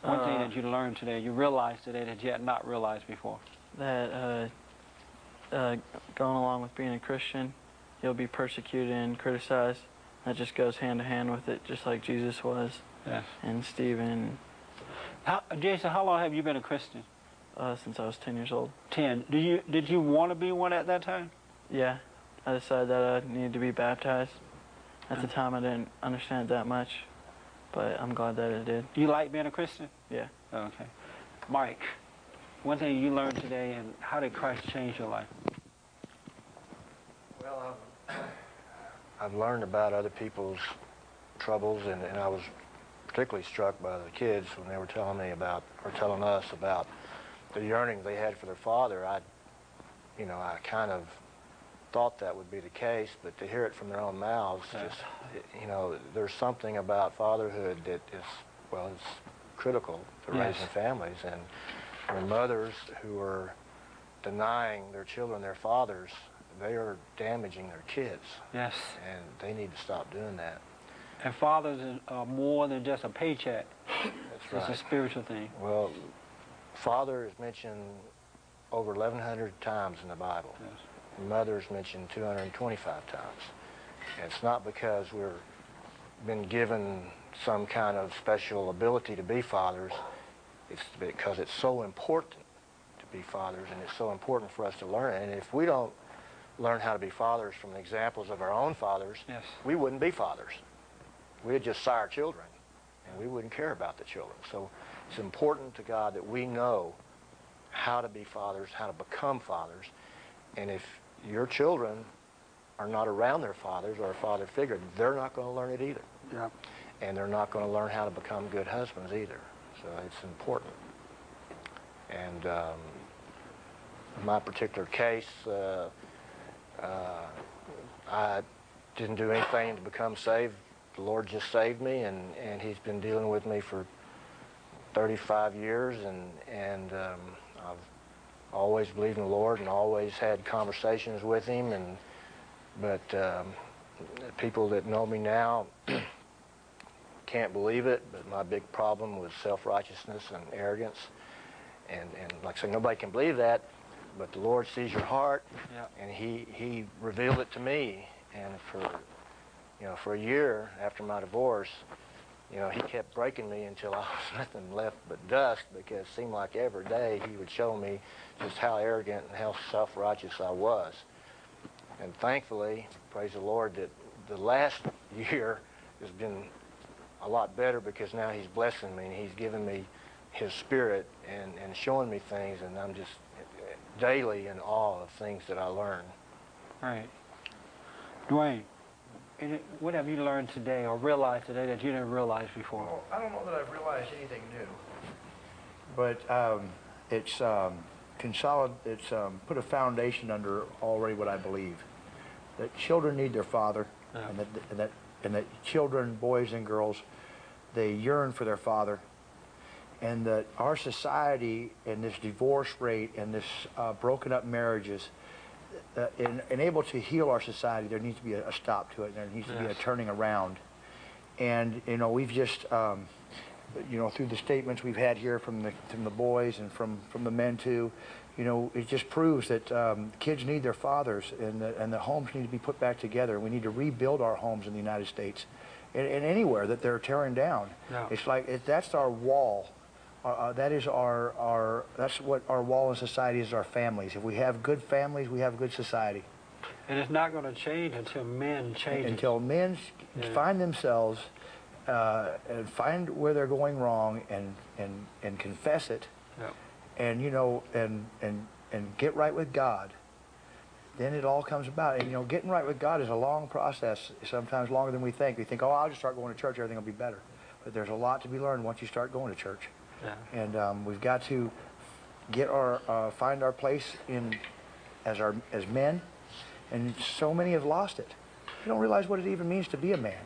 One thing that you learned today, you realized today that you had not realized before. That going along with being a Christian, you'll be persecuted and criticized. That just goes hand to hand with it, just like Jesus was. Yes. And Stephen. Jason, how long have you been a Christian? Since I was 10 years old. 10. Did you want to be one at that time? Yeah. I decided that I needed to be baptized. At the time, I didn't understand it that much, but I'm glad that I did. You like being a Christian? Yeah. Okay. Mike, one thing you learned today, and how did Christ change your life? Well, I've learned about other people's troubles, and I was particularly struck by the kids when they were telling me about, or telling us about, the yearning they had for their father. I kind of thought that would be the case, but to hear it from their own mouths, just, there's something about fatherhood that is, well, it's critical to raising families, and for mothers who are denying their children their fathers, they are damaging their kids. Yes. And they need to stop doing that. And fathers are more than just a paycheck. That's right. It's a spiritual thing. Well, father is mentioned over 1,100 times in the Bible. Yes. Mother is mentioned 225 times. And it's not because we've been given some kind of special ability to be fathers. It's because it's so important to be fathers, and it's so important for us to learn it. And if we don't learn how to be fathers from the examples of our own fathers, yes, we wouldn't be fathers. We'd just sire children, and we wouldn't care about the children. So it's important to God that we know how to be fathers, how to become fathers. And if your children are not around their fathers or a father figure, they're not going to learn it either. Yeah. And they're not going to learn how to become good husbands either. So it's important. And in my particular case, I didn't do anything to become saved. The Lord just saved me, and He's been dealing with me for 35 years, and I've always believed in the Lord and always had conversations with Him. But people that know me now can't believe it, but my big problem was self-righteousness and arrogance. And like I say, nobody can believe that, but the Lord sees your heart, and He revealed it to me. And for a year after my divorce, He kept breaking me until I was nothing left but dust, because it seemed like every day He would show me just how arrogant and how self-righteous I was. And thankfully, praise the Lord, that the last year has been a lot better, because now He's blessing me and He's giving me His Spirit and showing me things, and I'm just daily in awe of things that I learn. Right. Dwayne, what have you learned today or realized today that you didn't realize before? Well, I don't know that I've realized anything new, but it's put a foundation under already what I believe, that children need their father, and that children, boys and girls, they yearn for their father, and that our society and this divorce rate and this broken up marriages, in able to heal our society, there needs to be a stop to it. There needs to be a turning around. And we've just through the statements we've had here from the boys and from the men too, it just proves that kids need their fathers, and the homes need to be put back together. We need to rebuild our homes in the United States and anywhere that they're tearing down. Yeah. It's like that's our wall. That is that's what our wall in society is, our families. If we have good families, we have good society. And it's not going to change until men change. Until men find themselves and find where they're going wrong and confess it. Yeah. And and get right with God. Then it all comes about. And getting right with God is a long process, sometimes longer than we think. We think, oh, I'll just start going to church, everything will be better. But there's a lot to be learned once you start going to church. Yeah. And we've got to get find our place as men, and so many have lost it. They don't realize what it even means to be a man.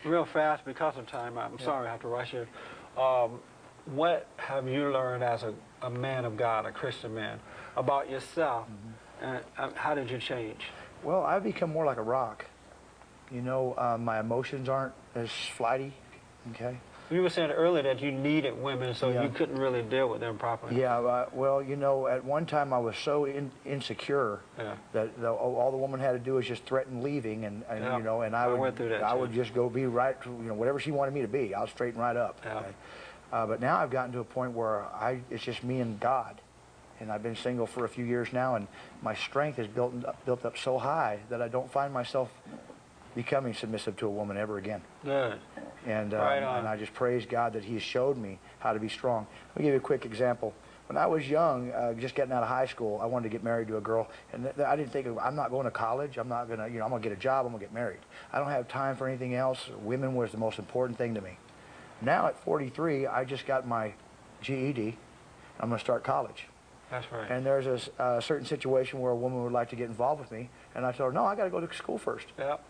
Real fast, because of time, I'm sorry I have to rush you. what have you learned as a man of God, a Christian man, about yourself, and how did you change? Well, I've become more like a rock. You know, my emotions aren't as flighty, okay? You were saying earlier that you needed women, so you couldn't really deal with them properly. Yeah, well, you know, at one time I was so insecure that all the woman had to do was just threaten leaving, and you know, and I would just go be right, you know, whatever she wanted me to be, I'll straighten right up. Yeah. Okay? But now I've gotten to a point where it's just me and God, and I've been single for a few years now, and my strength is built up so high that I don't find myself becoming submissive to a woman ever again. Good. And, right on. and I just praise God that He has showed me how to be strong. Let me give you a quick example. When I was young, just getting out of high school, I wanted to get married to a girl, and I didn't think, I'm not going to college, I'm not going to, you know, I'm going to get a job, I'm going to get married. I don't have time for anything else. Women was the most important thing to me. Now at 43, I just got my GED. I'm going to start college. That's right. And there's a certain situation where a woman would like to get involved with me, and I told her, no, I got to go to school first. Yep.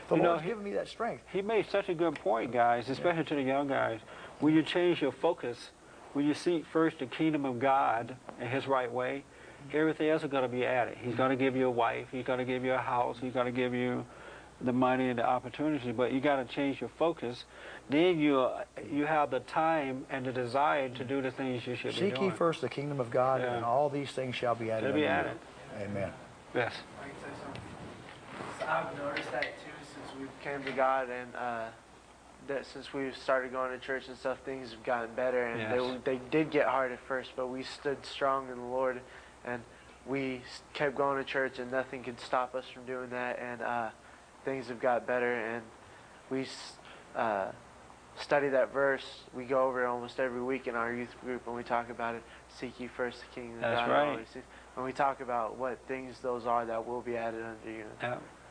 The Lord's given me that strength. He made such a good point, guys, especially to the young guys. When you change your focus, when you seek first the kingdom of God and His right way, everything else is going to be added. He's going to give you a wife. He's going to give you a house. He's going to give you the money and the opportunity. But you got to change your focus. Then you have the time and the desire to do the things you should be doing. Seek ye first the kingdom of God, and all these things shall be added unto you. Amen. Yes. I can say something. So I've noticed that too since we came to God, and that since we started going to church and stuff, things have gotten better. And they did get hard at first, but we stood strong in the Lord, and we kept going to church, and nothing could stop us from doing that. And things have got better, and we study that verse. We go over it almost every week in our youth group, and we talk about it. Seek ye first the kingdom of God. That's right. And we talk about what things those are that will be added unto you.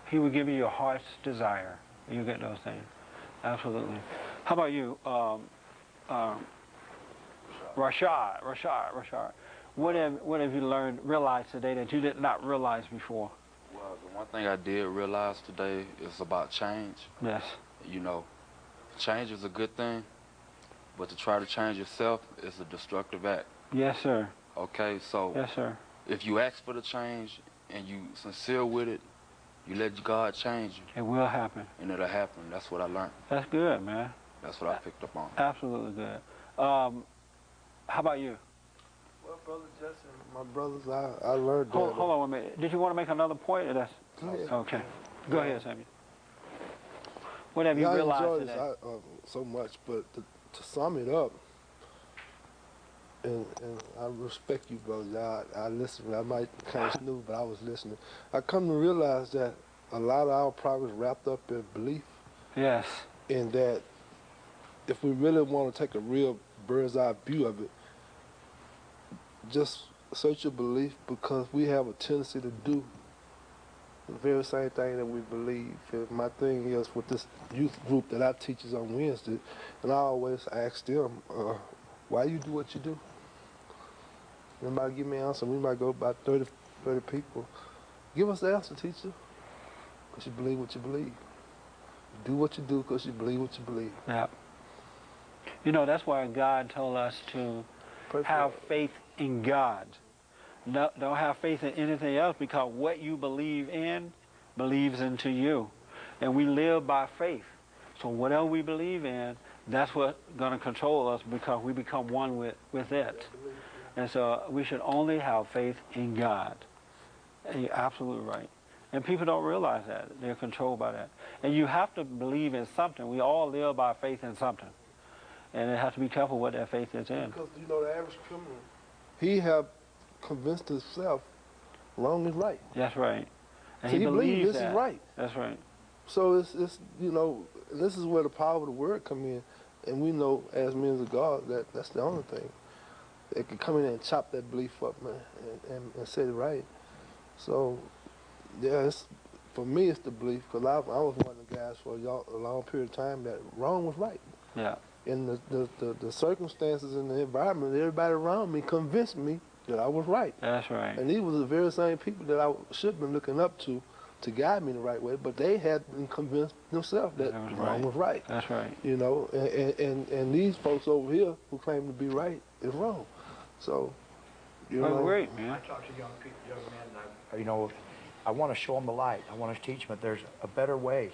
He will give you your heart's desire. You get those things. Absolutely. How about you, Rashad? What have you realized today that you did not realize before? Well, the one thing I did realize today is about change. Yes. You know, change is a good thing, but to try to change yourself is a destructive act. Yes, sir. Okay, so yes, sir. If you ask for the change and you sincere with it, you let God change you. It will happen. And it'll happen. That's what I learned. That's good, man. That's what I picked up on. Absolutely good. How about you? Well, Brother Justin, my brothers, I learned that. Hold on 1 minute. Did you want to make another point? Or that's okay. Go ahead, Sammy. What have you realized I enjoy today? this so much, but to sum it up, and I respect you, brother. I listen. I might kind of snooze, but I was listening. I come to realize that a lot of our problems wrapped up in belief. Yes. And that if we really want to take a real bird's eye view of it, just search your belief, because we have a tendency to do the very same thing that we believe. And my thing is with this youth group that I teach is on Wednesday, and I always ask them, why you do what you do? Anybody give me an answer? We might go about 30 people. Give us the answer, teacher. Because you believe what you believe. Do what you do because you believe what you believe. Yeah. You know, that's why God told us to have faith in God. No, don't have faith in anything else, because what you believe in believes into you. And we live by faith. So whatever we believe in, that's what's going to control us, because we become one with it. And so we should only have faith in God. And you're absolutely right. And people don't realize that. They're controlled by that. And you have to believe in something. We all live by faith in something. And they have to be careful what that faith is in. Because, you know, the average criminal, he have convinced himself wrong is right. That's right. And so he believes this that. is right. That's right. So it's you know, this is where the power of the word come in. And we know as men of God that that's the only thing. It can come in and chop that belief up, man, and set it right. So, yeah, for me it's the belief, because I was one of the guys for a long period of time that wrong was right. Yeah. And the circumstances and the environment, everybody around me convinced me that I was right. That's right. And these were the very same people that I should have been looking up to to guide me in the right way, but they had convinced themselves that wrong was right. That's right. You know, and these folks over here who claim to be right is wrong. So, you know. Great, man. I talk to young people, young men, and you know, I want to show them the light. I want to teach them that there's a better way.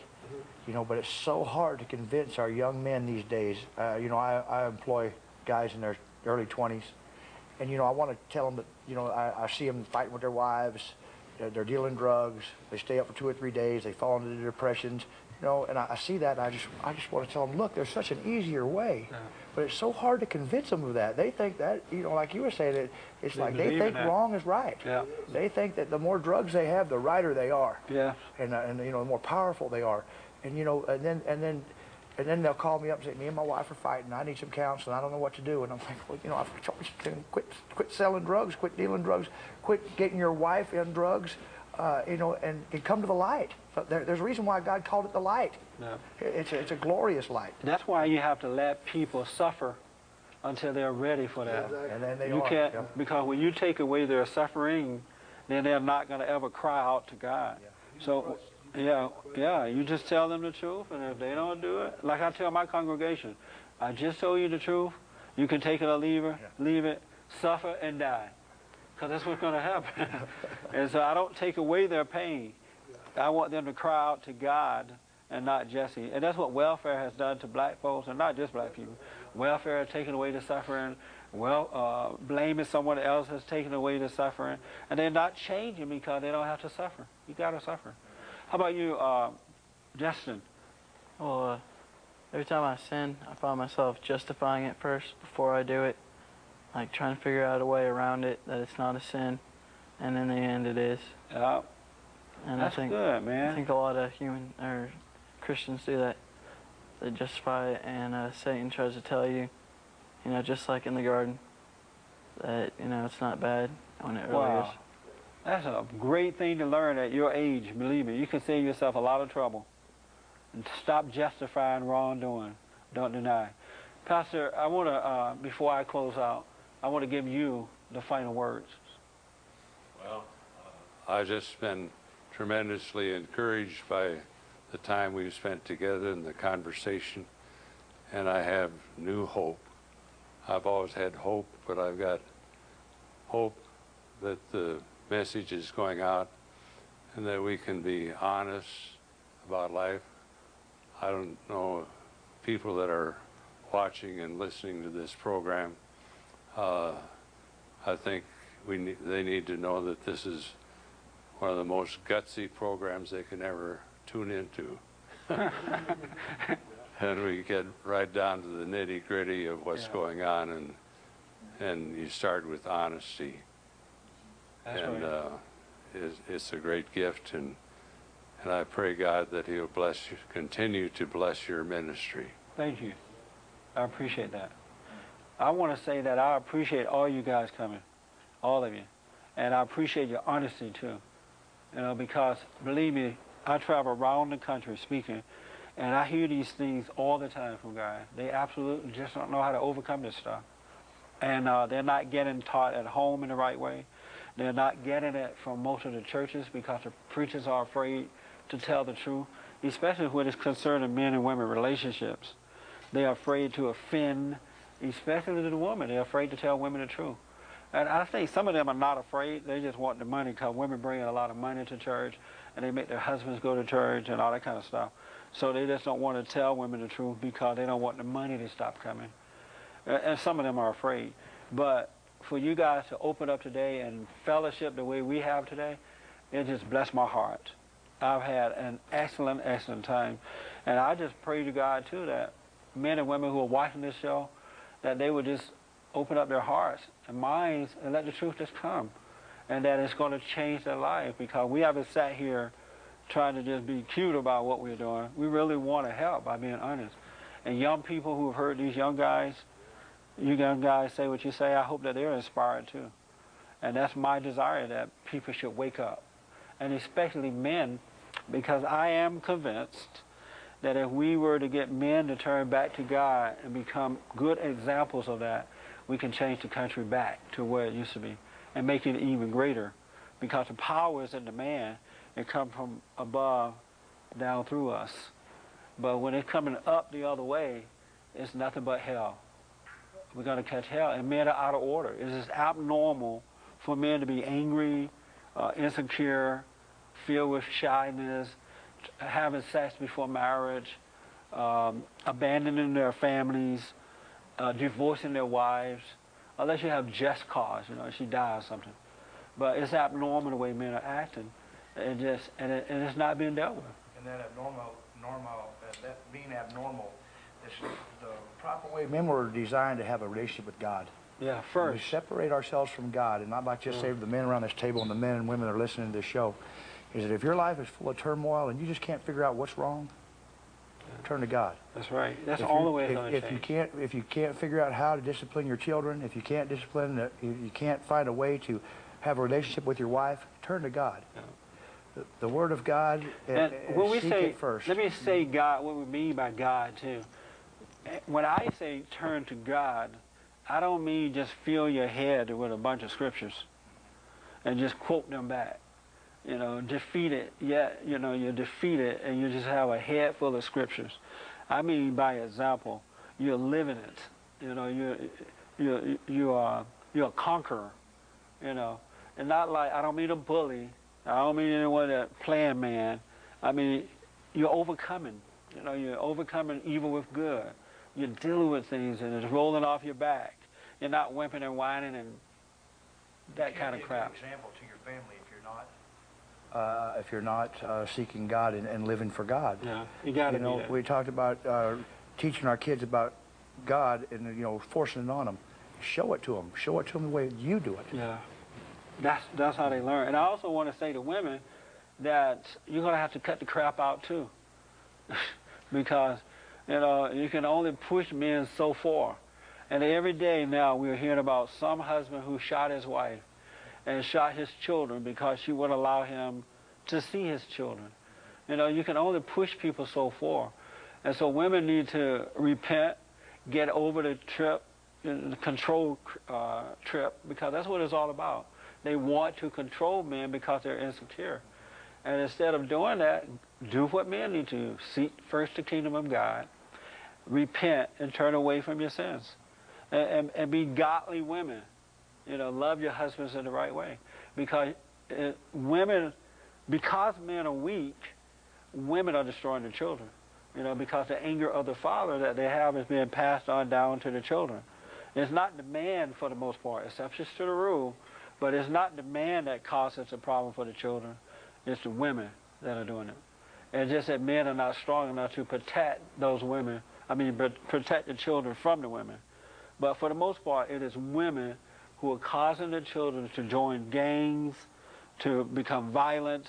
You know, but it's so hard to convince our young men these days. You know, I employ guys in their early 20s, and you know, I want to tell them that, you know, I see them fighting with their wives. They're dealing drugs. They stay up for 2 or 3 days. They fall into depressions. You know, and I see that, and I just want to tell them, look, there's such an easier way. Yeah. But it's so hard to convince them of that. They think that, you know, like you were saying, that it's like they think wrong is right. Yeah. They think that the more drugs they have, the righter they are. Yeah. And you know, the more powerful they are. And you know, and then they'll call me up and say, me and my wife are fighting. I need some counseling. I don't know what to do. And I'm like, well, you know, I've told you to quit selling drugs, quit dealing drugs, quit getting your wife in drugs, you know, and come to the light. There's a reason why God called it the light. Yeah. It's a glorious light. That's why you have to let people suffer until they're ready for that. Exactly. And then You can't, because when you take away their suffering, then they're not going to ever cry out to God. Yeah. So, yeah, you just tell them the truth, and if they don't do it, like I tell my congregation, I just told you the truth. You can take it or leave it, suffer and die, because that's what's going to happen. And so I don't take away their pain. I want them to cry out to God and not Jesse. And that's what welfare has done to black folks, and not just black people. Welfare has taken away the suffering. Blaming someone else has taken away the suffering. And they're not changing because they don't have to suffer. You got to suffer. How about you, Justin? Well, every time I sin, I find myself justifying it first before I do it. Like trying to figure out a way around it, that it's not a sin. And in the end, it is. Yeah. And That's good, man. I think a lot of Christians do that. They justify it, and Satan tries to tell you, you know, just like in the garden, that, you know, it's not bad when it really is. That's a great thing to learn at your age, believe me. You can save yourself a lot of trouble. And stop justifying wrongdoing. Don't deny. Pastor, I want to, before I close out, I want to give you the final words. Well, I've just been tremendously encouraged by the time we've spent together and the conversation, and I have new hope. I've always had hope, but I've got hope that the message is going out and that we can be honest about life. I don't know people that are watching and listening to this program. I think they need to know that this is one of the most gutsy programs they can ever tune into. And we get right down to the nitty-gritty of what's going on, and you start with honesty. That's and right. It's a great gift, and I pray God that He'll bless you, continue to bless your ministry. Thank you. I appreciate that. I want to say that I appreciate all you guys coming, all of you, and I appreciate your honesty too. You know, because believe me, I travel around the country speaking, and I hear these things all the time from guys. They absolutely just don't know how to overcome this stuff. And they're not getting taught at home in the right way. They're not getting it from most of the churches because the preachers are afraid to tell the truth, especially when it's concerning men and women relationships. They're afraid to offend, especially the women. They're afraid to tell women the truth. And I think some of them are not afraid. They just want the money because women bring a lot of money to church, and they make their husbands go to church and all that kind of stuff. So they just don't want to tell women the truth because they don't want the money to stop coming. And some of them are afraid. But for you guys to open up today and fellowship the way we have today, it just blessed my heart. I've had an excellent, excellent time. And I just pray to God, too, that men and women who are watching this show, that they would just open up their hearts and minds and let the truth just come. And that it's going to change their life, because we haven't sat here trying to just be cute about what we're doing. We really want to help by being honest. And young people who have heard these young guys, you young guys say what you say, I hope that they're inspired too. And that's my desire, that people should wake up. And especially men, because I am convinced that if we were to get men to turn back to God and become good examples of that, we can change the country back to where it used to be and make it even greater. Because the power is in the man, It comes from above down through us. But when it's coming up the other way, it's nothing but hell. We're going to catch hell. And men are out of order. It is abnormal for men to be angry, insecure, filled with shyness, having sex before marriage, abandoning their families, divorcing their wives, unless you have just cause, she died or something. But it's abnormal the way men are acting, and it's not being dealt with. And that being abnormal, is the proper way men were designed to have a relationship with God. Yeah, first. We separate ourselves from God, and I'd like to just say to the men around this table and the men and women that are listening to this show, is that if your life is full of turmoil and you just can't figure out what's wrong, turn to God. That's right. That's all the way it's going to change. If you can't figure out how to discipline your children, if you can't you can't find a way to have a relationship with your wife, turn to God. Yeah. The Word of God, and when we seek say, it first. Let me say God, what we mean by God too. When I say turn to God, I don't mean just fill your head with a bunch of scriptures and just quote them back. Defeated, you're defeated and you just have a head full of scriptures. I mean, by example, you're living it. You're a conqueror, and not like, I don't mean a bully. I don't mean anyone that playing man. I mean, you're overcoming. You're overcoming evil with good. You're dealing with things and it's rolling off your back. You're not whimpering and whining and that kind of crap. Give an example to your family if you're not seeking God and living for God. Yeah, you got to do that. We talked about teaching our kids about God and forcing it on them. Show it to them. Show it to them the way you do it. Yeah, that's how they learn. And I also want to say to women that you're going to have to cut the crap out too, because you can only push men so far. And every day now we're hearing about some husband who shot his wife and shot his children because she wouldn't allow him to see his children. You can only push people so far. And so women need to repent, get over the control trip, because that's what it's all about. They want to control men because they're insecure. And instead of doing that, do what men need to do. Seek first the kingdom of God, repent, and turn away from your sins. And be godly women. Love your husbands in the right way. Because because men are weak, women are destroying their children. Because the anger of the father that they have is being passed on down to the children. It's not the man for the most part, exceptions to the rule, but it's not the man that causes the problem for the children. It's the women that are doing it. And just that men are not strong enough to protect those women, protect the children from the women. But for the most part, it is women who are causing the children to join gangs, to become violent.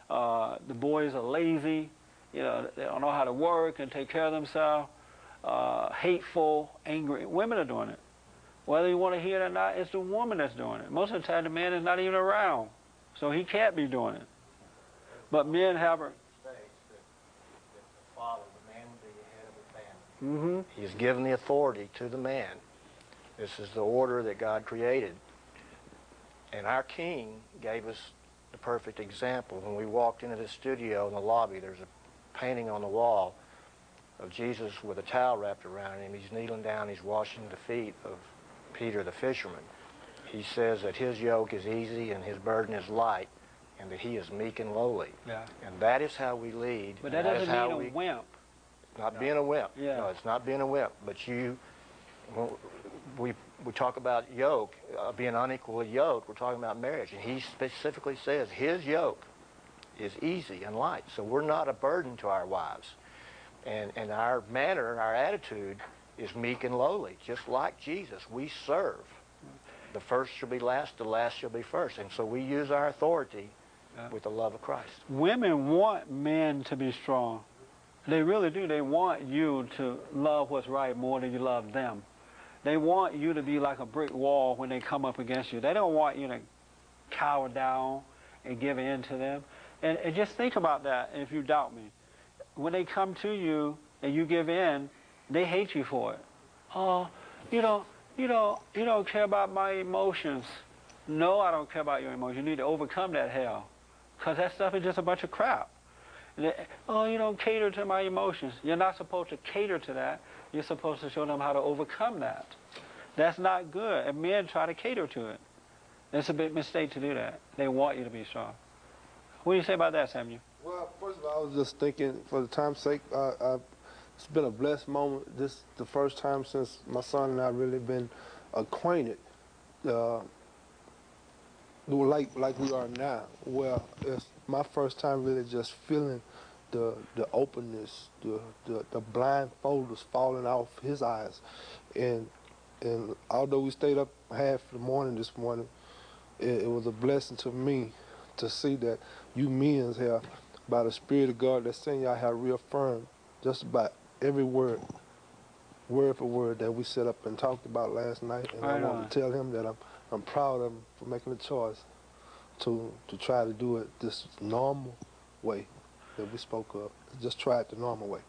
The boys are lazy. They don't know how to work and take care of themselves. Hateful, angry. Women are doing it. Whether you want to hear it or not, it's the woman that's doing it. Most of the time, the man is not even around, so he can't be doing it. But men have a... The father, the man would be the head of the family. Mm-hmm. He's given the authority to the man. This is the order that God created. And our king gave us the perfect example. When we walked into the studio in the lobby, there's a painting on the wall of Jesus with a towel wrapped around him. He's kneeling down, he's washing the feet of Peter the fisherman. He says that his yoke is easy and his burden is light, and that he is meek and lowly. Yeah. And that is how we lead. But that doesn't mean a wimp. Not being a wimp. Yeah. No, it's not being a wimp. But we talk about yoke, being unequally yoked. We're talking about marriage. And he specifically says his yoke is easy and light. So we're not a burden to our wives. And our manner, our attitude is meek and lowly, just like Jesus. We serve. The first shall be last, the last shall be first. And so we use our authority with the love of Christ. Women want men to be strong. They really do. They want you to love what's right more than you love them. They want you to be like a brick wall when they come up against you. They don't want you to cower down and give in to them. And just think about that if you doubt me. When they come to you and you give in, they hate you for it. Oh, you don't care about my emotions. No, I don't care about your emotions. You need to overcome that hell. because that stuff is just a bunch of crap. Oh, you don't cater to my emotions. You're not supposed to cater to that. You're supposed to show them how to overcome that. That's not good, and men try to cater to it. It's a big mistake to do that. They want you to be strong. What do you say about that, Samuel? Well, first of all, I was just thinking, for the time's sake, it's been a blessed moment. This is the first time since my son and I really been acquainted, like we are now. Well, it's my first time really just feeling the openness, the blindfold was falling off his eyes, and although we stayed up half the morning this morning, it was a blessing to me to see that you men have, by the Spirit of God that's in y'all, have reaffirmed just about every word for word that we set up and talked about last night. And I want to tell him that I'm proud of him for making the choice to try to do it this normal way that we spoke of. Just try it the normal way.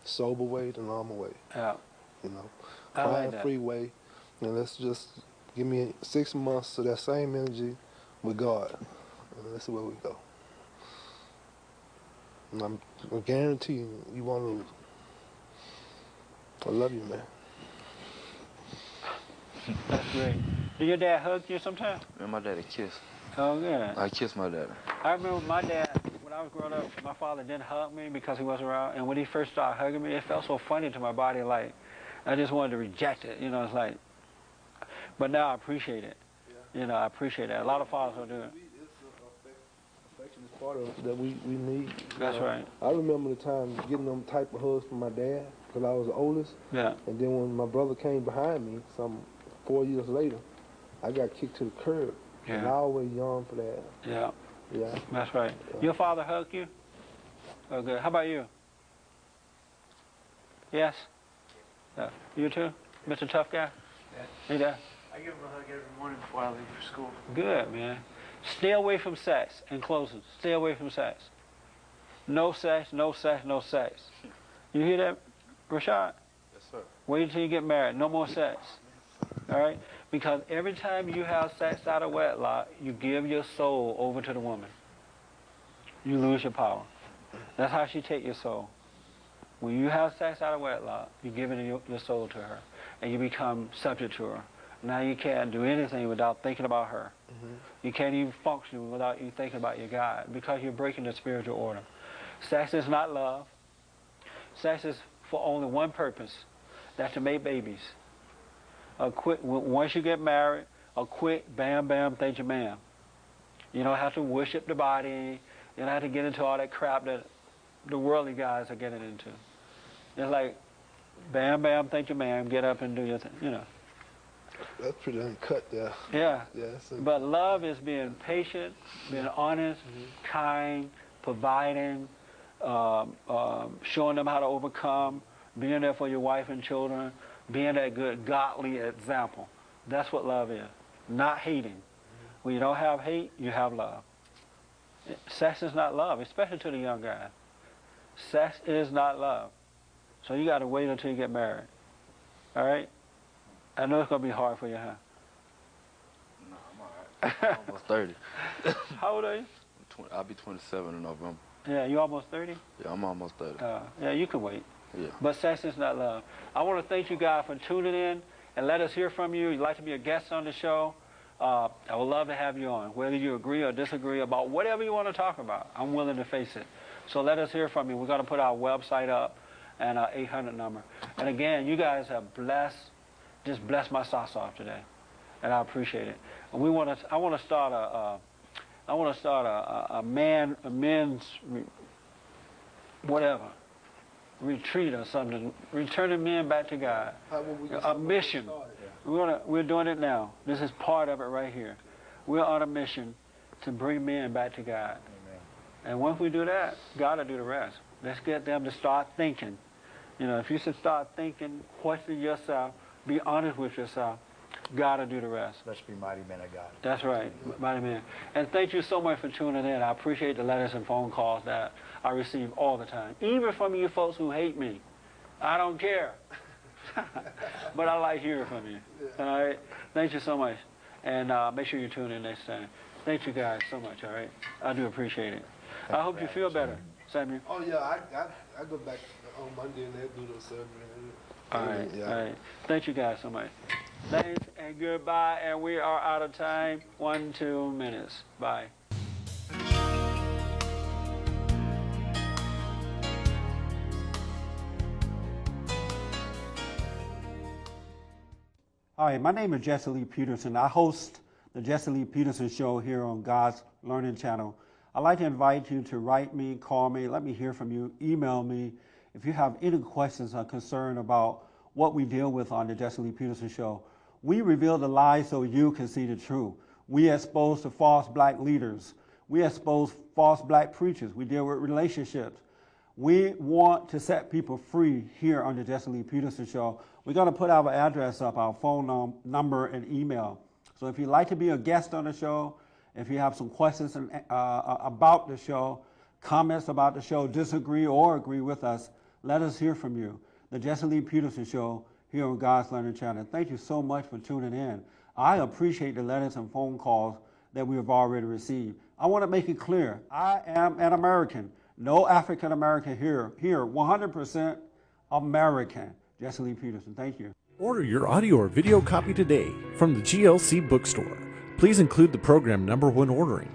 Sober way, the normal way. Yeah. You know, Crime-free way. And let's just give me 6 months of that same energy with God. And let's see where we go. And I'm guaranteeing you won't lose. I love you, man. That's great. Did your dad hug you sometimes? Me and my daddy kissed. Oh, good. I kissed my daddy. I remember my dad, when I was growing up, my father didn't hug me because he wasn't around. And when he first started hugging me, it felt so funny to my body, like I just wanted to reject it. You know, it's like, but now I appreciate it. Yeah. You know, I appreciate that. A lot of fathers don't do it. Affection is part of it that we need. That's right. I remember the time getting them type of hugs from my dad because I was the oldest. Yeah. And then when my brother came behind me, some 4 years later, I got kicked to the curb. Yeah. And I always yearned for that. Yeah. Yeah. That's right. Yeah. Your father hugged you? Oh, good. How about you? Yes? You too? Mr. Tough Guy? Yeah. You there? I give him a hug every morning before I leave for school. Good, man. Stay away from sex. In closing, stay away from sex. No sex, no sex, no sex. You hear that, Rashad? Yes, sir. Wait until you get married. No more sex. All right? Because every time you have sex out of wedlock, you give your soul over to the woman. You lose your power. That's how she takes your soul. When you have sex out of wedlock, you give your soul to her, and you become subject to her. Now you can't do anything without thinking about her. Mm-hmm. You can't even function without you thinking about your God, because you're breaking the spiritual order. Sex is not love. Sex is for only one purpose, that's to make babies. Once you get married, a quick bam, bam, thank you, ma'am. You don't have to worship the body. You don't have to get into all that crap that the worldly guys are getting into. It's like, bam, bam, thank you, ma'am, get up and do your thing, you know. That's pretty uncut there. Yeah. Yeah. But love is being patient, being honest, kind, providing, showing them how to overcome, being there for your wife and children, being that good godly example. That's what love is. Not hating. When you don't have hate, you have love. Sex is not love, especially to the young guy. Sex is not love. So you got to wait until you get married. All right? I know it's going to be hard for you, huh? No, I'm all right. I'm almost 30. How old are you? I'll be 27 in November. Yeah, you almost 30? Yeah, I'm almost 30. Yeah, you can wait. Yeah. But sex is not love. I want to thank you guys for tuning in and let us hear from you. You'd like to be a guest on the show, I would love to have you on. Whether you agree or disagree about whatever you want to talk about, I'm willing to face it. So let us hear from you. We're going to put our website up and our 800 number. And again, you guys have just blessed my socks off today, and I appreciate it. And I want to start a men's retreat or something, returning men back to God. A mission. We're doing it now. This is part of it right here. We're on a mission to bring men back to God. Amen. And once we do that, God will do the rest. Let's get them to start thinking. You know, if you should start thinking, question yourself, be honest with yourself, God will do the rest. Let's be mighty men of God. That's right, mighty men. And thank you so much for tuning in. I appreciate the letters and phone calls that I receive all the time, even from you folks who hate me. I don't care. But I like hearing from you. All right? Thank you so much. And make sure you tune in next time. Thank you guys so much, all right? I do appreciate it. I hope you feel better, Samuel. Oh yeah, I go back on Monday and they do the surgery. All right, Yeah. all right. Thank you guys so much. Thanks and goodbye, and we are out of time. 2 minutes. Bye. Hi, my name is Jesse Lee Peterson. I host the Jesse Lee Peterson Show here on God's Learning Channel. I'd like to invite you to write me, call me, let me hear from you, email me if you have any questions or concern about what we deal with on the Jesse Lee Peterson Show. We reveal the lies so you can see the truth. We expose the false black leaders. We expose false black preachers. We deal with relationships. We want to set people free here on the Jesse Lee Peterson Show. We're going to put our address up, our phone number and email. So if you'd like to be a guest on the show, if you have some questions about the show, comments about the show, disagree or agree with us, let us hear from you. The Jesse Lee Peterson Show here on God's Learning Channel. Thank you so much for tuning in. I appreciate the letters and phone calls that we have already received. I want to make it clear, I am an American. No African American here, 100% American. Jesse Lee Peterson, thank you. Order your audio or video copy today from the GLC bookstore. Please include the program number when ordering.